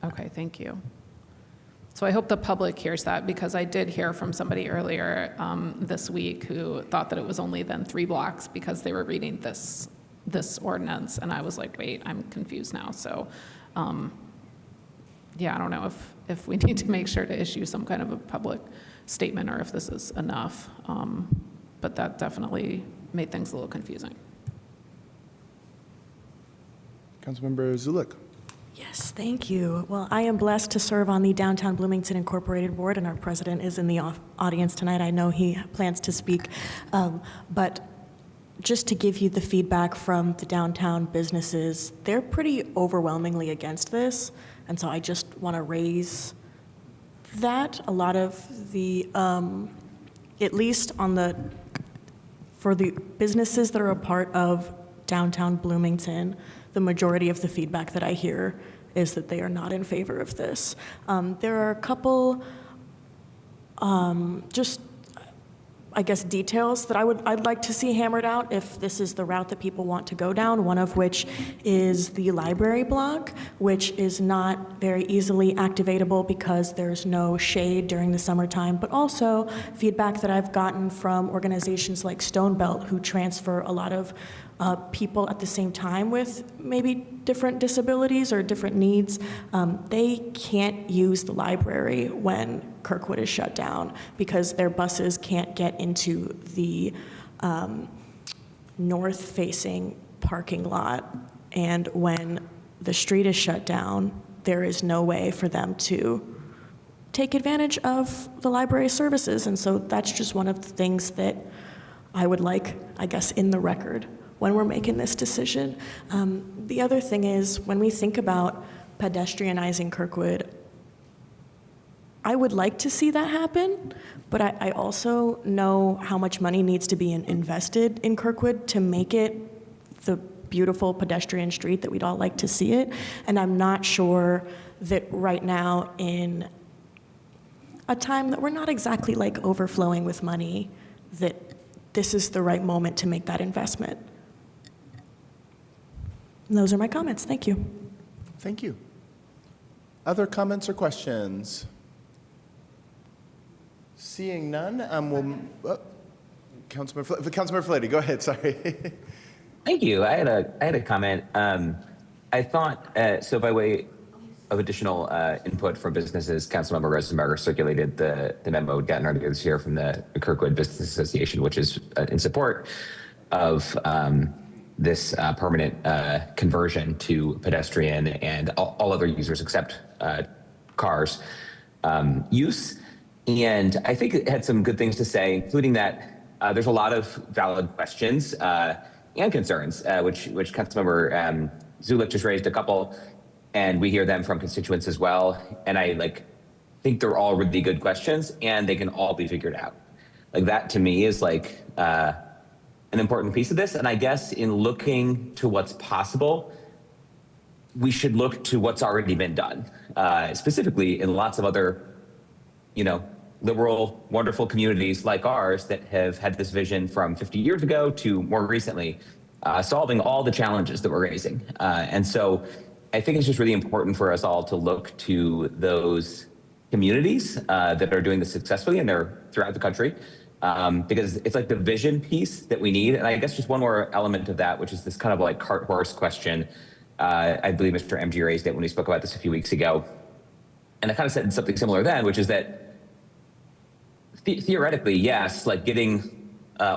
Okay, thank you. So I hope the public hears that, because I did hear from somebody earlier this week who thought that it was only then 3 blocks because they were reading this ordinance, and I was like, wait, I'm confused now. So, yeah, I don't know if we need to make sure to issue some kind of a public statement or if this is enough, but that definitely made things a little confusing. Councilmember Zulik. Yes, thank you. Well, I am blessed to serve on the Downtown Bloomington Incorporated Board, and our president is in the audience tonight. I know he plans to speak. But just to give you the feedback from the downtown businesses, they're pretty overwhelmingly against this. And so I just want to raise that. A lot of the, at least for the businesses that are a part of downtown Bloomington, the majority of the feedback that I hear is that they are not in favor of this. There are a couple just, I guess, details that I'd like to see hammered out if this is the route that people want to go down, one of which is the library block, which is not very easily activatable because there's no shade during the summertime, but also feedback that I've gotten from organizations like Stone Belt, who transfer a lot of people at the same time with maybe different disabilities or different needs. They can't use the library when Kirkwood is shut down because their buses can't get into the north-facing parking lot. And when the street is shut down, there is no way for them to take advantage of the library services. And so that's just one of the things that I would like, I guess, in the record when we're making this decision. The other thing is, when we think about pedestrianizing Kirkwood, I would like to see that happen, but I also know how much money needs to be invested in Kirkwood to make it the beautiful pedestrian street that we'd all like to see it. And I'm not sure that right now in a time that we're not exactly like overflowing with money, that this is the right moment to make that investment. And those are my comments. Thank you. Thank you. Other comments or questions? Seeing none, Councilmember Flady, go ahead, sorry. Thank you. I had a comment. I thought, so by way of additional input from businesses, Councilmember Rosenberger circulated the memo we'd gotten earlier this year from the Kirkwood Business Association, which is in support of this permanent conversion to pedestrian and all other users except cars use. And I think it had some good things to say, including that there's a lot of valid questions and concerns, which Councilmember Zulik just raised a couple, and we hear them from constituents as well. And I think they're all really good questions, and they can all be figured out. That to me is an important piece of this. And I guess in looking to what's possible, we should look to what's already been done, specifically in lots of other, liberal, wonderful communities like ours that have had this vision from 50 years ago to more recently, solving all the challenges that we're raising. And so I think it's just really important for us all to look to those communities that are doing this successfully, and they're throughout the country, because it's like the vision piece that we need. And I guess just one more element of that, which is this kind of cart horse question. I believe Mr. MG raised it when we spoke about this a few weeks ago. And I kind of said something similar then, which is that theoretically, yes, getting,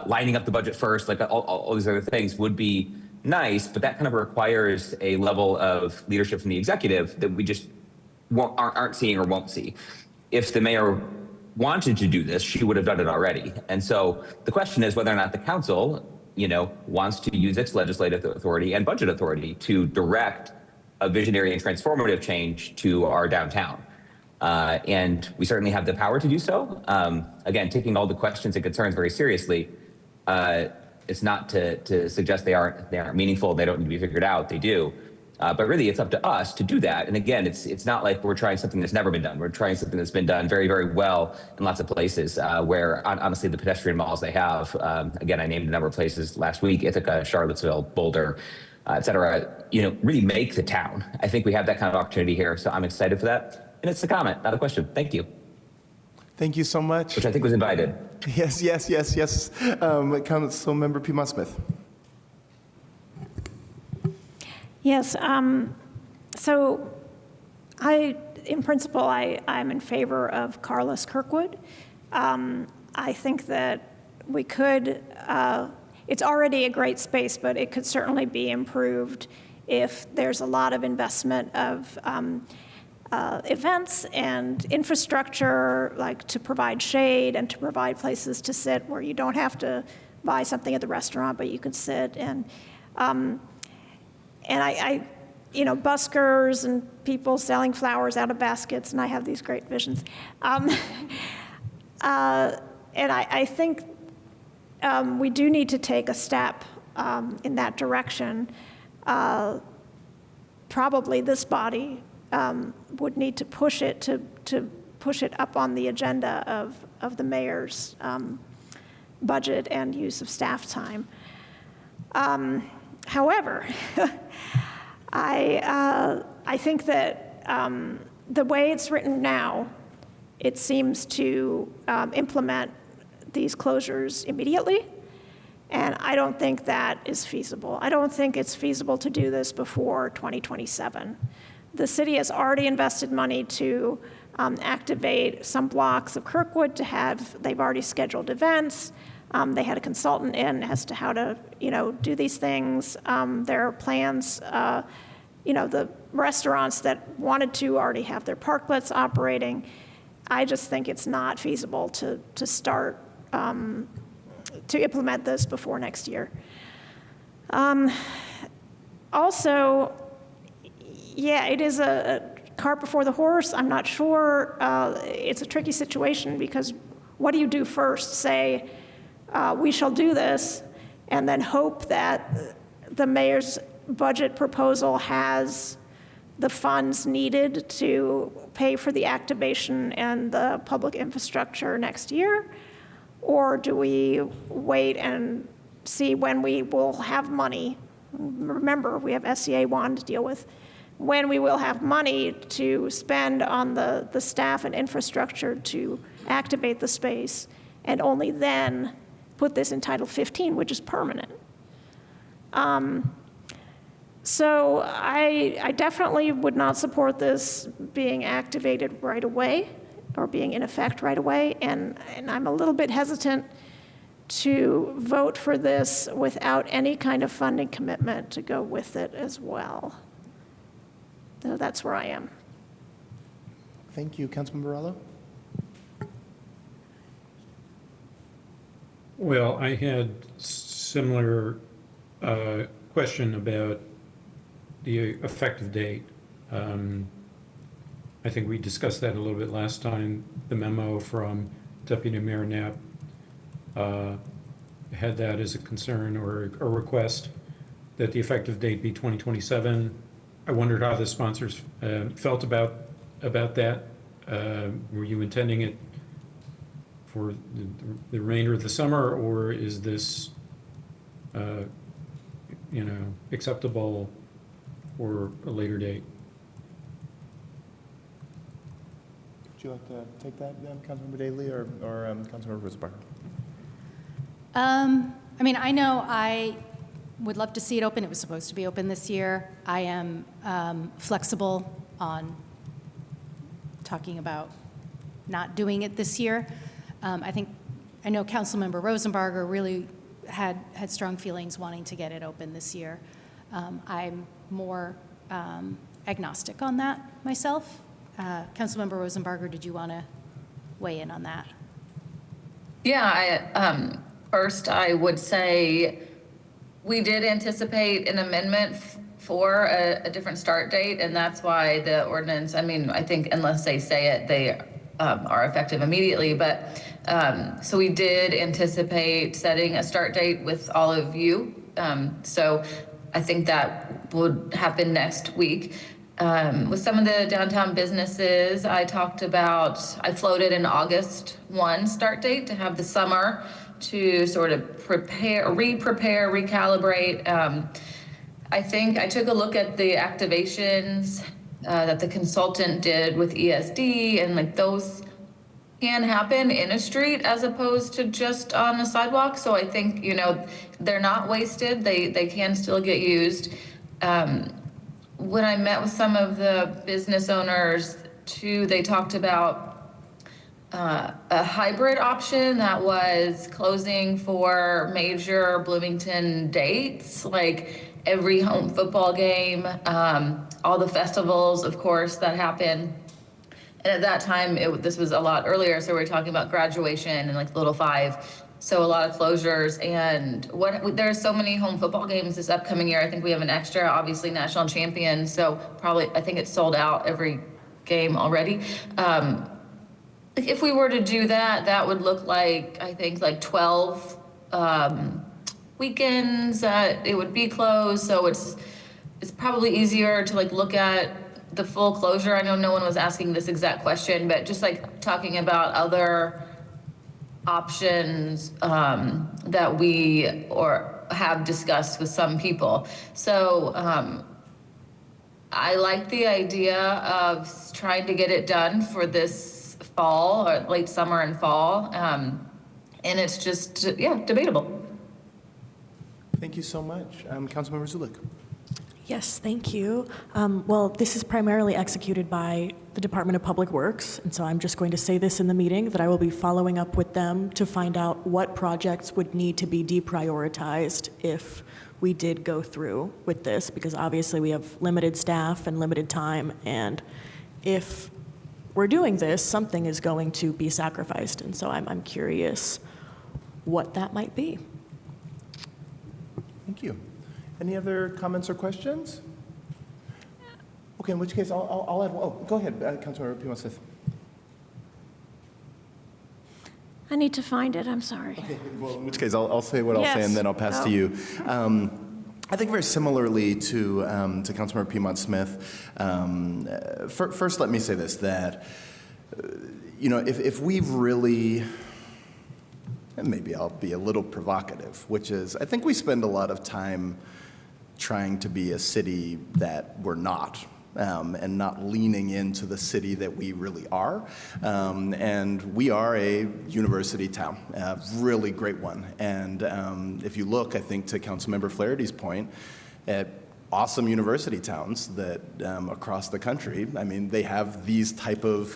lining up the budget first, all these other things would be nice, but that kind of requires a level of leadership from the executive that we just aren't seeing or won't see. If the mayor wanted to do this, she would have done it already. And so the question is whether or not the council, wants to use its legislative authority and budget authority to direct a visionary and transformative change to our downtown. And we certainly have the power to do so. Again, taking all the questions and concerns very seriously. It's not to suggest they aren't meaningful, they don't need to be figured out, they do. But really, it's up to us to do that. And again, it's not like we're trying something that's never been done. We're trying something that's been done very, very well in lots of places where, honestly, the pedestrian malls they have, again, I named a number of places last week, Ithaca, Charlottesville, Boulder, et cetera, really make the town. I think we have that kind of opportunity here, so I'm excited for that. And it's a comment, not a question. Thank you. Thank you so much. Which I think was invited. Yes. Councilmember Piedmont-Smith. Yes, so in principle, I'm in favor of Carlos Kirkwood. I think that we could, it's already a great space, but it could certainly be improved if there's a lot of investment of events and infrastructure, to provide shade and to provide places to sit where you don't have to buy something at the restaurant, but you can sit. And I buskers and people selling flowers out of baskets, and I have these great visions. And I think we do need to take a step in that direction. Probably this body would need to push it to push it up on the agenda of the mayor's budget and use of staff time. However, I think that the way it's written now, it seems to implement these closures immediately, and I don't think that is feasible. I don't think it's feasible to do this before 2027. The city has already invested money to activate some blocks of Kirkwood they've already scheduled events. They had a consultant in as to how to, do these things. There are plans, the restaurants that wanted to already have their parklets operating. I just think it's not feasible to start, to implement this before next year. Also, yeah, it is a cart before the horse. I'm not sure. It's a tricky situation because what do you do first? Say, we shall do this, and then hope that the mayor's budget proposal has the funds needed to pay for the activation and the public infrastructure next year? Or do we wait and see when we will have money? Remember, we have SCA 1 to deal with. When we will have money to spend on the staff and infrastructure to activate the space, and only then put this in Title 15, which is permanent. So I definitely would not support this being activated right away or being in effect right away, and I'm a little bit hesitant to vote for this without any kind of funding commitment to go with it as well. So that's where I am. Thank you. Councilmember Morello? Well, I had similar question about the effective date. I think we discussed that a little bit last time. The memo from Deputy Mayor Knapp had that as a concern or a request that the effective date be 2027. I wondered how the sponsors felt about that. Were you intending it for the remainder of the summer, or is this, acceptable for a later date? Would you like to take that, Councilmember Daley or Councilmember Rosenbacher? I know I would love to see it open. It was supposed to be open this year. I am flexible on talking about not doing it this year. I know Councilmember Rosenbarger really had strong feelings wanting to get it open this year. I'm more agnostic on that myself. Councilmember Rosenbarger, did you want to weigh in on that? Yeah, first I would say we did anticipate an amendment for a different start date, and that's why the ordinance, I think unless they say it, they are effective immediately, but so we did anticipate setting a start date with all of you. So I think that would happen next week. With some of the downtown businesses, I floated an August 1 start date to have the summer to sort of re-prepare, recalibrate. I think I took a look at the activations that the consultant did with ESD, and those can happen in a street as opposed to just on a sidewalk. So I think, they're not wasted. They can still get used. When I met with some of the business owners too, they talked about a hybrid option that was closing for major Bloomington dates, like every home football game, all the festivals, of course, that happen. And at that time, this was a lot earlier, so we were talking about graduation and Little Five. So a lot of closures, and there's so many home football games this upcoming year. I think we have an extra, obviously, national champion. So I think it's sold out every game already. If we were to do that, that would look like, I think, 12 weekends that it would be closed. So it's probably easier to look at the full closure. I know no one was asking this exact question, but just talking about other options that we have discussed with some people. So I like the idea of trying to get it done for this fall, or late summer and fall. And it's just, debatable. Thank you so much. Councilmember Zulik. Yes, thank you. Well, this is primarily executed by the Department of Public Works, and so I'm just going to say this in the meeting, that I will be following up with them to find out what projects would need to be deprioritized if we did go through with this, because obviously we have limited staff and limited time, and if we're doing this, something is going to be sacrificed, and so I'm curious what that might be. Thank you. Any other comments or questions? Okay, in which case I'll add. Oh, go ahead, Councilmember Piedmont-Smith. I need to find it, I'm sorry. Okay, well, in which case I'll say what I'll say, and then I'll pass to you. I think very similarly to Councilmember Piedmont Smith. First, let me say this: that if we've really, and maybe I'll be a little provocative, which is I think we spend a lot of time trying to be a city that we're not. And not leaning into the city that we really are. And we are a university town, a really great one. And if you look, I think, to Councilmember Flaherty's point, at awesome university towns that across the country, I mean, they have these type of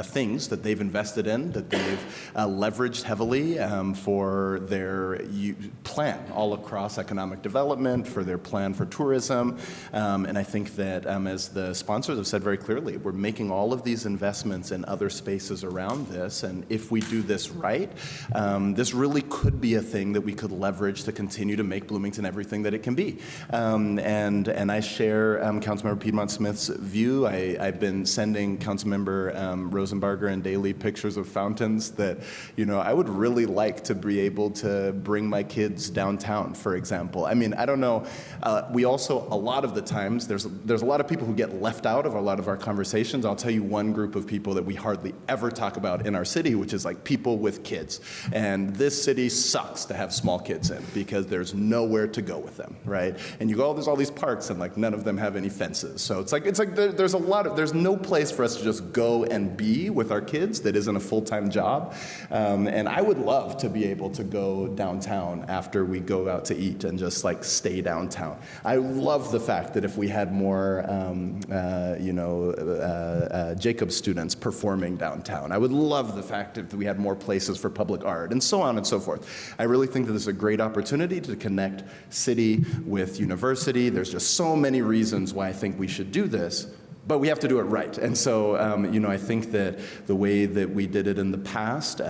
things that they've invested in, that they've leveraged heavily for their plan all across economic development, for their plan for tourism. And I think that as the sponsors have said very clearly, we're making all of these investments in other spaces around this. And if we do this right, this really could be a thing that we could leverage to continue to make Bloomington everything that it can be. And I share Councilmember Piedmont Smith's view. I've been sending Councilmember Rosenbarger and Daley pictures of fountains that, I would really like to be able to bring my kids downtown, for example. I mean, I don't know. We also, a lot of the times, there's a lot of people who get left out of a lot of our conversations. I'll tell you one group of people that we hardly ever talk about in our city, which is like people with kids. And this city sucks to have small kids in because there's nowhere to go with them, right? And you go, oh, there's all these parks, and like none of them have any fences. So it's like there's no place for us to just go and be with our kids that isn't a full-time job. And I would love to be able to go downtown after we go out to eat and just like stay downtown. I love the fact that if we had more, Jacob students performing downtown. I would love the fact that we had more places for public art and so on and so forth. I really think that this is a great opportunity to connect city with university. There's just so many reasons why I think we should do this, but we have to do it right. And so, I think that the way that we did it in the past,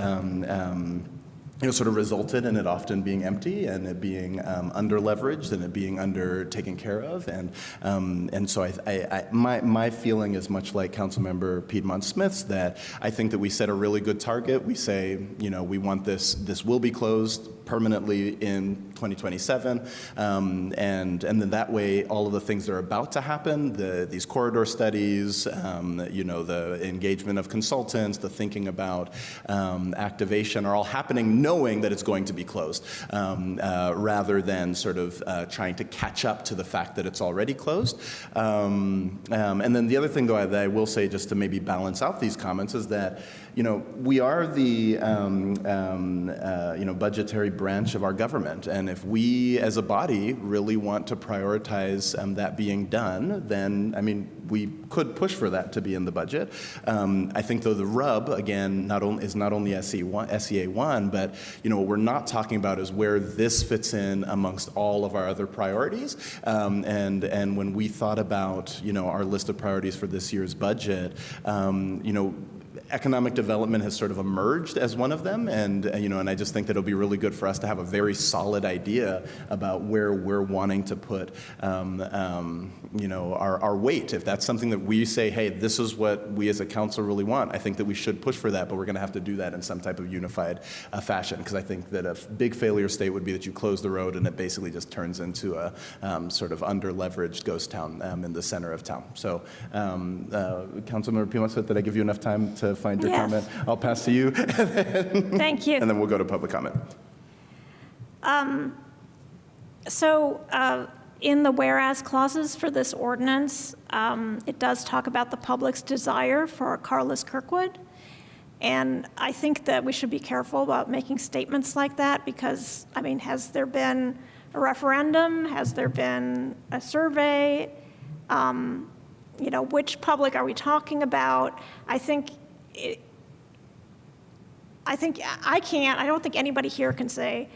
sort of resulted in it often being empty and it being under-leveraged and it being under-taken care of. And so my feeling is much like Councilmember Piedmont Smith's, that I think that we set a really good target. We say, we want this will be closed permanently in 2027, and then that way all of the things that are about to happen, these corridor studies, the engagement of consultants, the thinking about activation are all happening knowing that it's going to be closed, rather than sort of trying to catch up to the fact that it's already closed. And then the other thing, though, that I will say just to maybe balance out these comments is that, we are the budgetary branch of our government, and if we as a body really want to prioritize that being done, then, we could push for that to be in the budget. I think, though, the rub, again, is not only SEA1, but, what we're not talking about is where this fits in amongst all of our other priorities. And when we thought about, our list of priorities for this year's budget, economic development has sort of emerged as one of them, and I just think that it'll be really good for us to have a very solid idea about where we're wanting to put, our weight. If that's something that we say, hey, this is what we as a council really want, I think that we should push for that, but we're going to have to do that in some type of unified fashion, because I think that a big failure state would be that you close the road and it basically just turns into a sort of under-leveraged ghost town in the center of town. So, Councilmember Piedmont Smith, did I give you enough time to find your comment? I'll pass to you. Thank you. And then we'll go to public comment. In the whereas clauses for this ordinance, it does talk about the public's desire for a carless Kirkwood. And I think that we should be careful about making statements like that because, has there been a referendum? Has there been a survey? Which public are we talking about? I don't think anybody here can say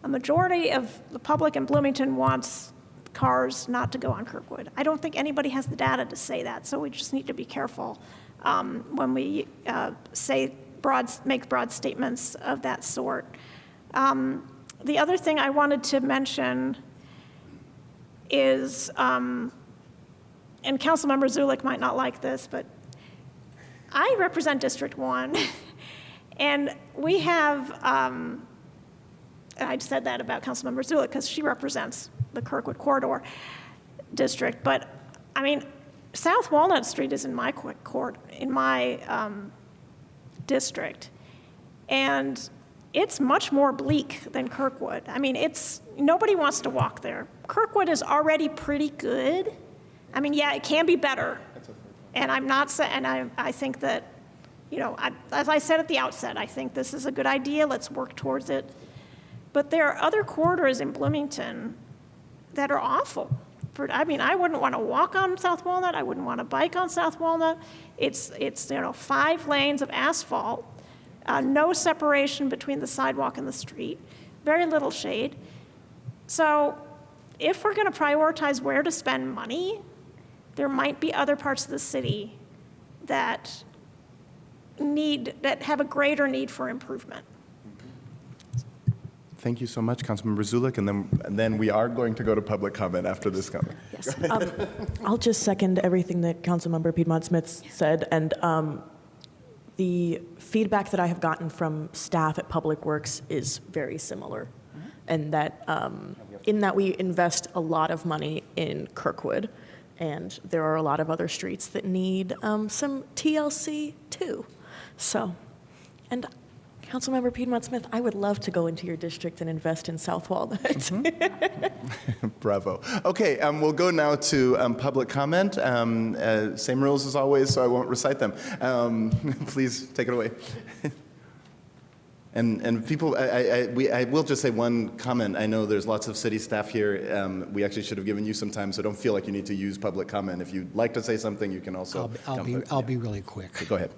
a majority of the public in Bloomington wants cars not to go on Kirkwood. I don't think anybody has the data to say that, so we just need to be careful when we make broad statements of that sort. The other thing I wanted to mention is, and Councilmember Zulik might not like this, but I represent District 1, and we have and I said that about Councilmember Zulik because she represents the Kirkwood Corridor District, but I mean, South Walnut Street is in my district, and it's much more bleak than Kirkwood. I mean, nobody wants to walk there. Kirkwood is already pretty good. I mean, yeah, it can be better. And I'm not saying, and I think that, as I said at the outset, I think this is a good idea. Let's work towards it. But there are other corridors in Bloomington that are awful. I wouldn't want to walk on South Walnut. I wouldn't want to bike on South Walnut. It's 5 lanes of asphalt, no separation between the sidewalk and the street, very little shade. So if we're going to prioritize where to spend money, there might be other parts of the city that have a greater need for improvement. Thank you so much, Councilmember Zulik, and then we are going to go to public comment after this comment. Yes. I'll just second everything that Councilmember Piedmont Smith said, and the feedback that I have gotten from staff at Public Works is very similar, and that in that we invest a lot of money in Kirkwood, and there are a lot of other streets that need some TLC too. So, and Councilmember Piedmont Smith, I would love to go into your district and invest in South Walnut. Bravo. Okay, we'll go now to public comment. Same rules as always, so I won't recite them. Please take it away. And people, I will just say one comment. I know there's lots of city staff here. We actually should have given you some time, so don't feel like you need to use public comment. If you'd like to say something, you can also. I'll be really quick. Go ahead.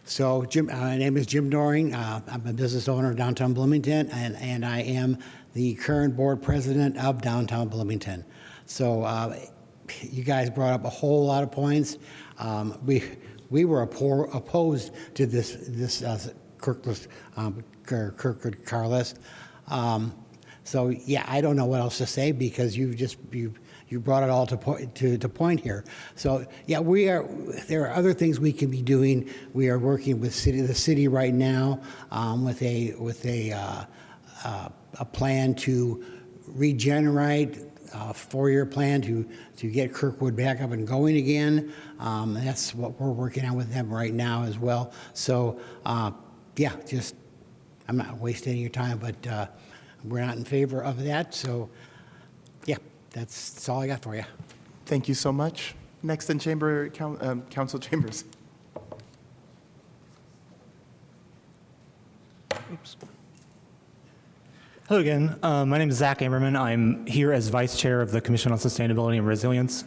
So, my name is Jim Doring. I'm a business owner of downtown Bloomington, and I am the current board president of downtown Bloomington. So, you guys brought up a whole lot of points. We were opposed to this Kirkwood car list. So, yeah, I don't know what else to say because you brought it all to point here. So yeah, there are other things we can be doing. We are working with the city right now with a plan to regenerate, a 4-year plan to get Kirkwood back up and going again. That's what we're working on with them right now as well. So yeah, I'm not wasting your time, but we're not in favor of that. So yeah. That's all I got for you. Thank you so much. Next in chamber, Council Chambers. Oops. Hello again. My name is Zach Ammerman. I'm here as Vice Chair of the Commission on Sustainability and Resilience.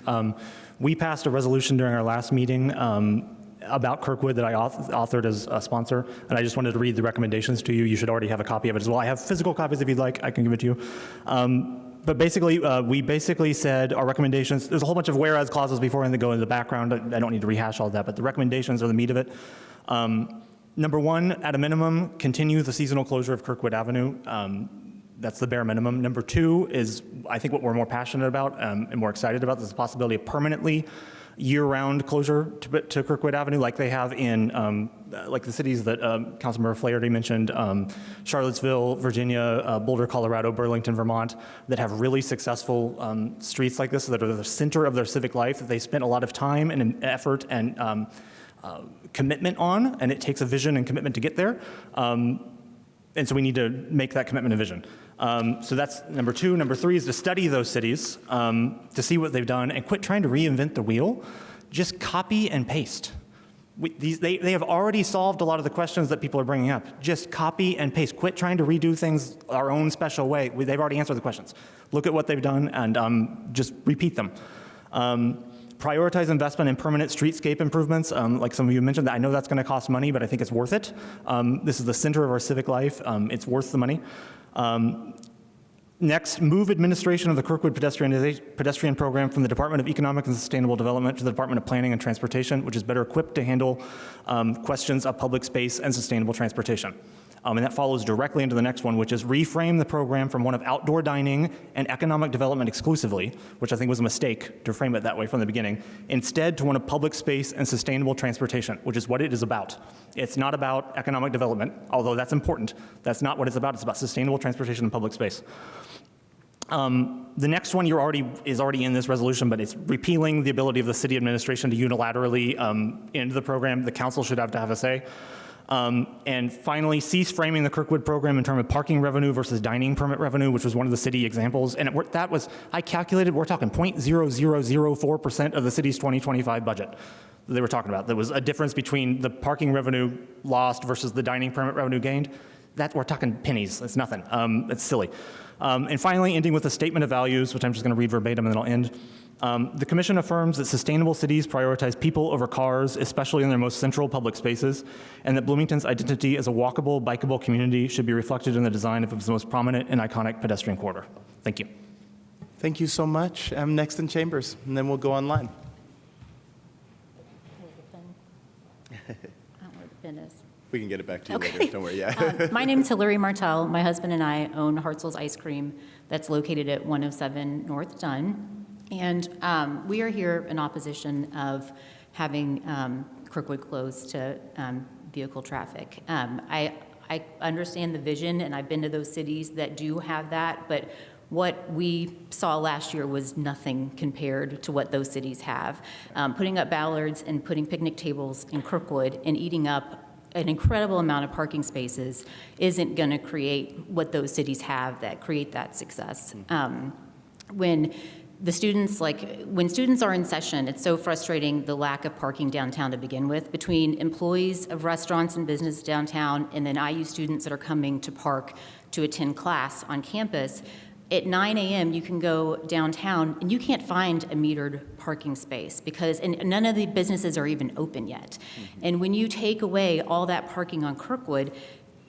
We passed a resolution during our last meeting about Kirkwood that I authored as a sponsor, and I just wanted to read the recommendations to you. You should already have a copy of it as well. I have physical copies if you'd like. I can give it to you. But basically, we said our recommendations, there's a whole bunch of whereas clauses before and that go in the background. I don't need to rehash all that, but the recommendations are the meat of it. Number 1, at a minimum, continue the seasonal closure of Kirkwood Avenue. That's the bare minimum. Number 2 is, I think, what we're more passionate about and more excited about. There's the possibility of permanently year-round closure to Kirkwood Avenue, like they have in like the cities that Councilmember Flaherty mentioned, Charlottesville, Virginia, Boulder, Colorado, Burlington, Vermont, that have really successful streets like this that are the center of their civic life, that they spent a lot of time and effort and commitment on, and it takes a vision and commitment to get there. And so we need to make that commitment a vision. So that's number 2. Number 3 is to study those cities, to see what they've done, and quit trying to reinvent the wheel. Just copy and paste. They have already solved a lot of the questions that people are bringing up. Just copy and paste. Quit trying to redo things our own special way. They've already answered the questions. Look at what they've done and just repeat them. Prioritize investment in permanent streetscape improvements, like some of you mentioned. I know that's going to cost money, but I think it's worth it. This is the center of our civic life. It's worth the money. Next, move administration of the Kirkwood pedestrian program from the Department of Economic and Sustainable Development to the Department of Planning and Transportation, which is better equipped to handle questions of public space and sustainable transportation. And that follows directly into the next one, which is reframe the program from one of outdoor dining and economic development exclusively, which I think was a mistake to frame it that way from the beginning, instead to one of public space and sustainable transportation, which is what it is about. It's not about economic development, although that's important. That's not what it's about. It's about sustainable transportation and public space. The next one is already in this resolution, but it's repealing the ability of the city administration to unilaterally end the program. The council should have to have a say. And finally, cease framing the Kirkwood program in terms of parking revenue versus dining permit revenue, which was one of the city examples. And I calculated, we're talking 0.0004% of the city's 2025 budget that they were talking about. There was a difference between the parking revenue lost versus the dining permit revenue gained. We're talking pennies. It's nothing. It's silly. And finally, ending with a statement of values, which I'm just going to read verbatim and then I'll end. The Commission affirms that sustainable cities prioritize people over cars, especially in their most central public spaces, and that Bloomington's identity as a walkable, bikeable community should be reflected in the design of its most prominent and iconic pedestrian corridor. Thank you. Thank you so much. Next in chambers, and then we'll go online. I don't know where the pen is. We can get it back to you Okay. later. Don't worry. Yeah. My name's Hillary Martell. My husband and I own Hartzell's Ice Cream that's located at 107 North Dunn. And we are here in opposition of having Kirkwood closed to vehicle traffic. I understand the vision, and I've been to those cities that do have that, but what we saw last year was nothing compared to what those cities have. Putting up ballards and putting picnic tables in Kirkwood and eating up an incredible amount of parking spaces isn't going to create what those cities have that create that success. When students are in session, it's so frustrating, the lack of parking downtown to begin with, between employees of restaurants and business downtown and then IU students that are coming to park to attend class on campus. At 9 a.m., you can go downtown and you can't find a metered parking space and none of the businesses are even open yet. And when you take away all that parking on Kirkwood,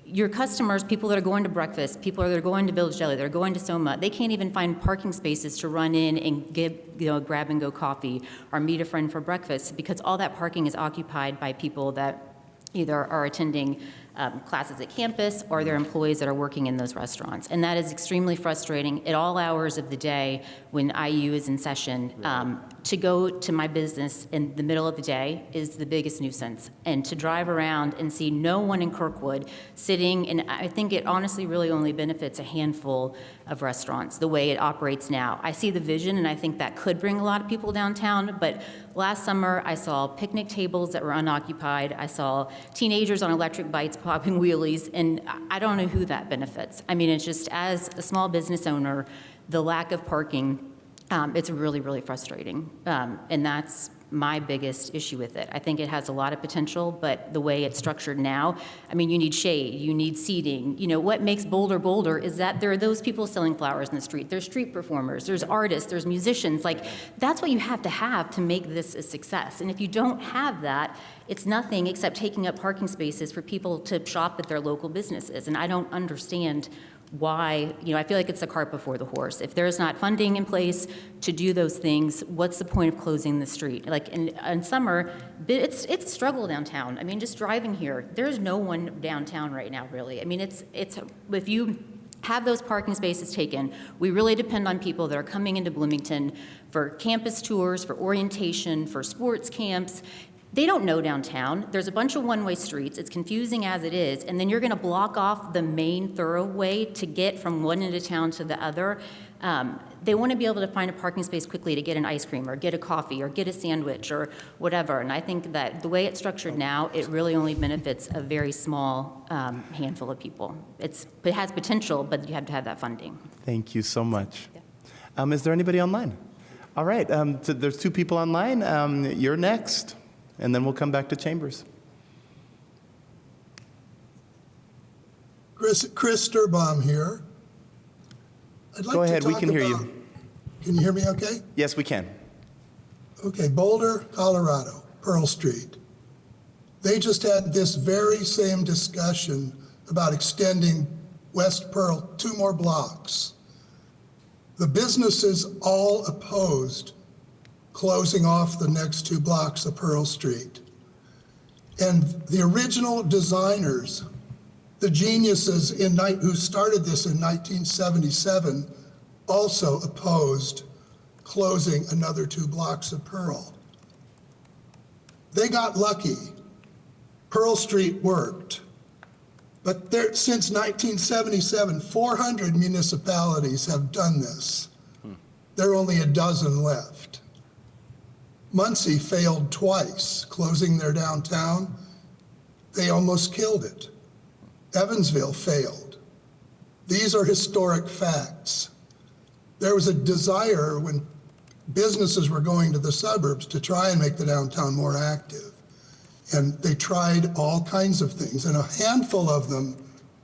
your customers, people that are going to breakfast, people that are going to Village Deli, that are going to Soma, they can't even find parking spaces to run in and get, grab and go coffee or meet a friend for breakfast because all that parking is occupied by people that either are attending classes at campus or they're employees that are working in those restaurants. And that is extremely frustrating at all hours of the day when IU is in session. To go to my business in the middle of the day is the biggest nuisance. And to drive around and see no one in Kirkwood sitting, and I think it honestly really only benefits a handful of restaurants the way it operates now. I see the vision and I think that could bring a lot of people downtown, but last summer I saw picnic tables that were unoccupied. I saw teenagers on electric bikes popping wheelies, and I don't know who that benefits. I mean, it's just, as a small business owner, the lack of parking, it's really, really frustrating. And that's my biggest issue with it. I think it has a lot of potential, but the way it's structured now, I mean, you need shade, you need seating. What makes Boulder Boulder is that there are those people selling flowers in the street. There's street performers, there's artists, there's musicians. That's what you have to make this a success. And if you don't have that, it's nothing except taking up parking spaces for people to shop at their local businesses. And I don't understand why, I feel like it's the cart before the horse. If there's not funding in place to do those things, what's the point of closing the street? In summer, it's a struggle downtown. I mean, just driving here, there's no one downtown right now, really. I mean, it's if you have those parking spaces taken, we really depend on people that are coming into Bloomington for campus tours, for orientation, for sports camps. They don't know downtown. There's a bunch of one-way streets. It's confusing as it is. And then you're going to block off the main thoroughway to get from one end of town to the other. They want to be able to find a parking space quickly to get an ice cream or get a coffee or get a sandwich or whatever. And I think that the way it's structured now, it really only benefits a very small handful of people. It has potential, but you have to have that funding. Thank you so much. Yeah. Is there anybody online? All right. So there's two people online. You're next. And then we'll come back to chambers. Chris Sturbaum here. I'd like Go ahead, to we talk can hear about, you. Can you hear me okay? Yes, we can. Okay, Boulder, Colorado, Pearl Street. They just had this very same discussion about extending West Pearl 2 more blocks. The businesses all opposed closing off the next 2 blocks of Pearl Street. And the original designers the geniuses who started this in 1977 also opposed closing another 2 blocks of Pearl. They got lucky. Pearl Street worked. But since 1977, 400 municipalities have done this. There are only a dozen left. Muncie failed twice, closing their downtown. They almost killed it. Evansville failed. These are historic facts. There was a desire when businesses were going to the suburbs to try and make the downtown more active. And they tried all kinds of things, and a handful of them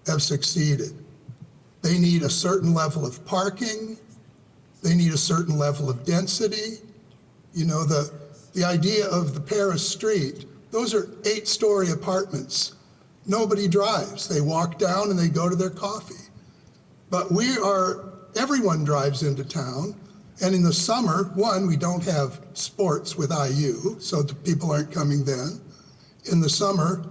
have succeeded. They need a certain level of parking. They need a certain level of density. You know, the idea of the Paris Street, those are 8-story apartments. Nobody drives. They walk down and they go to their coffee. But everyone drives into town. And in the summer, one, we don't have sports with IU, so the people aren't coming then. In the summer,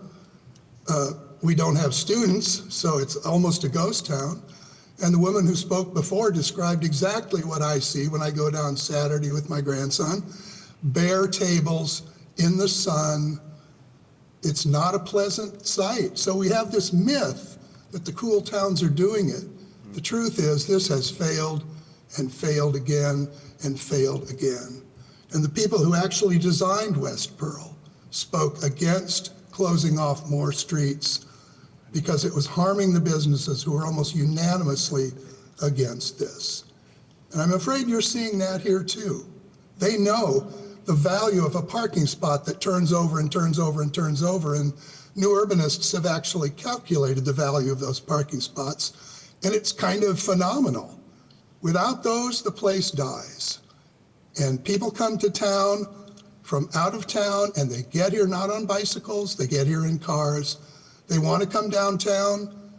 we don't have students, so it's almost a ghost town. And the woman who spoke before described exactly what I see when I go down Saturday with my grandson. Bare tables in the sun. It's not a pleasant sight. So we have this myth that the cool towns are doing it. The truth is this has failed and failed again and failed again. And the people who actually designed West Pearl spoke against closing off more streets because it was harming the businesses who were almost unanimously against this. And I'm afraid you're seeing that here too. They know the value of a parking spot that turns over and turns over and turns over, and new urbanists have actually calculated the value of those parking spots, and it's kind of phenomenal. Without those, the place dies. And people come to town from out of town, and they get here not on bicycles, they get here in cars. They want to come downtown.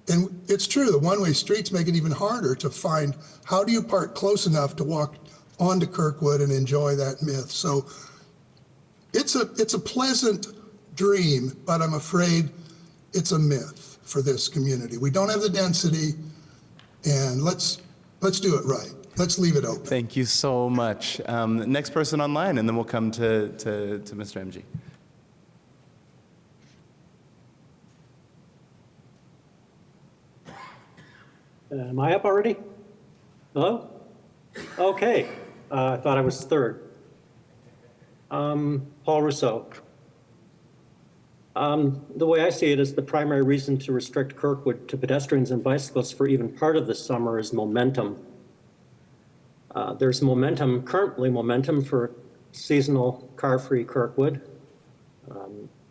And it's true, the one-way streets make it even harder to find how do you park close enough to walk onto Kirkwood and enjoy that myth. So it's a pleasant dream, but I'm afraid it's a myth for this community. We don't have the density, and let's do it right. Let's leave it open. Thank you so much. Next person online, and then we'll come to Mr. MG. Am I up already? Hello? Okay. I thought I was third. Paul Rousseau. The way I see it is the primary reason to restrict Kirkwood to pedestrians and bicyclists for even part of the summer is momentum. There's currently momentum for seasonal car-free Kirkwood.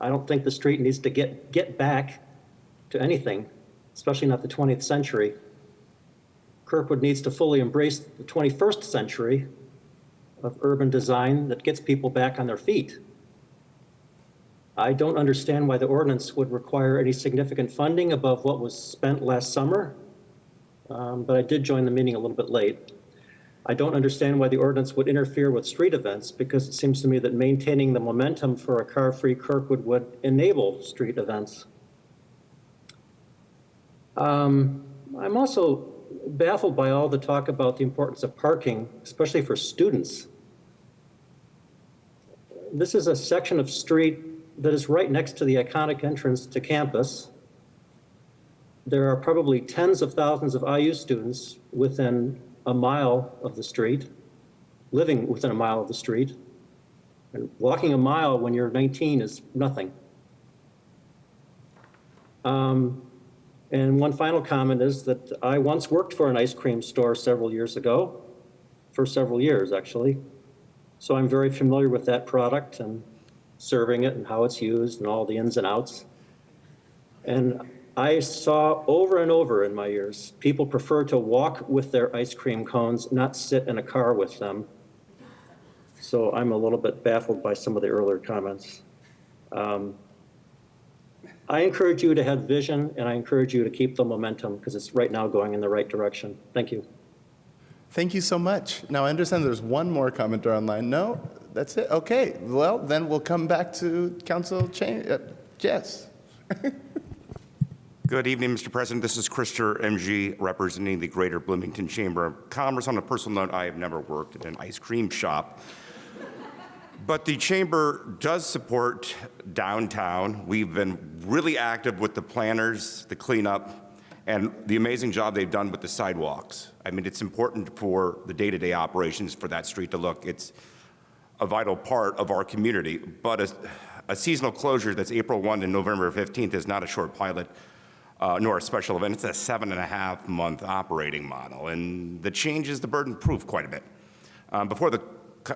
I don't think the street needs to get back to anything, especially not the 20th century. Kirkwood needs to fully embrace the 21st century of urban design that gets people back on their feet. I don't understand why the ordinance would require any significant funding above what was spent last summer, but I did join the meeting a little bit late. I don't understand why the ordinance would interfere with street events, because it seems to me that maintaining the momentum for a car-free Kirkwood would enable street events. I'm also baffled by all the talk about the importance of parking, especially for students. This is a section of street that is right next to the iconic entrance to campus. There are probably tens of thousands of IU students within a mile of the street, living within a mile of the street. And walking a mile when you're 19 is nothing. And one final comment is that I once worked for an ice cream store several years ago, for several years actually. So I'm very familiar with that product and serving it and how it's used and all the ins and outs. And I saw over and over in my years, people prefer to walk with their ice cream cones, not sit in a car with them. So I'm a little bit baffled by some of the earlier comments. I encourage you to have vision, and I encourage you to keep the momentum, because it's right now going in the right direction. Thank you. Thank you so much. Now, I understand there's one more commenter online. No, that's it. Okay, well, then we'll come back to Council Jess. Good evening, Mr. President. This is Christopher MG representing the Greater Bloomington Chamber of Commerce. On a personal note, I have never worked at an ice cream shop. But the Chamber does support downtown. We've been really active with the planners, the cleanup, and the amazing job they've done with the sidewalks. I mean, it's important for the day-to-day operations for that street to look. It's a vital part of our community, but a seasonal closure that's April 1 to November 15th is not a short pilot nor a special event. It's a 7.5-month operating model, and the change is the burden proof quite a bit. Before the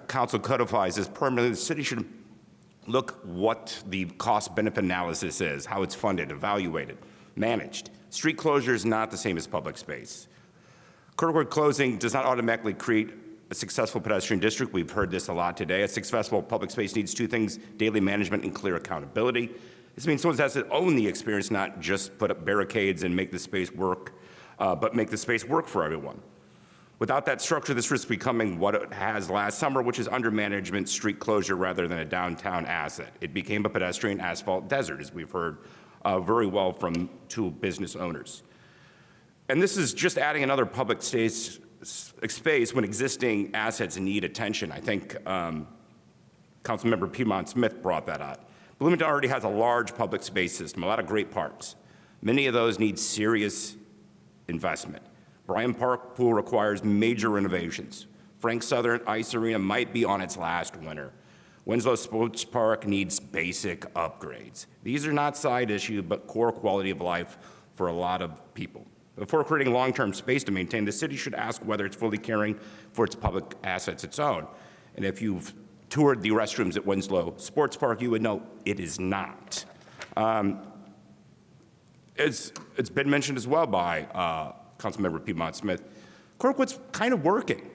council codifies this permanently, the city should look what the cost-benefit analysis is, how it's funded, evaluated, managed. Street closure is not the same as public space. Kirkwood closing does not automatically create a successful pedestrian district. We've heard this a lot today. A successful public space needs two things: daily management and clear accountability. This means someone has to own the experience, not just put up barricades and make the space work, but make the space work for everyone. Without that structure, this risks becoming what it has last summer, which is under-management street closure rather than a downtown asset. It became a pedestrian asphalt desert, as we've heard very well from two business owners. And this is just adding another public space when existing assets need attention. I think Councilmember Piedmont Smith brought that up. Bloomington already has a large public space system, a lot of great parks. Many of those need serious investment. Bryant Park Pool requires major renovations. Frank Southern Ice Arena might be on its last winter. Winslow Sports Park needs basic upgrades. These are not side issue, but core quality of life for a lot of people. Before creating long-term space to maintain, the city should ask whether it's fully caring for its public assets its own. And if you've toured the restrooms at Winslow Sports Park, you would know it is not. It's been mentioned as well by Councilmember Piedmont Smith. Kirkwood's kind of working.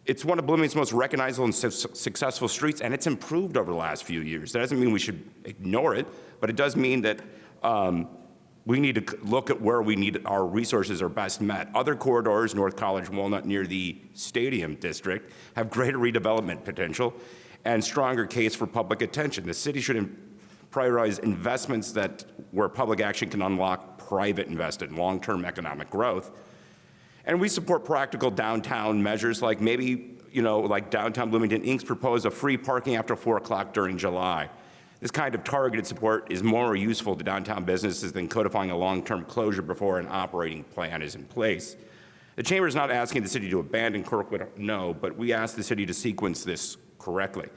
It's one of Bloomington's most recognizable and successful streets, and it's improved over the last few years. That doesn't mean we should ignore it, but it does mean that we need to look at where we need our resources are best met. Other corridors, North College, Walnut, near the Stadium District, have greater redevelopment potential and stronger case for public attention. The city should prioritize investments where public action can unlock private invested long-term economic growth. And we support practical downtown measures like maybe, like Downtown Bloomington Inc.'s proposed a free parking after 4 o'clock during July. This kind of targeted support is more useful to downtown businesses than codifying a long-term closure before an operating plan is in place. The Chamber is not asking the city to abandon Kirkwood, no, but we ask the city to sequence this correctly.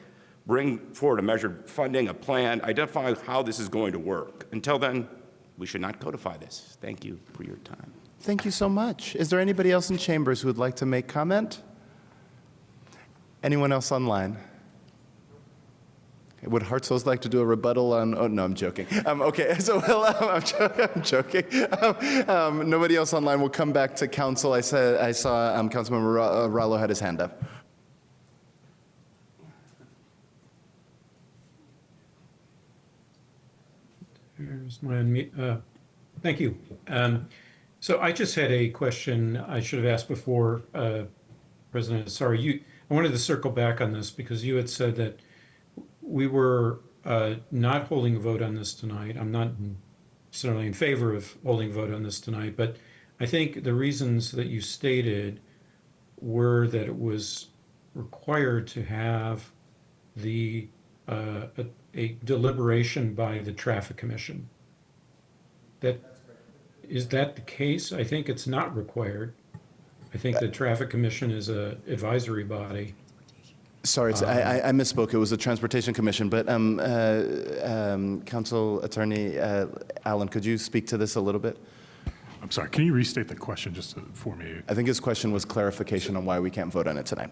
Bring forward a measured funding, a plan, identify how this is going to work. Until then, we should not codify this. Thank you for your time. Thank you so much. Is there anybody else in chambers who would like to make comment? Anyone else online? Would Hartzell's like to do a rebuttal on? Oh no, I'm joking. Okay, so I'm joking. Nobody else online. We'll come back to council. I saw Councilmember Rallo had his hand up. Here's my unmute. Thank you. So I just had a question I should have asked before, President. Sorry, I wanted to circle back on this because you had said that we were not holding a vote on this tonight. I'm not necessarily in favor of holding a vote on this tonight, but I think the reasons that you stated were that it was required to have a deliberation by the Traffic Commission. Is that the case? I think it's not required. I think the Traffic Commission is an advisory body. Sorry, I misspoke. It was the Transportation Commission, but Council Attorney Allen, could you speak to this a little bit? I'm sorry, can you restate the question just for me? I think his question was clarification on why we can't vote on it tonight.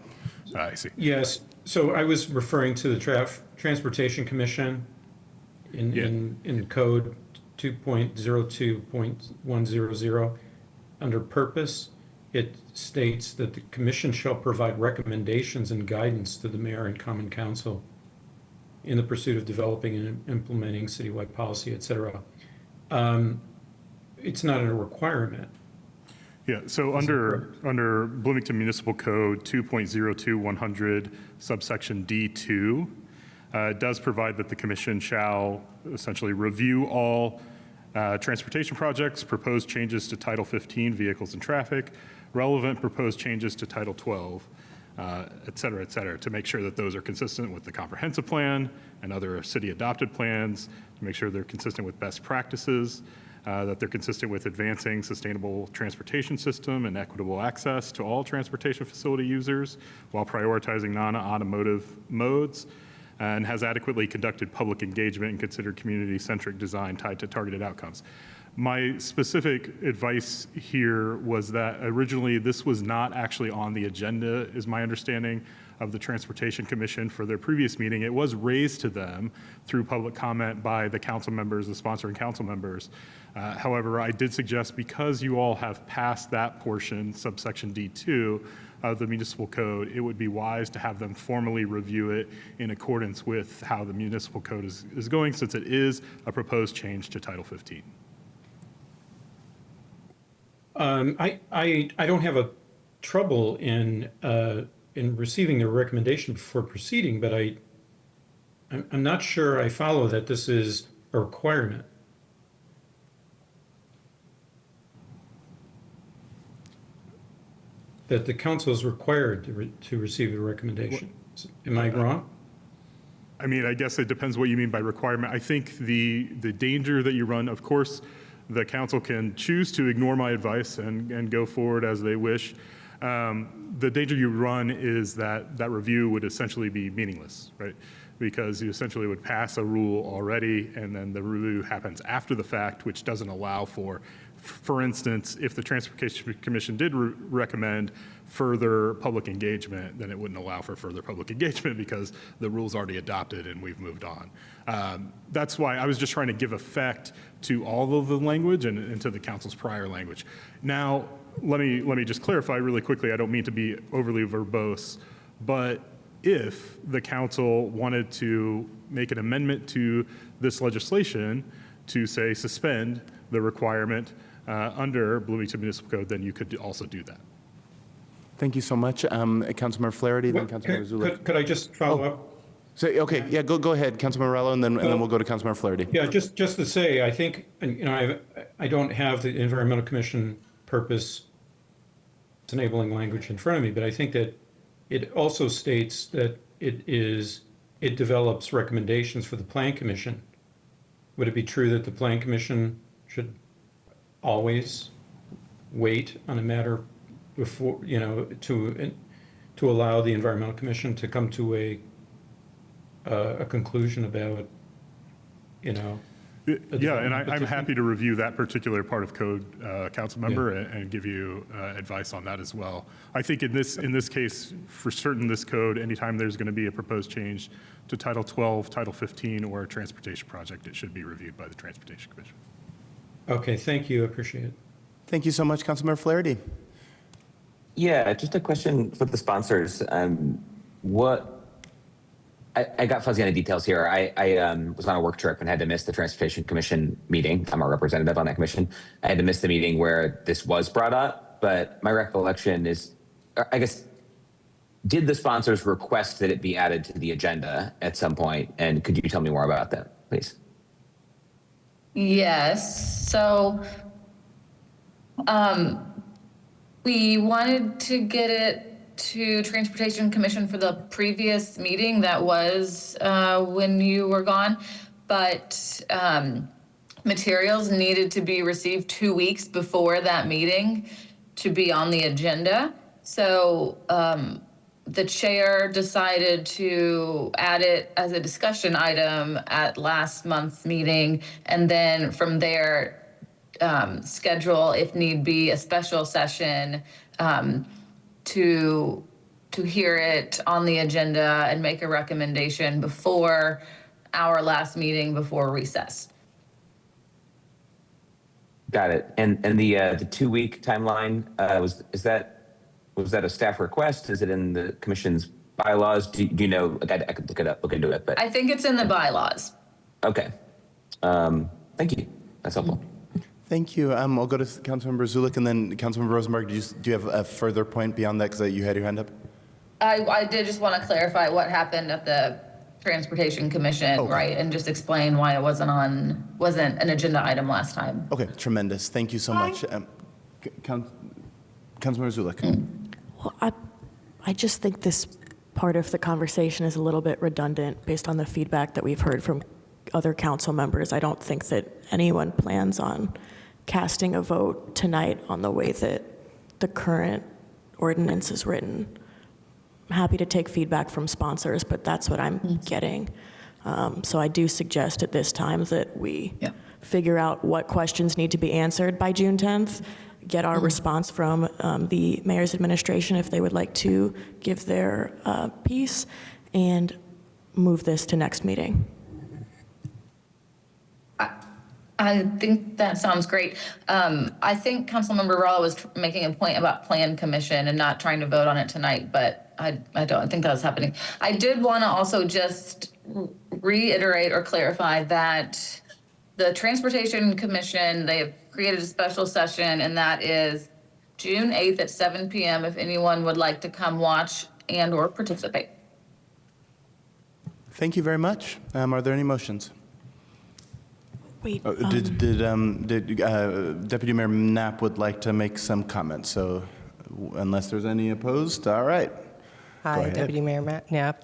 I see. Yes, so I was referring to the Transportation Commission in code 2.02.100. Under purpose, it states that the commission shall provide recommendations and guidance to the mayor and common council in the pursuit of developing and implementing citywide policy, et cetera. It's not a requirement. Yeah, so under Bloomington Municipal Code 2.02.100 subsection D2, it does provide that the commission shall essentially review all Transportation projects, proposed changes to Title 15, vehicles and traffic, relevant proposed changes to Title 12, et cetera, to make sure that those are consistent with the comprehensive plan and other city adopted plans, to make sure they're consistent with best practices, that they're consistent with advancing sustainable transportation system and equitable access to all transportation facility users while prioritizing non-automotive modes, and has adequately conducted public engagement and considered community-centric design tied to targeted outcomes. My specific advice here was that originally this was not actually on the agenda, is my understanding, of the Transportation Commission for their previous meeting. It was raised to them through public comment by the council members, the sponsoring council members. However, I did suggest, because you all have passed that portion, subsection D2 of the municipal code, it would be wise to have them formally review it in accordance with how the municipal code is going, since it is a proposed change to Title 15. I don't have a trouble in receiving the recommendation before proceeding, but I'm not sure I follow that this is a requirement. That the council is required to receive a recommendation. Am I wrong? I mean, I guess it depends what you mean by requirement. I think the danger that you run, of course, the council can choose to ignore my advice and go forward as they wish. The danger you run is that that review would essentially be meaningless, right? Because you essentially would pass a rule already, and then the review happens after the fact, which doesn't allow for instance, if the Transportation Commission did recommend further public engagement, then it wouldn't allow for further public engagement because the rule's already adopted and we've moved on. That's why I was just trying to give effect to all of the language and to the council's prior language. Now, let me just clarify really quickly. I don't mean to be overly verbose, but if the council wanted to make an amendment to this legislation to, say, suspend the requirement under Bloomington Municipal Code, then you could also do that. Thank you so much. Councilmember Flaherty, then Councilmember Zulik. Could I just follow up? So, okay, yeah, go ahead, Councilmember Morello, and then we'll go to Councilmember Flaherty. Yeah, just to say, I think, I don't have the Environmental Commission purpose enabling language in front of me, but I think that it also states that it develops recommendations for the Plan Commission. Would it be true that the Plan Commission should always wait on a matter before, to allow the Environmental Commission to come to a conclusion about, Yeah, and I'm happy to review that particular part of code, council member, and give you advice on that as well. I think in this case, for certain, this code, anytime there's going to be a proposed change to Title 12, Title 15, or a transportation project, it should be reviewed by the Transportation Commission. Okay, thank you. I appreciate it. Thank you so much, Councilmember Flaherty. Yeah, just a question for the sponsors. I got fuzzy on the details here. I was on a work trip and had to miss the Transportation Commission meeting. I'm a representative on that commission. I had to miss the meeting where this was brought up, but my recollection is, I guess, did the sponsors request that it be added to the agenda at some point? And could you tell me more about that, please? Yes, so we wanted to get it to Transportation Commission for the previous meeting that was when you were gone, but materials needed to be received 2 weeks before that meeting to be on the agenda. So the chair decided to add it as a discussion item at last month's meeting, and then from there schedule, if need be, a special session to hear it on the agenda and make a recommendation before our last meeting before recess. Got it. And the 2-week timeline, was that a staff request? Is it in the commission's bylaws? Do you know? I could look into it, but I think it's in the bylaws. Okay. Thank you. That's helpful. Thank you. I'll go to Councilmember Zulik, and then Councilmember Rosenberg. Do you have a further point beyond that, because you had your hand up? I did just want to clarify what happened at the Transportation Commission, right? And just explain why it wasn't an agenda item last time. Okay, tremendous. Thank you so much. Councilmember Zulik. Well, I just think this part of the conversation is a little bit redundant based on the feedback that we've heard from other council members. I don't think that anyone plans on casting a vote tonight on the way that the current ordinance is written. I'm happy to take feedback from sponsors, but that's what I'm getting. So I do suggest at this time that we figure out what questions need to be answered by June 10th, get our response from the mayor's administration if they would like to give their piece, and move this to next meeting. I think that sounds great. I think Councilmember Ralla was making a point about Plan Commission and not trying to vote on it tonight, but I don't think that's happening. I did want to also just reiterate or clarify that the Transportation Commission, they have created a special session, and that is June 8th at 7 p.m. if anyone would like to come watch and or participate. Thank you very much. Are there any motions? Wait. Did Deputy Mayor Knapp would like to make some comments? So unless there's any opposed, all right. Hi, Deputy Mayor Knapp.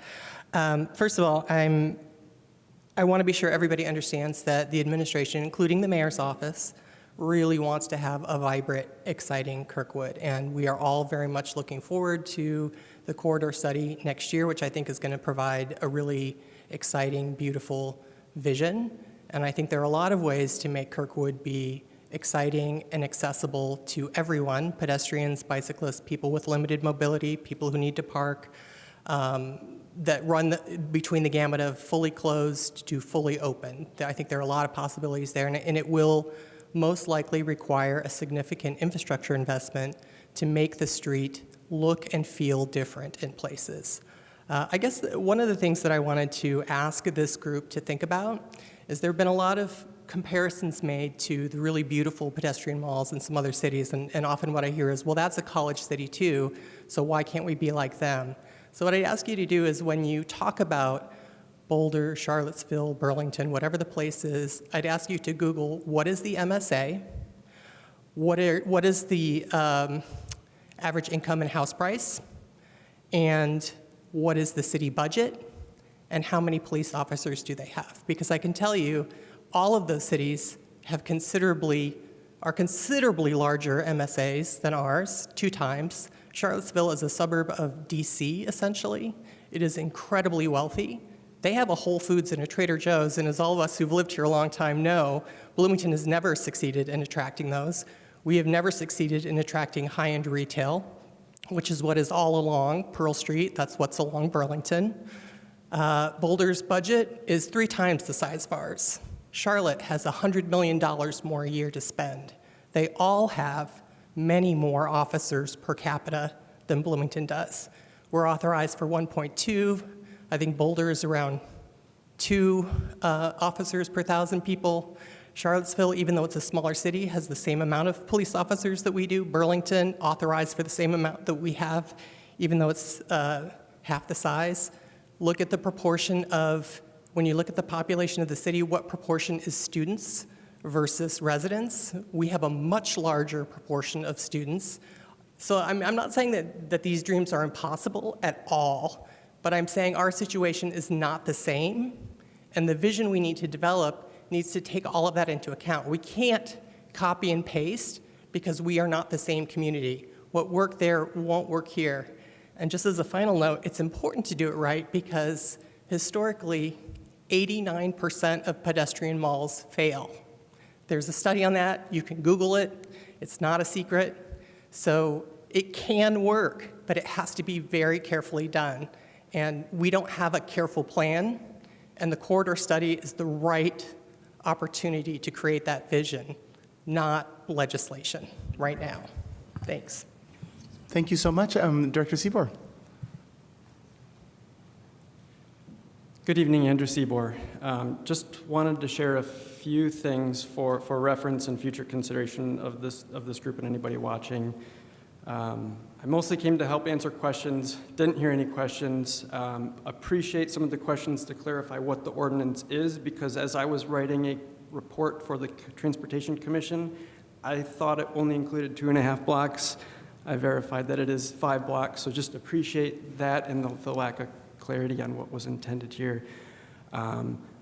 First of all, I want to be sure everybody understands that the administration, including the mayor's office, really wants to have a vibrant, exciting Kirkwood. And we are all very much looking forward to the corridor study next year, which I think is going to provide a really exciting, beautiful vision. And I think there are a lot of ways to make Kirkwood be exciting and accessible to everyone, pedestrians, bicyclists, people with limited mobility, people who need to park, that run between the gamut of fully closed to fully open. I think there are a lot of possibilities there, and it will most likely require a significant infrastructure investment to make the street look and feel different in places. I guess one of the things that I wanted to ask this group to think about is there have been a lot of comparisons made to the really beautiful pedestrian malls in some other cities, and often what I hear is, well, that's a college city too, so why can't we be like them? So what I'd ask you to do is when you talk about Boulder, Charlottesville, Burlington, whatever the place is, I'd ask you to Google what is the MSA, what is the average income and house price, and what is the city budget, and how many police officers do they have? Because I can tell you, all of those cities have considerably larger MSAs than ours, 2 times. Charlottesville is a suburb of DC, essentially. It is incredibly wealthy. They have a Whole Foods and a Trader Joe's, and as all of us who've lived here a long time know, Bloomington has never succeeded in attracting those. We have never succeeded in attracting high-end retail, which is what is all along Pearl Street. That's what's along Burlington. Boulder's budget is 3 times the size of ours. Charlotte has $100 million more a year to spend. They all have many more officers per capita than Bloomington does. We're authorized for 1.2. I think Boulder is around 2 officers per 1,000 people. Charlottesville, even though it's a smaller city, has the same amount of police officers that we do. Burlington, authorized for the same amount that we have, even though it's half the size. Look at the proportion of, when you look at the population of the city, what proportion is students versus residents? We have a much larger proportion of students. So I'm not saying that these dreams are impossible at all, but I'm saying our situation is not the same, and the vision we need to develop needs to take all of that into account. We can't copy and paste because we are not the same community. What worked there won't work here. And just as a final note, it's important to do it right because historically, 89% of pedestrian malls fail. There's a study on that. You can Google it. It's not a secret. So it can work, but it has to be very carefully done. And we don't have a careful plan, and the corridor study is the right opportunity to create that vision, not legislation right now. Thanks. Thank you so much. Director Seabour. Good evening, Andrew Seabour. Just wanted to share a few things for reference and future consideration of this group and anybody watching. I mostly came to help answer questions, didn't hear any questions. Appreciate some of the questions to clarify what the ordinance is, because as I was writing a report for the Transportation Commission, I thought it only included 2.5 blocks. I verified that it is 5 blocks, so just appreciate that and the lack of clarity on what was intended here.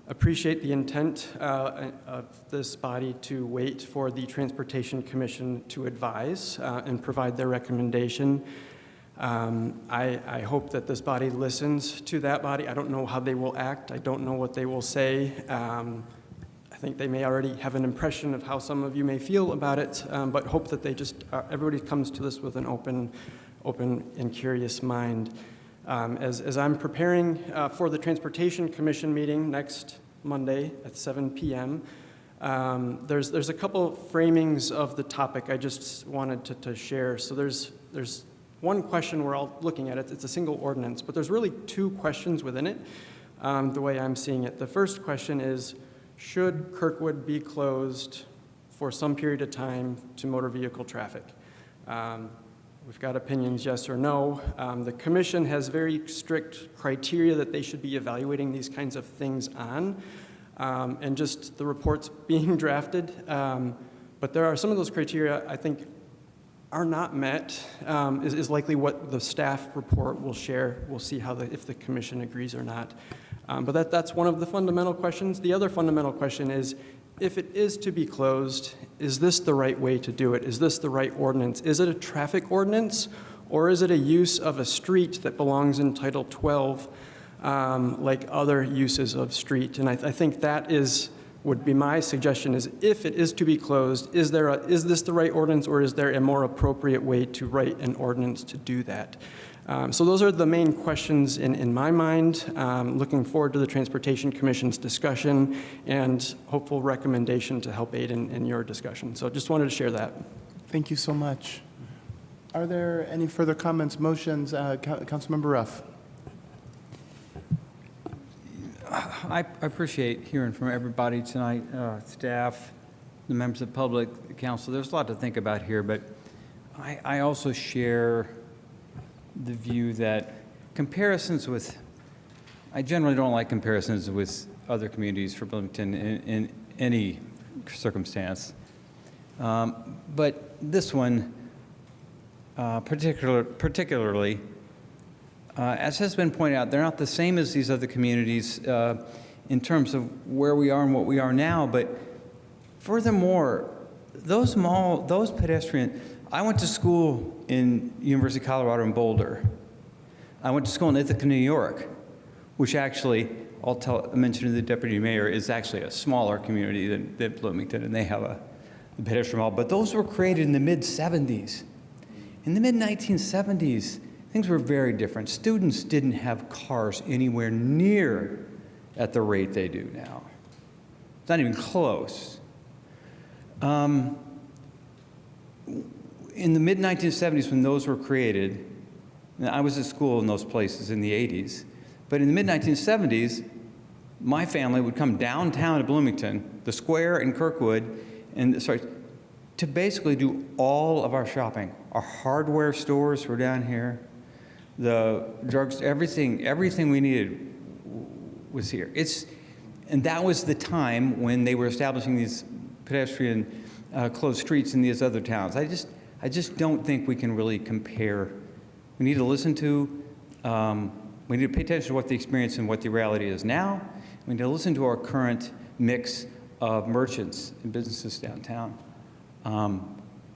Appreciate the intent of this body to wait for the Transportation Commission to advise and provide their recommendation. I hope that this body listens to that body. I don't know how they will act. I don't know what they will say. I think they may already have an impression of how some of you may feel about it, but hope that they just, everybody comes to this with an open and curious mind. As I'm preparing for the Transportation Commission meeting next Monday at 7 p.m., there's a couple framings of the topic I just wanted to share. So there's one question we're all looking at. It's a single ordinance, but there's really 2 questions within it, the way I'm seeing it. The first question is, should Kirkwood be closed for some period of time to motor vehicle traffic? We've got opinions, yes or no. The commission has very strict criteria that they should be evaluating these kinds of things on, and just the reports being drafted. But there are some of those criteria I think are not met, is likely what the staff report will share. We'll see how if the commission agrees or not. But that's one of the fundamental questions. The other fundamental question is, if it is to be closed, is this the right way to do it? Is this the right ordinance? Is it a traffic ordinance, or is it a use of a street that belongs in Title 12, like other uses of street? And I think that would be my suggestion, is if it is to be closed, is this the right ordinance, or is there a more appropriate way to write an ordinance to do that? So those are the main questions in my mind. Looking forward to the Transportation Commission's discussion and hopeful recommendation to help aid in your discussion. So just wanted to share that. Thank you so much. Are there any further comments, motions? Councilmember Ruff. I appreciate hearing from everybody tonight, staff, the members of the public, the council. There's a lot to think about here, but I also share the view that I generally don't like comparisons with other communities for Bloomington in any circumstance. But this one, particularly, as has been pointed out, they're not the same as these other communities in terms of where we are and what we are now. But furthermore, those pedestrian, I went to school in University of Colorado in Boulder. I went to school in Ithaca, New York, which actually, I'll mention to the deputy mayor, is actually a smaller community than Bloomington, and they have a pedestrian mall. But those were created in the mid-'70s. In the mid-1970s, things were very different. Students didn't have cars anywhere near at the rate they do now. It's not even close. In the mid-1970s, when those were created, and I was at school in those places in the 80s, but in the mid-1970s, my family would come downtown to Bloomington, the square in Kirkwood, to basically do all of our shopping. Our hardware stores were down here. The drugs, everything we needed was here. And that was the time when they were establishing these pedestrian closed streets in these other towns. I just don't think we can really compare. We need to listen to, we need to pay attention to what the experience and what the reality is now. We need to listen to our current mix of merchants and businesses downtown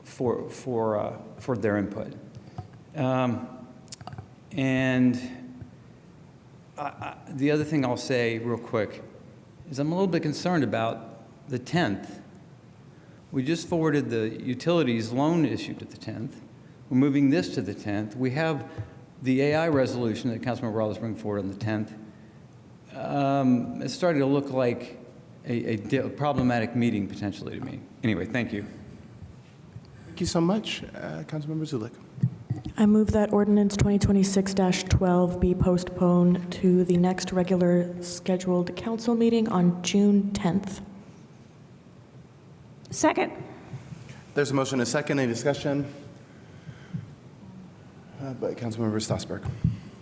for their input. And the other thing I'll say real quick is I'm a little bit concerned about the 10th. We just forwarded the utilities loan issue to the 10th. We're moving this to the 10th. We have the AI resolution that Councilman Morales bring forward on the 10th. It's starting to look like a problematic meeting potentially to me. Anyway, thank you. Thank you so much. Councilmember Zulik. I move that ordinance 2026-12 be postponed to the next regular scheduled council meeting on June 10th. Second. There's a motion and a second. Any discussion? But Councilmember Stossberg.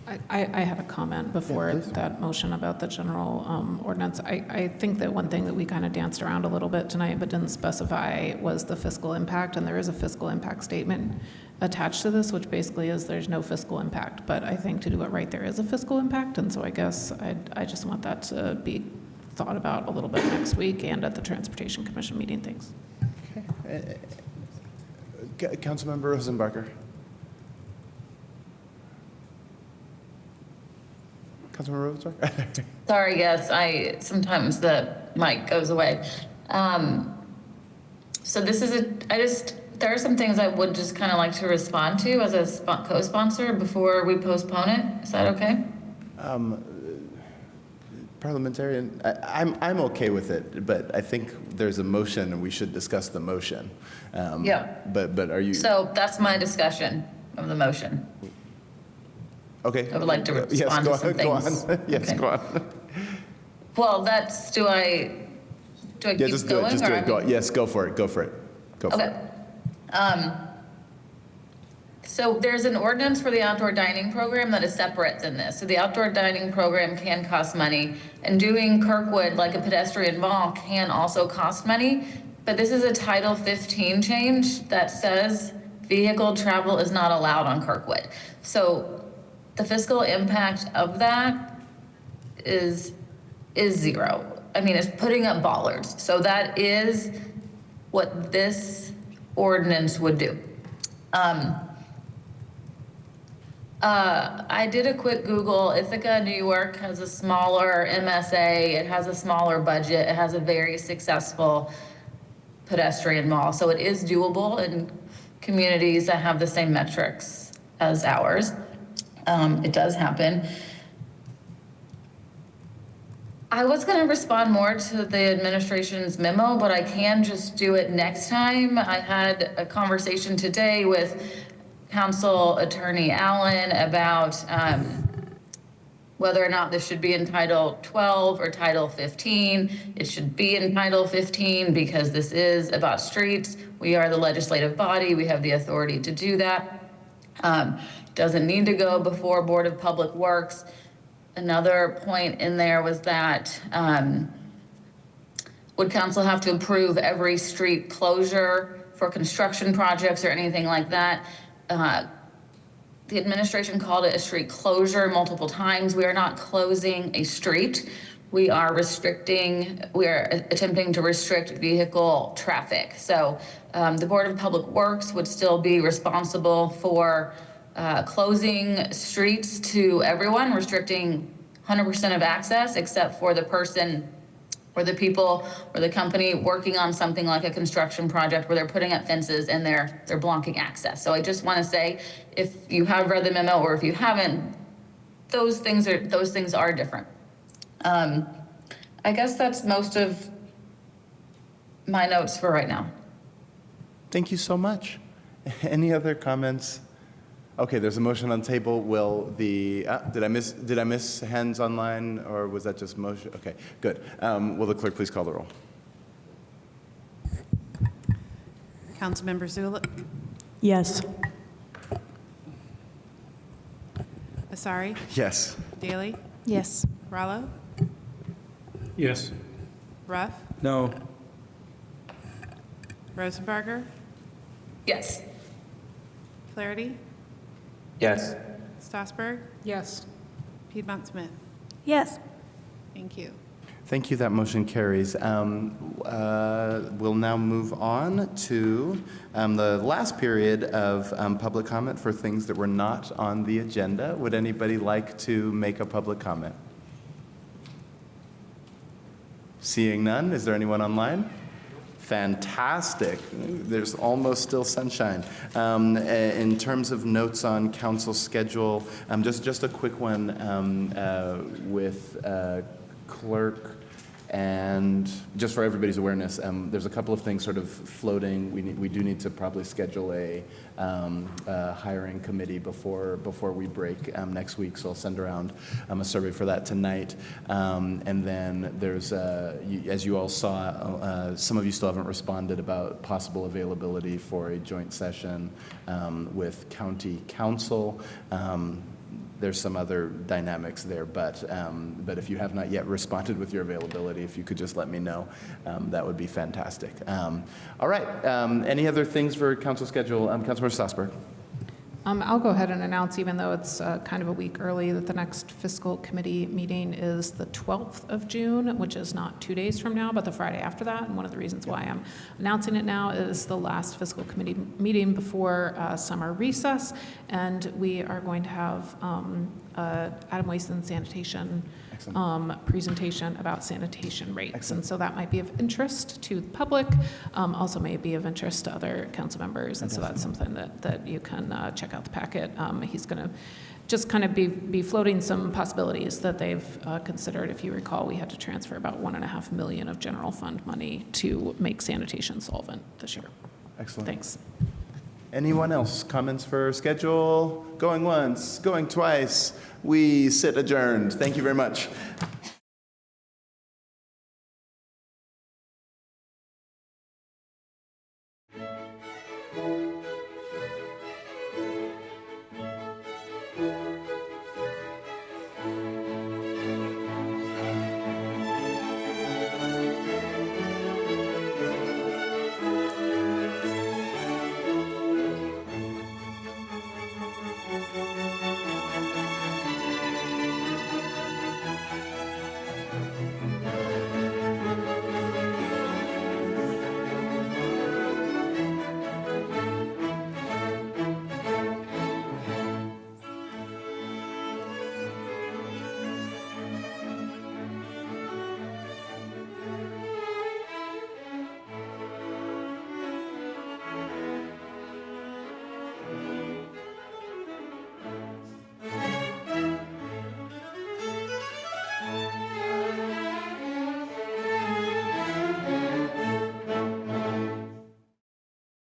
I had a comment before that motion about the general ordinance. I think that one thing that we kind of danced around a little bit tonight but didn't specify was the fiscal impact, and there is a fiscal impact statement attached to this, which basically is there's no fiscal impact. But I think to do it right, there is a fiscal impact, and so I guess I just want that to be thought about a little bit next week and at the Transportation Commission meeting. Thanks. Okay. Councilmember Rosenbacher. Councilmember Rosenbacher. Sorry, yes, sometimes the mic goes away. So this is there are some things I would just kind of like to respond to as a co-sponsor before we postpone it. Is that okay? Parliamentarian, I'm okay with it, but I think there's a motion and we should discuss the motion. Yeah. But are you? So that's my discussion of the motion. Okay. I would like to respond to some things. Go on. Yes, Okay. go on. Well, that's, do I keep Just do it. going? Just do or it. Go, yes, go for it. Go for it. Go for it. Okay. So there's an ordinance for the outdoor dining program that is separate than this. So the outdoor dining program can cost money, and doing Kirkwood like a pedestrian mall can also cost money. But this is a Title 15 change that says vehicle travel is not allowed on Kirkwood. So the fiscal impact of that is zero. I mean, it's putting up bollards. So that is what this ordinance would do. I did a quick Google. Ithaca, New York has a smaller MSA. It has a smaller budget. It has a very successful pedestrian mall. So it is doable in communities that have the same metrics as ours. It does happen. I was going to respond more to the administration's memo, but I can just do it next time. I had a conversation today with Council Attorney Allen about whether or not this should be in Title 12 or Title 15. It should be in Title 15 because this is about streets. We are the legislative body. We have the authority to do that. Doesn't need to go before Board of Public Works. Another point in there was that would council have to approve every street closure for construction projects or anything like that? The administration called it a street closure multiple times. We are not closing a street. We are attempting to restrict vehicle traffic. So the Board of Public Works would still be responsible for closing streets to everyone, restricting 100% of access except for the person or the people or the company working on something like a construction project where they're putting up fences and they're blocking access. So I just want to say, if you have read the memo or if you haven't, those things are different. I guess that's most of my notes for right now. Thank you so much. Any other comments? Okay, there's a motion on the table. Will the, did I miss hands online, or was that just motion? Okay, good. Will the clerk please call the roll? Councilmember Zulick? Yes. Asari? Yes. Daly? Yes. Rallo? Yes. Ruff? No. Rosenbarger? Yes. Flaherty? Yes. Stossberg? Yes. Piedmont Smith? Yes. Thank you. Thank you. That motion carries. We'll now move on to the last period of public comment for things that were not on the agenda. Would anybody like to make a public comment? Seeing none, is there anyone online? Fantastic. There's almost still sunshine. In terms of notes on council schedule, just a quick one with clerk And just for everybody's awareness, there's a couple of things sort of floating. We do need to probably schedule a hiring committee before we break next week. So I'll send around a survey for that tonight. And then there's, as you all saw, some of you still haven't responded about possible availability for a joint session with county council. There's some other dynamics there, but if you have not yet responded with your availability, if you could just let me know, that would be fantastic. All right, any other things for council schedule? Councilmember Strasburg. I'll go ahead and announce, even though it's kind of a week early, that the next fiscal committee meeting is the 12th of June, which is not 2 days from now, but the Friday after that. And one of the reasons why I'm announcing it now is the last fiscal committee meeting before summer recess. And we are going to have Adam Waste and Sanitation presentation about sanitation rates. Excellent. And so that might be of interest to the public, also may be of interest to other council members. And so that's something that you can check out the packet. He's going to just kind of be floating some possibilities that they've considered. If you recall, we had to transfer about $1.5 million of general fund money to make sanitation solvent this year. Excellent. Thanks. Anyone else? Comments for schedule? Going once, going twice. We sit adjourned. Thank you very much.